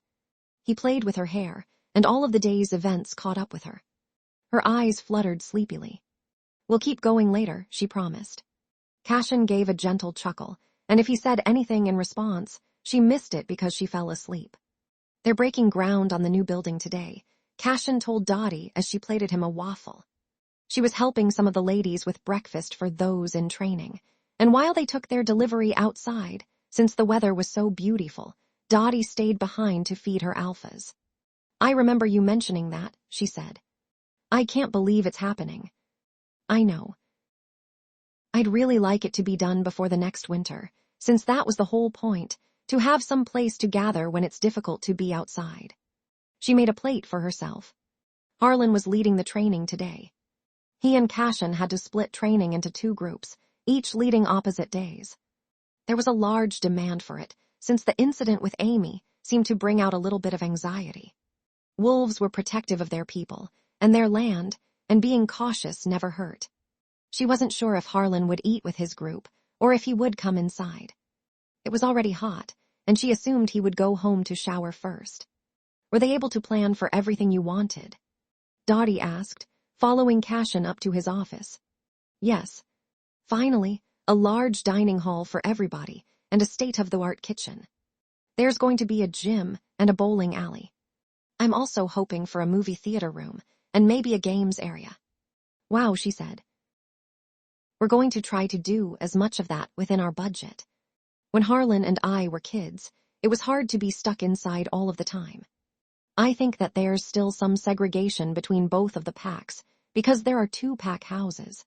He played with her hair, and all of the day's events caught up with her. Her eyes fluttered sleepily. "We'll keep going later," she promised. Cashin gave a gentle chuckle, and if he said anything in response, she missed it because she fell asleep. "They're breaking ground on the new building today," Cashin told Dotty as she plated him a waffle. She was helping some of the ladies with breakfast for those in training, and while they took their delivery outside, since the weather was so beautiful, Dotty stayed behind to feed her alphas. I remember you mentioning that, she said. I can't believe it's happening. I know. I'd really like it to be done before the next winter, since that was the whole point, to have some place to gather when it's difficult to be outside. She made a plate for herself. Harlan was leading the training today. He and Cashin had to split training into 2 groups, each leading opposite days. There was a large demand for it, since the incident with Amy seemed to bring out a little bit of anxiety. Wolves were protective of their people and their land, and being cautious never hurt. She wasn't sure if Harlan would eat with his group or if he would come inside. It was already hot, and she assumed he would go home to shower first. Were they able to plan for everything you wanted? Dotty asked, following Cashin up to his office. Yes. Finally, a large dining hall for everybody and a state-of-the-art kitchen. There's going to be a gym and a bowling alley. I'm also hoping for a movie theater room and maybe a games area. Wow, she said. We're going to try to do as much of that within our budget. When Harlan and I were kids, it was hard to be stuck inside all of the time. I think that there's still some segregation between both of the packs because there are 2 pack houses.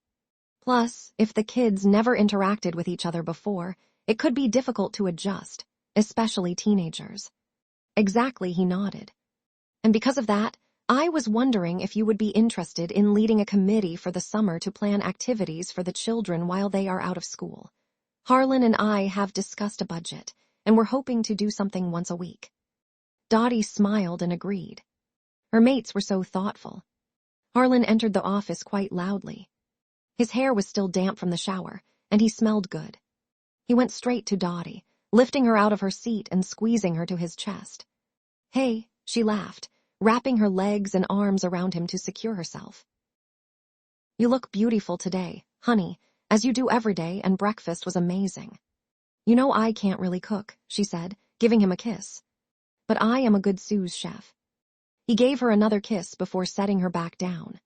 Plus, if the kids never interacted with each other before, it could be difficult to adjust, especially teenagers. Exactly, he nodded. And because of that, I was wondering if you would be interested in leading a committee for the summer to plan activities for the children while they are out of school. Harlan and I have discussed a budget, and we're hoping to do something once a week. Dotty smiled and agreed. Her mates were so thoughtful. Harlan entered the office quite loudly. His hair was still damp from the shower, and he smelled good. He went straight to Dotty, lifting her out of her seat and squeezing her to his chest. Hey, she laughed, wrapping her legs and arms around him to secure herself. You look beautiful today, honey, as you do every day, and breakfast was amazing. You know I can't really cook, she said, giving him a kiss. But I am a good sous chef. He gave her another kiss before setting her back down.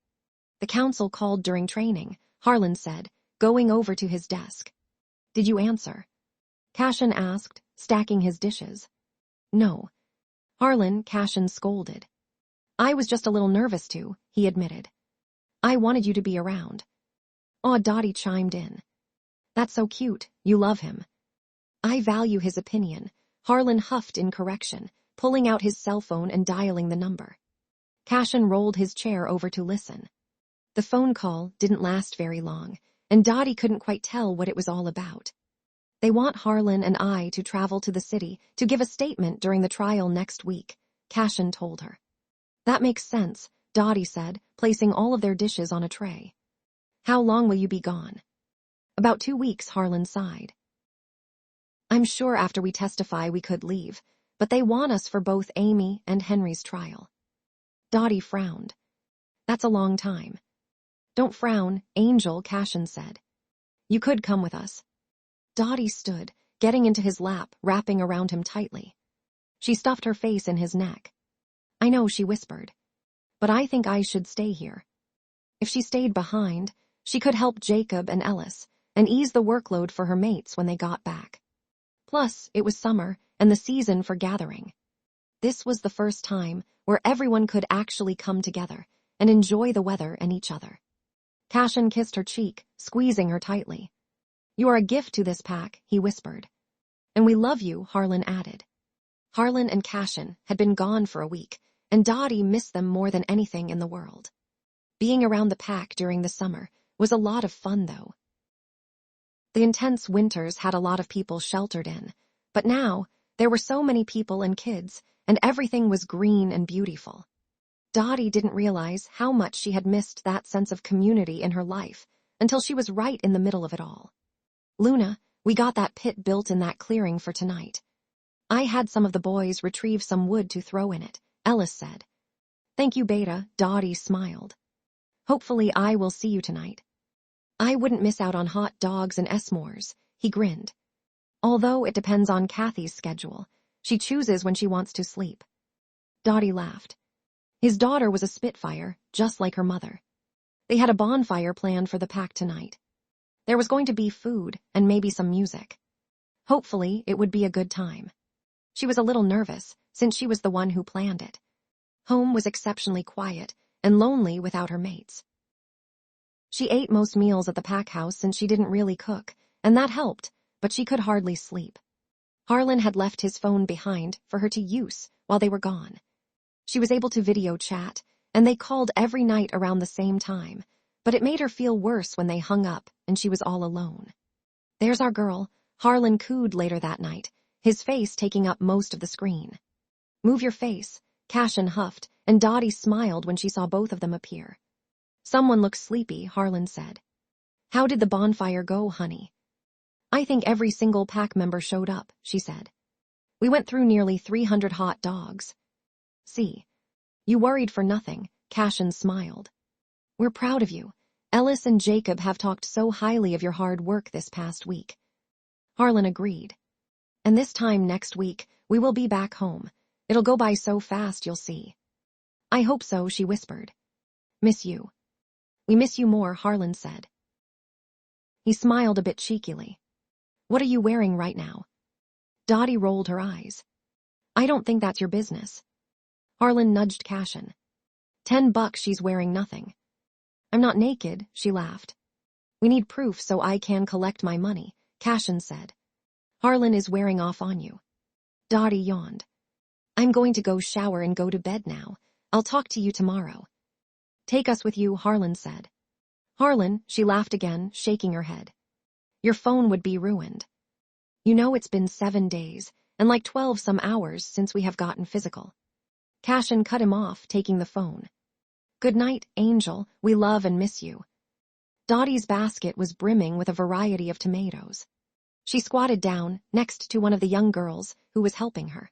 The council called during training, Harlan said, going over to his desk. Did you answer? Cashin asked, stacking his dishes. No. Harlan, Cashin scolded. I was just a little nervous too, he admitted. I wanted you to be around. Aw, Dotty chimed in. That's so cute, you love him. I value his opinion, Harlan huffed in correction, pulling out his cell phone and dialing the number. Cashin rolled his chair over to listen. The phone call didn't last very long, and Dotty couldn't quite tell what it was all about. They want Harlan and I to travel to the city to give a statement during the trial next week, Cashin told her. That makes sense, Dotty said, placing all of their dishes on a tray. How long will you be gone? About 2 weeks, Harlan sighed. I'm sure after we testify we could leave, but they want us for both Amy and Henry's trial. Dotty frowned. That's a long time. Don't frown, Angel, Cashin said. You could come with us. Dotty stood, getting into his lap, wrapping around him tightly. She stuffed her face in his neck. I know, she whispered. But I think I should stay here. If she stayed behind, she could help Jacob and Ellis and ease the workload for her mates when they got back. Plus, it was summer and the season for gathering. This was the first time where everyone could actually come together and enjoy the weather and each other. Cashin kissed her cheek, squeezing her tightly. You are a gift to this pack, he whispered. And we love you, Harlan added. Harlan and Cashin had been gone for a week, and Dotty missed them more than anything in the world. Being around the pack during the summer was a lot of fun, though. The intense winters had a lot of people sheltered in, but now there were so many people and kids, and everything was green and beautiful. Dotty didn't realize how much she had missed that sense of community in her life until she was right in the middle of it all. Luna, we got that pit built in that clearing for tonight. I had some of the boys retrieve some wood to throw in it, Ellis said. Thank you, Beta, Dotty smiled. Hopefully I will see you tonight. I wouldn't miss out on hot dogs and s'mores, he grinned. Although it depends on Kathy's schedule. She chooses when she wants to sleep. Dotty laughed. His daughter was a Spitfire, just like her mother. They had a bonfire planned for the pack tonight. There was going to be food and maybe some music. Hopefully, it would be a good time. She was a little nervous, since she was the one who planned it. Home was exceptionally quiet and lonely without her mates. She ate most meals at the pack house since she didn't really cook, and that helped, but she could hardly sleep. Harlan had left his phone behind for her to use while they were gone. She was able to video chat, and they called every night around the same time, but it made her feel worse when they hung up and she was all alone. "There's our girl," Harlan cooed later that night, his face taking up most of the screen. "Move your face," Cashin huffed, and Dotty smiled when she saw both of them appear. "Someone looks sleepy," Harlan said. "How did the bonfire go, honey?" "I think every single pack member showed up," she said. "We went through nearly 300 hot dogs." "See, you worried for nothing," Cashin smiled. "We're proud of you. Ellis and Jacob have talked so highly of your hard work this past week." Harlan agreed. "And this time next week, we will be back home. It'll go by so fast, you'll see." "I hope so," she whispered. "Miss you." "We miss you more," Harlan said. He smiled a bit cheekily. "What are you wearing right now?" Dotty rolled her eyes. "I don't think that's your business." Harlan nudged Cashin. $10 she's wearing nothing." "I'm not naked," she laughed. "We need proof so I can collect my money," Cashin said. "Harlan is wearing off on you." Dotty yawned. "I'm going to go shower and go to bed now. I'll talk to you tomorrow." "Take us with you," Harlan said. "Harlan," she laughed again, shaking her head. "Your phone would be ruined. You know it's been 7 days, and like 12 some hours since we have gotten physical." Cashin cut him off, taking the phone. "Good night, Angel. We love and miss you." Dotty's basket was brimming with a variety of tomatoes. She squatted down next to one of the young girls who was helping her.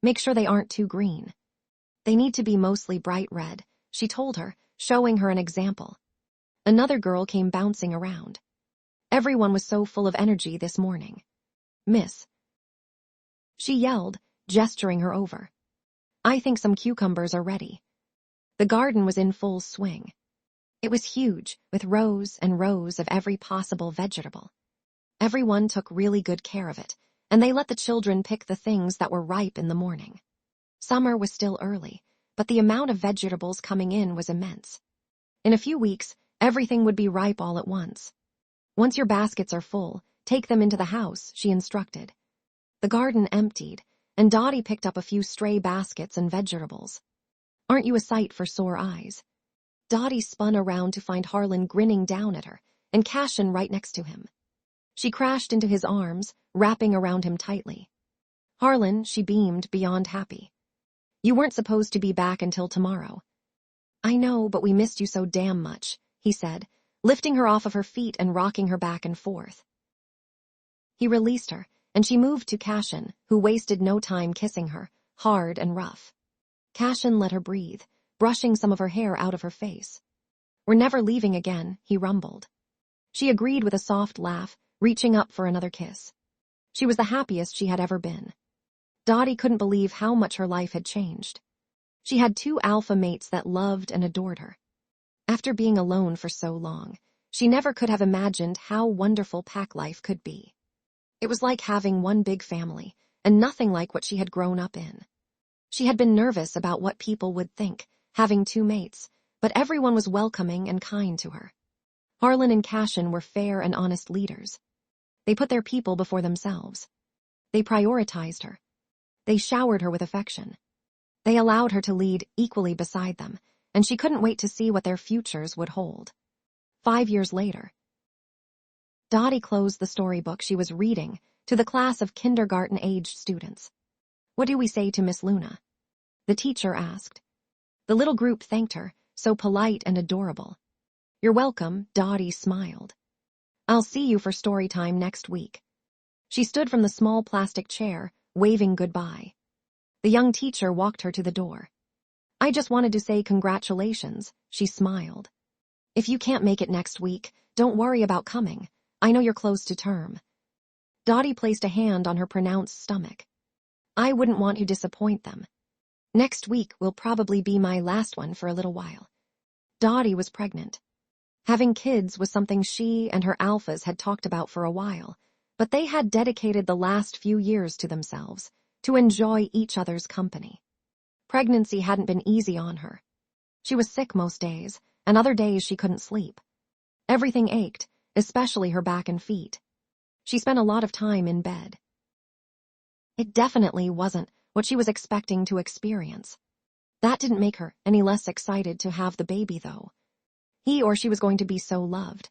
"Make sure they aren't too green." "They need to be mostly bright red," she told her, showing her an example. Another girl came bouncing around. Everyone was so full of energy this morning. "Miss," she yelled, gesturing her over. "I think some cucumbers are ready." The garden was in full swing. It was huge, with rows and rows of every possible vegetable. Everyone took really good care of it, and they let the children pick the things that were ripe in the morning. Summer was still early, but the amount of vegetables coming in was immense. In a few weeks, everything would be ripe all at once. "Once your baskets are full, take them into the house," she instructed. The garden emptied, and Dotty picked up a few stray baskets and vegetables. "Aren't you a sight for sore eyes?" Dotty spun around to find Harlan grinning down at her, and Cashin right next to him. She crashed into his arms, wrapping around him tightly. "Harlan," she beamed, beyond happy. "You weren't supposed to be back until tomorrow." "I know, but we missed you so damn much," he said, lifting her off of her feet and rocking her back and forth. He released her, and she moved to Cashin, who wasted no time kissing her, hard and rough. Cashin let her breathe, brushing some of her hair out of her face. "We're never leaving again," he rumbled. She agreed with a soft laugh, reaching up for another kiss. She was the happiest she had ever been. Dotty couldn't believe how much her life had changed. She had 2 alpha mates that loved and adored her. After being alone for so long, she never could have imagined how wonderful pack life could be. It was like having one big family, and nothing like what she had grown up in. She had been nervous about what people would think, having 2 mates, but everyone was welcoming and kind to her. Harlan and Cashin were fair and honest leaders. They put their people before themselves. They prioritized her. They showered her with affection. They allowed her to lead equally beside them, and she couldn't wait to see what their futures would hold. 5 years later, Dotty closed the storybook she was reading to the class of kindergarten-aged students. "What do we say to Miss Luna?" the teacher asked. The little group thanked her, so polite and adorable. "You're welcome," Dotty smiled. "I'll see you for story time next week." She stood from the small plastic chair, waving goodbye. The young teacher walked her to the door. "I just wanted to say congratulations," she smiled. "If you can't make it next week, don't worry about coming. I know you're close to term." Dotty placed a hand on her pronounced stomach. "I wouldn't want to disappoint them. Next week will probably be my last one for a little while." Dotty was pregnant. Having kids was something she and her alphas had talked about for a while, but they had dedicated the last few years to themselves, to enjoy each other's company. Pregnancy hadn't been easy on her. She was sick most days, and other days she couldn't sleep. Everything ached, especially her back and feet. She spent a lot of time in bed. It definitely wasn't what she was expecting to experience. That didn't make her any less excited to have the baby, though. He or she was going to be so loved.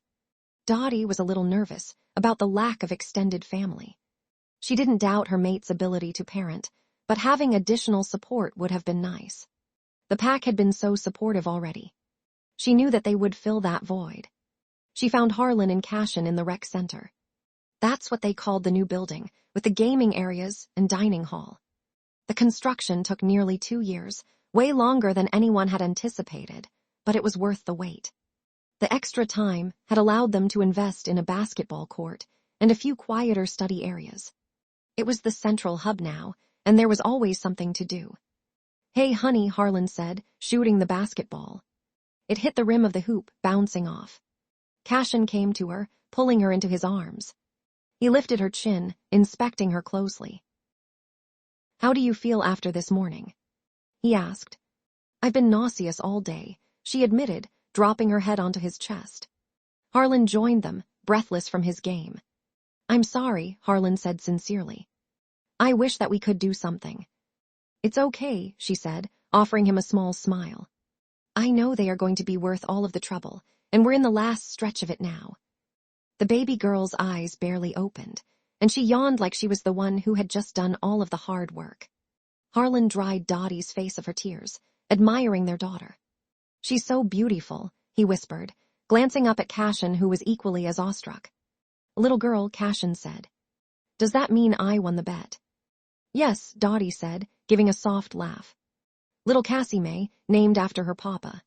Dotty was a little nervous about the lack of extended family. She didn't doubt her mate's ability to parent, but having additional support would have been nice. The pack had been so supportive already. She knew that they would fill that void. She found Harlan and Cashin in the rec center. That's what they called the new building, with the gaming areas and dining hall. The construction took nearly 2 years, way longer than anyone had anticipated, but it was worth the wait. The extra time had allowed them to invest in a basketball court and a few quieter study areas. It was the central hub now, and there was always something to do. "Hey, honey," Harlan said, shooting the basketball. It hit the rim of the hoop, bouncing off. Cashin came to her, pulling her into his arms. He lifted her chin, inspecting her closely. "How do you feel after this morning?" he asked. "I've been nauseous all day," she admitted, dropping her head onto his chest. Harlan joined them, breathless from his game. "I'm sorry," Harlan said sincerely. "I wish that we could do something." "It's okay," she said, offering him a small smile. "I know they are going to be worth all of the trouble, and we're in the last stretch of it now." The baby girl's eyes barely opened, and she yawned like she was the one who had just done all of the hard work. Harlan dried Dottie's face of her tears, admiring their daughter. "She's so beautiful," he whispered, glancing up at Cashin, who was equally as awestruck. "Little girl," Cashin said. "Does that mean I won the bet?" "Yes," Dotty said, giving a soft laugh. "Little Cassie May, named after her papa."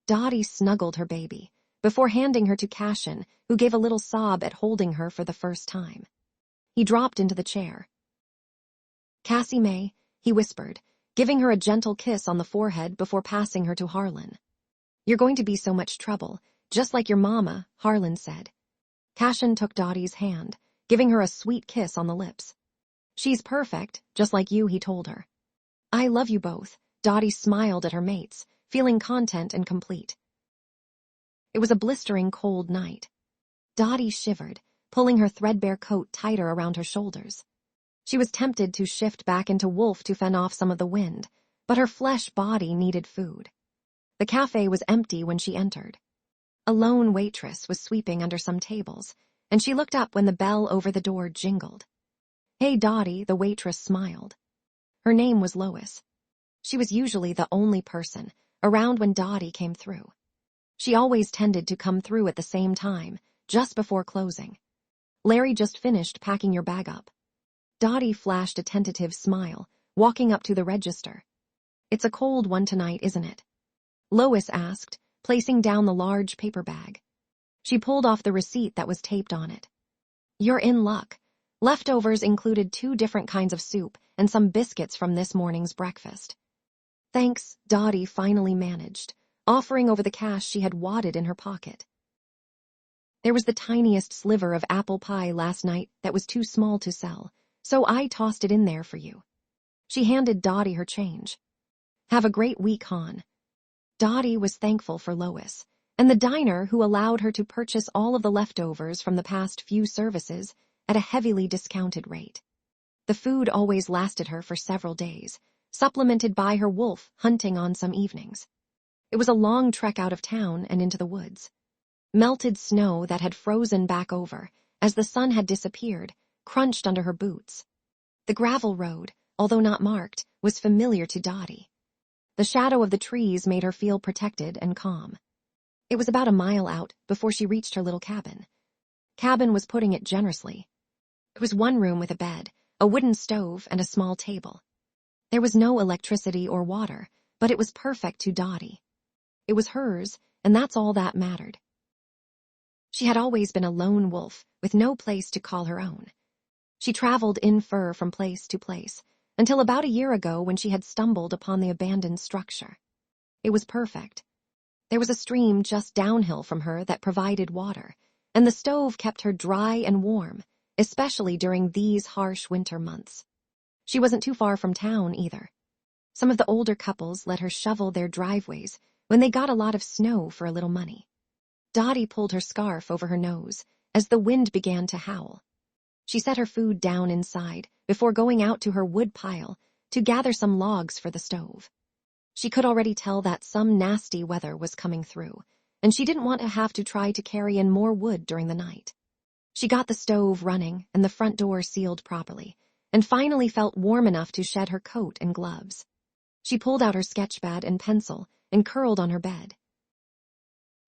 Dotty snuggled her baby, before handing her to Cashin, who gave a little sob at holding her for the first time. He dropped into the chair. "Cassie May," he whispered, giving her a gentle kiss on the forehead before passing her to Harlan. "You're going to be so much trouble, just like your mama," Harlan said. Cashin took Dottie's hand, giving her a sweet kiss on the lips. "She's perfect, just like you," he told her. "I love you both." Dotty smiled at her mates, feeling content and complete. It was a blistering cold night. Dotty shivered, pulling her threadbare coat tighter around her shoulders. She was tempted to shift back into wolf to fend off some of the wind, but her flesh body needed food. The cafe was empty when she entered. A lone waitress was sweeping under some tables, and she looked up when the bell over the door jingled. "Hey, Dotty," the waitress smiled. Her name was Lois. She was usually the only person around when Dotty came through. She always tended to come through at the same time, just before closing. "Larry just finished packing your bag up." Dotty flashed a tentative smile, walking up to the register. "It's a cold one tonight, isn't it?" Lois asked, placing down the large paper bag. She pulled off the receipt that was taped on it. "You're in luck." Leftovers included 2 different kinds of soup and some biscuits from this morning's breakfast. "Thanks," Dotty finally managed, offering over the cash she had wadded in her pocket. "There was the tiniest sliver of apple pie last night that was too small to sell, so I tossed it in there for you." She handed Dotty her change. "Have a great week, hon." Dotty was thankful for Lois, and the diner who allowed her to purchase all of the leftovers from the past few services at a heavily discounted rate. The food always lasted her for several days, supplemented by her wolf hunting on some evenings. It was a long trek out of town and into the woods. Melted snow that had frozen back over, as the sun had disappeared, crunched under her boots. The gravel road, although not marked, was familiar to Dotty. The shadow of the trees made her feel protected and calm. It was about a mile out before she reached her little cabin. Cabin was putting it generously. It was 1 room with a bed, a wooden stove, and a small table. There was no electricity or water, but it was perfect to Dotty. It was hers, and that's all that mattered. She had always been a lone wolf with no place to call her own. She traveled in fur from place to place, until about a year ago when she had stumbled upon the abandoned structure. It was perfect. There was a stream just downhill from her that provided water, and the stove kept her dry and warm, especially during these harsh winter months. She wasn't too far from town either. Some of the older couples let her shovel their driveways when they got a lot of snow for a little money. Dotty pulled her scarf over her nose as the wind began to howl. She set her food down inside before going out to her wood pile to gather some logs for the stove. She could already tell that some nasty weather was coming through, and she didn't want to have to try to carry in more wood during the night. She got the stove running and the front door sealed properly, and finally felt warm enough to shed her coat and gloves. She pulled out her sketchpad and pencil and curled on her bed.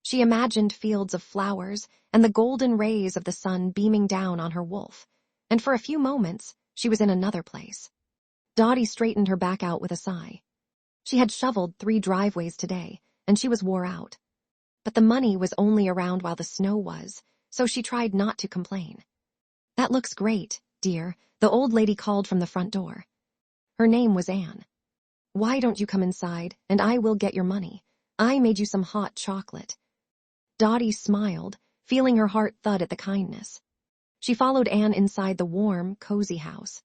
She imagined fields of flowers and the golden rays of the sun beaming down on her wolf, and for a few moments she was in another place. Dotty straightened her back out with a sigh. She had shoveled 3 driveways today, and she was wore out. But the money was only around while the snow was, so she tried not to complain. "That looks great, dear," the old lady called from the front door. Her name was Anne. "Why don't you come inside, and I will get your money. I made you some hot chocolate." Dotty smiled, feeling her heart thud at the kindness. She followed Anne inside the warm, cozy house.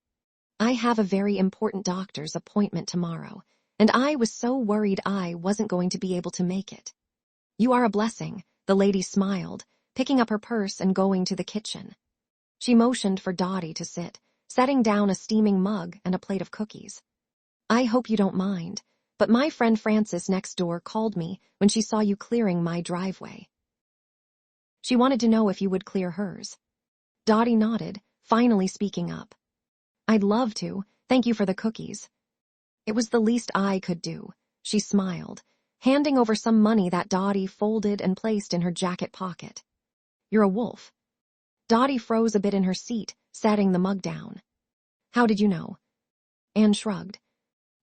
"I have a very important doctor's appointment tomorrow, and I was so worried I wasn't going to be able to make it." "You are a blessing," the lady smiled, picking up her purse and going to the kitchen. She motioned for Dotty to sit, setting down a steaming mug and a plate of cookies. "I hope you don't mind, but my friend Frances next door called me when she saw you clearing my driveway. She wanted to know if you would clear hers." Dotty nodded, finally speaking up. "I'd love to, thank you for the cookies." "It was the least I could do," she smiled, handing over some money that Dotty folded and placed in her jacket pocket. "You're a wolf." Dotty froze a bit in her seat, setting the mug down. "How did you know?" Anne shrugged.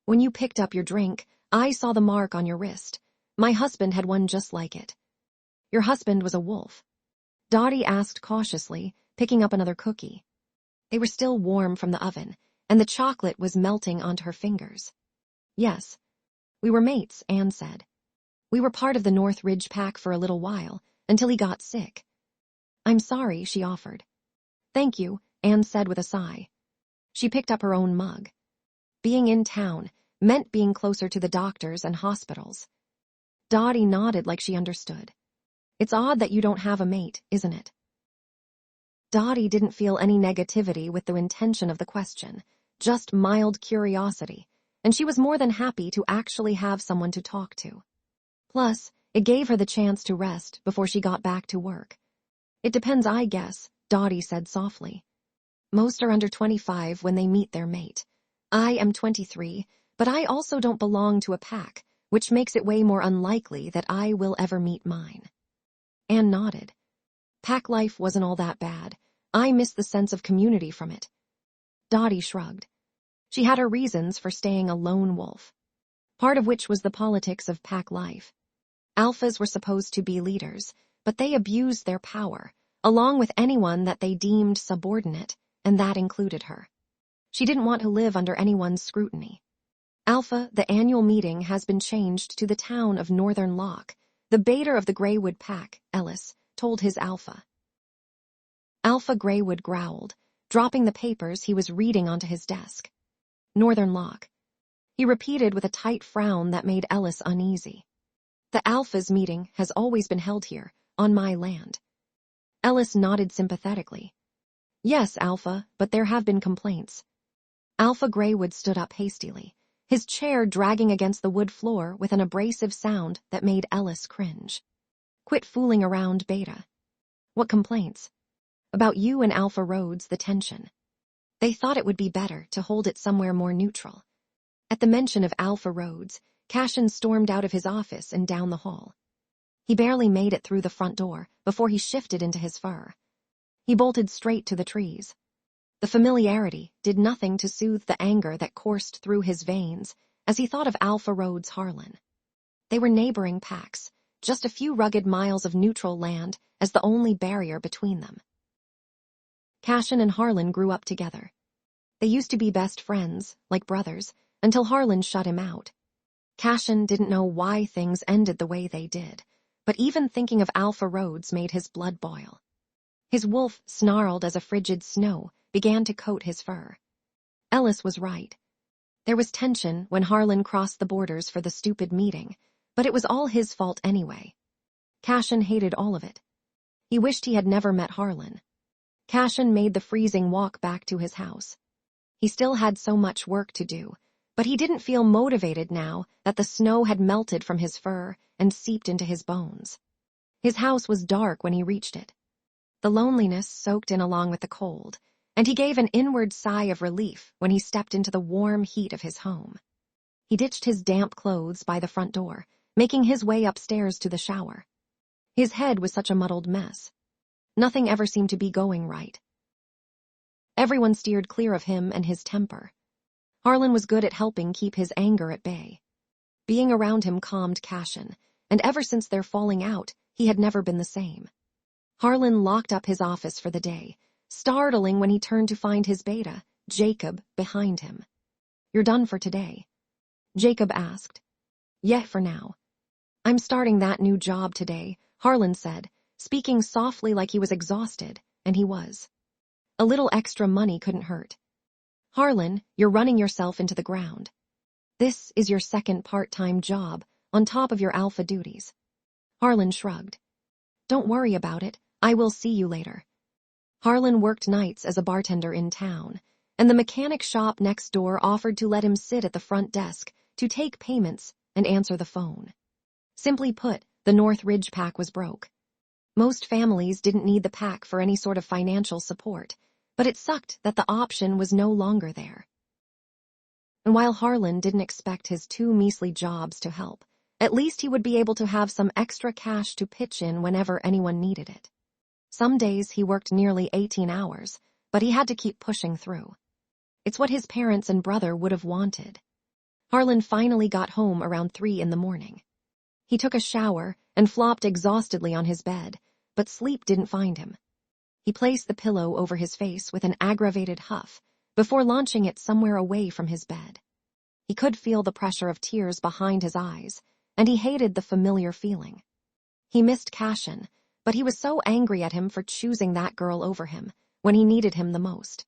"When you picked up your drink, I saw the mark on your wrist. My husband had one just like it." "Your husband was a wolf?" Dotty asked cautiously, picking up another cookie. They were still warm from the oven, and the chocolate was melting onto her fingers. "Yes. We were mates," Anne said. "We were part of the North Ridge pack for a little while, until he got sick." "I'm sorry," she offered. "Thank you," Anne said with a sigh. She picked up her own mug. Being in town meant being closer to the doctors and hospitals. Dotty nodded like she understood. "It's odd that you don't have a mate, isn't it?" Dotty didn't feel any negativity with the intention of the question, just mild curiosity, and she was more than happy to actually have someone to talk to. Plus, it gave her the chance to rest before she got back to work. "It depends, I guess," Dotty said softly. "Most are under 25 when they meet their mate. I am 23, but I also don't belong to a pack, which makes it way more unlikely that I will ever meet mine." Anne nodded. "Pack life wasn't all that bad. I miss the sense of community from it." Dotty shrugged. She had her reasons for staying a lone wolf, part of which was the politics of pack life. Alphas were supposed to be leaders, but they abused their power, along with anyone that they deemed subordinate, and that included her. She didn't want to live under anyone's scrutiny. "Alpha, the annual meeting has been changed to the town of Northern Loch," the baiter of the Greywood pack, Ellis, told his Alpha. Alpha Greywood growled, dropping the papers he was reading onto his desk. "Northern Loch," he repeated with a tight frown that made Ellis uneasy. "The Alpha's meeting has always been held here, on my land." Ellis nodded sympathetically. "Yes, Alpha, but there have been complaints." Alpha Greywood stood up hastily, his chair dragging against the wood floor with an abrasive sound that made Ellis cringe. "Quit fooling around, Beta." "What complaints?" "About you and Alpha Rhodes, the tension. They thought it would be better to hold it somewhere more neutral." At the mention of Alpha Rhodes, Cashin stormed out of his office and down the hall. He barely made it through the front door before he shifted into his fur. He bolted straight to the trees. The familiarity did nothing to soothe the anger that coursed through his veins as he thought of Alpha Rhodes Harlan. They were neighboring packs, just a few rugged miles of neutral land as the only barrier between them. Cashin and Harlan grew up together. They used to be best friends, like brothers, until Harlan shut him out. Cashin didn't know why things ended the way they did, but even thinking of Alpha Rhodes made his blood boil. His wolf snarled as a frigid snow began to coat his fur. Ellis was right. There was tension when Harlan crossed the borders for the stupid meeting, but it was all his fault anyway. Cashin hated all of it. He wished he had never met Harlan. Cashin made the freezing walk back to his house. He still had so much work to do, but he didn't feel motivated now that the snow had melted from his fur and seeped into his bones. His house was dark when he reached it. The loneliness soaked in along with the cold, and he gave an inward sigh of relief when he stepped into the warm heat of his home. He ditched his damp clothes by the front door, making his way upstairs to the shower. His head was such a muddled mess. Nothing ever seemed to be going right. Everyone steered clear of him and his temper. Harlan was good at helping keep his anger at bay. Being around him calmed Cashin, and ever since their falling out, he had never been the same. Harlan locked up his office for the day, startling when he turned to find his beta, Jacob, behind him. "You're done for today?" Jacob asked. "Yeah, for now." "I'm starting that new job today," Harlan said, speaking softly like he was exhausted, and he was. A little extra money couldn't hurt. "Harlan, you're running yourself into the ground. This is your second part-time job, on top of your alpha duties." Harlan shrugged. "Don't worry about it, I will see you later." Harlan worked nights as a bartender in town, and the mechanic shop next door offered to let him sit at the front desk to take payments and answer the phone. Simply put, the North Ridge pack was broke. Most families didn't need the pack for any sort of financial support, but it sucked that the option was no longer there. And while Harlan didn't expect his two measly jobs to help, at least he would be able to have some extra cash to pitch in whenever anyone needed it. Some days he worked nearly 18 hours, but he had to keep pushing through. It's what his parents and brother would have wanted. Harlan finally got home around 3 in the morning. He took a shower and flopped exhaustedly on his bed, but sleep didn't find him. He placed the pillow over his face with an aggravated huff before launching it somewhere away from his bed. He could feel the pressure of tears behind his eyes, and he hated the familiar feeling. He missed Cashin, but he was so angry at him for choosing that girl over him when he needed him the most.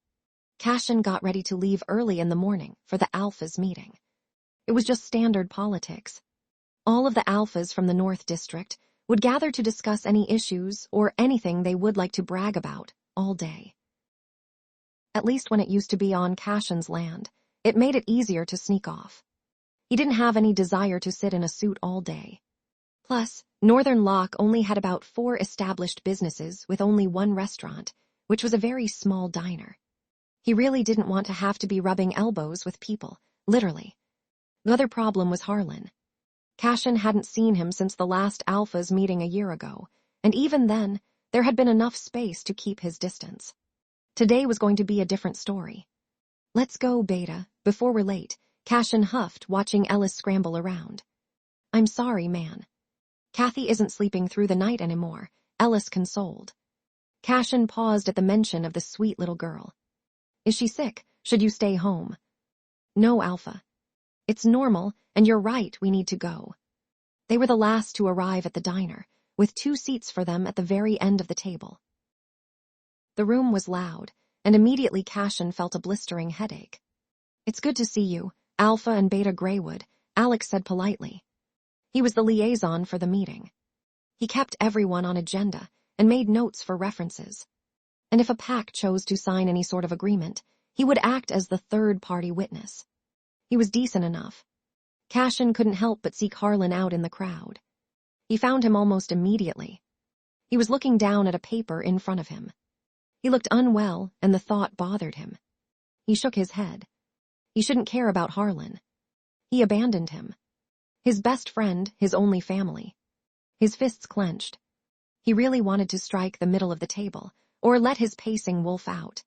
Cashin got ready to leave early in the morning for the Alphas meeting. It was just standard politics. All of the Alphas from the North District would gather to discuss any issues or anything they would like to brag about all day. At least when it used to be on Cashin's land, it made it easier to sneak off. He didn't have any desire to sit in a suit all day. Plus, Northern Lock only had about 4 established businesses with only one restaurant, which was a very small diner. He really didn't want to have to be rubbing elbows with people, literally. The other problem was Harlan. Cashin hadn't seen him since the last Alphas meeting a year ago, and even then, there had been enough space to keep his distance. Today was going to be a different story. "Let's go, Beta, before we're late," Cashin huffed, watching Ellis scramble around. "I'm sorry, man." "Kathy isn't sleeping through the night anymore," Ellis consoled. Cashin paused at the mention of the sweet little girl. "Is she sick? Should you stay home?" "No, Alpha. It's normal, and you're right, we need to go." They were the last to arrive at the diner, with 2 seats for them at the very end of the table. The room was loud, and immediately Cashin felt a blistering headache. "It's good to see you, Alpha and Beta Greywood," Alex said politely. He was the liaison for the meeting. He kept everyone on agenda and made notes for references. And if a pack chose to sign any sort of agreement, he would act as the third-party witness. He was decent enough. Cashin couldn't help but seek Harlan out in the crowd. He found him almost immediately. He was looking down at a paper in front of him. He looked unwell, and the thought bothered him. He shook his head. He shouldn't care about Harlan. He abandoned him. His best friend, his only family. His fists clenched. He really wanted to strike the middle of the table, or let his pacing wolf out.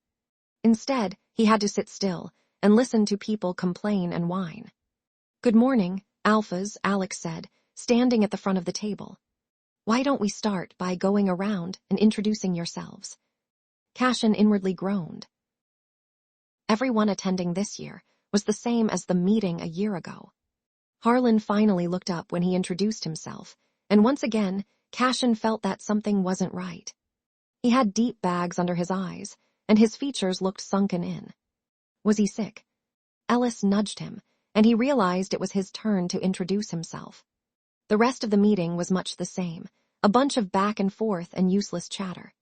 Instead, he had to sit still and listen to people complain and whine. "Good morning, Alphas," Alex said, standing at the front of the table. "Why don't we start by going around and introducing yourselves?" Cashin inwardly groaned. Everyone attending this year was the same as the meeting a year ago. Harlan finally looked up when he introduced himself, and once again, Cashin felt that something wasn't right. He had deep bags under his eyes, and his features looked sunken in. Was he sick? Ellis nudged him, and he realized it was his turn to introduce himself. The rest of the meeting was much the same, a bunch of back and forth and useless chatter.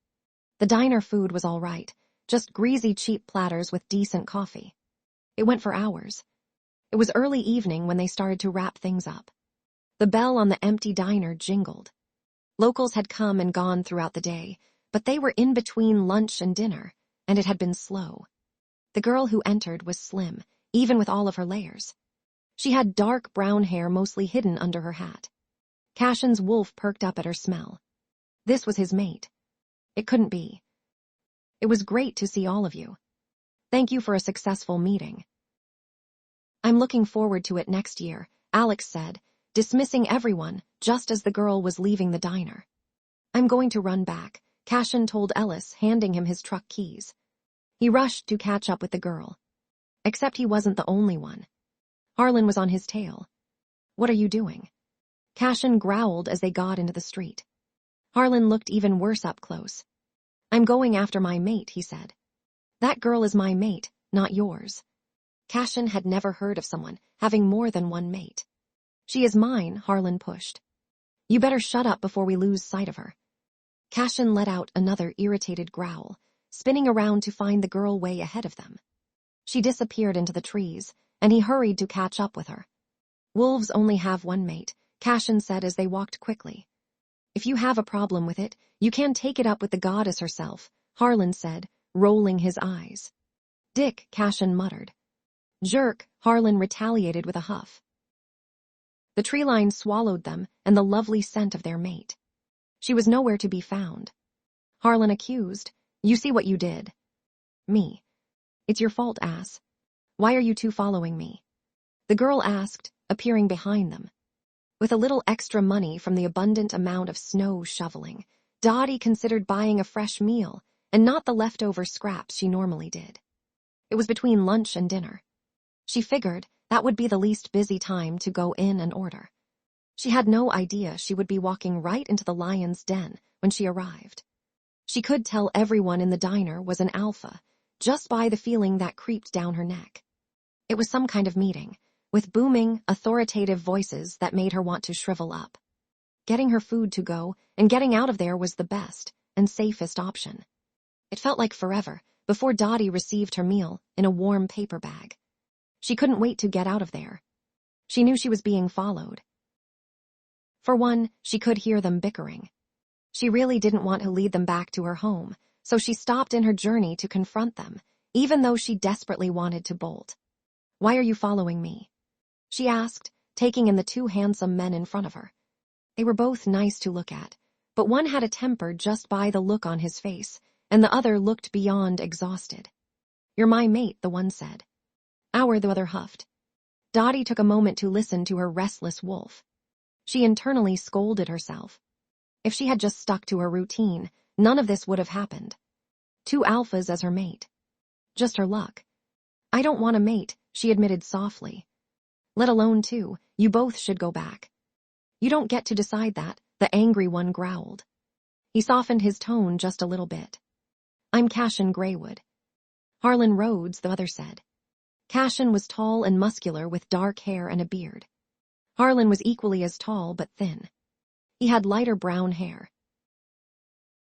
The diner food was all right, just greasy cheap platters with decent coffee. It went for hours. It was early evening when they started to wrap things up. The bell on the empty diner jingled. Locals had come and gone throughout the day, but they were in between lunch and dinner, and it had been slow. The girl who entered was slim, even with all of her layers. She had dark brown hair mostly hidden under her hat. Cashin's wolf perked up at her smell. This was his mate. It couldn't be. It was great to see all of you. Thank you for a successful meeting. I'm looking forward to it next year, Alex said, dismissing everyone just as the girl was leaving the diner. I'm going to run back, Cashin told Ellis, handing him his truck keys. He rushed to catch up with the girl. Except he wasn't the only one. Harlan was on his tail. What are you doing? Cashin growled as they got into the street. Harlan looked even worse up close. I'm going after my mate, he said. That girl is my mate, not yours. Cashin had never heard of someone having more than one mate. She is mine, Harlan pushed. You better shut up before we lose sight of her. Cashin let out another irritated growl, spinning around to find the girl way ahead of them. She disappeared into the trees, and he hurried to catch up with her. Wolves only have one mate, Cashin said as they walked quickly. If you have a problem with it, you can take it up with the goddess herself, Harlan said, rolling his eyes. Dick, Cashin muttered. Jerk, Harlan retaliated with a huff. The tree line swallowed them and the lovely scent of their mate. She was nowhere to be found. Harlan accused, You see what you did. Me. It's your fault, ass. Why are you two following me? The girl asked, appearing behind them. With a little extra money from the abundant amount of snow shoveling, Dotty considered buying a fresh meal and not the leftover scraps she normally did. It was between lunch and dinner. She figured that would be the least busy time to go in and order. She had no idea she would be walking right into the lion's den when she arrived. She could tell everyone in the diner was an alpha, just by the feeling that creeped down her neck. It was some kind of meeting, with booming, authoritative voices that made her want to shrivel up. Getting her food to go and getting out of there was the best and safest option. It felt like forever before Dotty received her meal in a warm paper bag. She couldn't wait to get out of there. She knew she was being followed. For one, she could hear them bickering. She really didn't want to lead them back to her home, so she stopped in her journey to confront them, even though she desperately wanted to bolt. Why are you following me? She asked, taking in the two handsome men in front of her. They were both nice to look at, but one had a temper just by the look on his face, and the other looked beyond exhausted. You're my mate, the one said. The other huffed. Dotty took a moment to listen to her restless wolf. She internally scolded herself. If she had just stuck to her routine, none of this would have happened. 2 alphas as her mate. Just her luck. I don't want a mate, she admitted softly. Let alone 2, you both should go back. You don't get to decide that, the angry one growled. He softened his tone just a little bit. I'm Cashin Greywood. Harlan Rhodes, the other said. Cashin was tall and muscular with dark hair and a beard. Harlan was equally as tall but thin. He had lighter brown hair.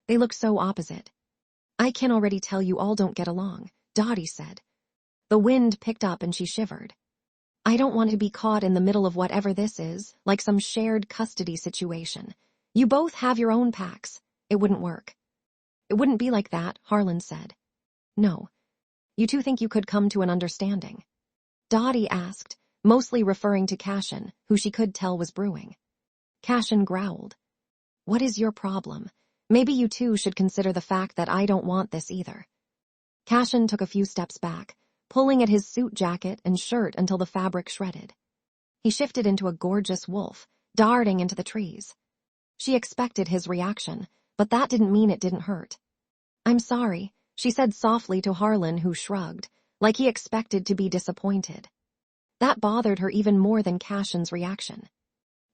They looked so opposite. I can already tell you all don't get along, Dotty said. The wind picked up and she shivered. I don't want to be caught in the middle of whatever this is, like some shared custody situation. You both have your own packs. It wouldn't work. It wouldn't be like that, Harlan said. No. You two think you could come to an understanding? Dotty asked, mostly referring to Cashin, who she could tell was brewing. Cashin growled. What is your problem? Maybe you two should consider the fact that I don't want this either. Cashin took a few steps back, pulling at his suit jacket and shirt until the fabric shredded. He shifted into a gorgeous wolf, darting into the trees. She expected his reaction, but that didn't mean it didn't hurt. I'm sorry, she said softly to Harlan, who shrugged, like he expected to be disappointed. That bothered her even more than Cashin's reaction.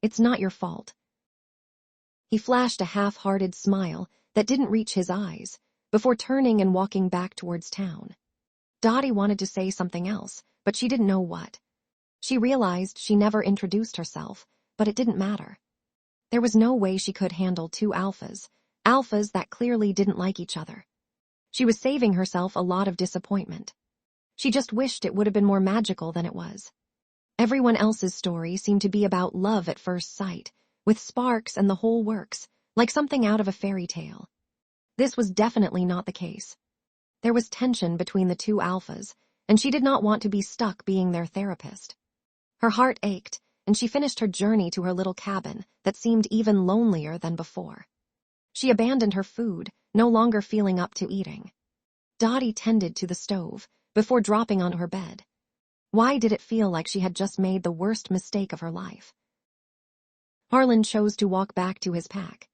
It's not your fault. He flashed a half-hearted smile that didn't reach his eyes, before turning and walking back towards town. Dotty wanted to say something else, but she didn't know what. She realized she never introduced herself, but it didn't matter. There was no way she could handle two alphas that clearly didn't like each other. She was saving herself a lot of disappointment. She just wished it would have been more magical than it was. Everyone else's story seemed to be about love at first sight, with sparks and the whole works, like something out of a fairy tale. This was definitely not the case. There was tension between the two alphas, and she did not want to be stuck being their therapist. Her heart ached, and she finished her journey to her little cabin that seemed even lonelier than before. She abandoned her food, no longer feeling up to eating. Dotty tended to the stove before dropping onto her bed. Why did it feel like she had just made the worst mistake of her life? Harlan chose to walk back to his pack.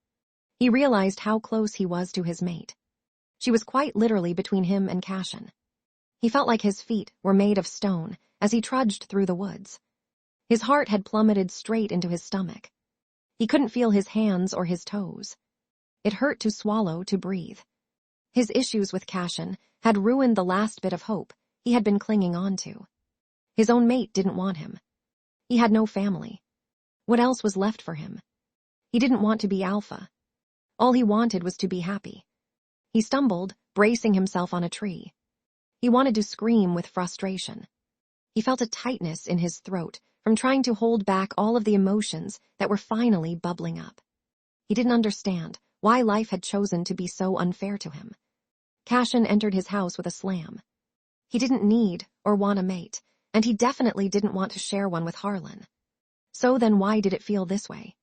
He realized how close he was to his mate. She was quite literally between him and Cashin. He felt like his feet were made of stone as he trudged through the woods. His heart had plummeted straight into his stomach. He couldn't feel his hands or his toes. It hurt to swallow, to breathe. His issues with Cashin had ruined the last bit of hope he had been clinging on to. His own mate didn't want him. He had no family. What else was left for him? He didn't want to be alpha. All he wanted was to be happy. He stumbled, bracing himself on a tree. He wanted to scream with frustration. He felt a tightness in his throat from trying to hold back all of the emotions that were finally bubbling up. He didn't understand why life had chosen to be so unfair to him. Cashin entered his house with a slam. He didn't need or want a mate, and he definitely didn't want to share one with Harlan. So then why did it feel this way?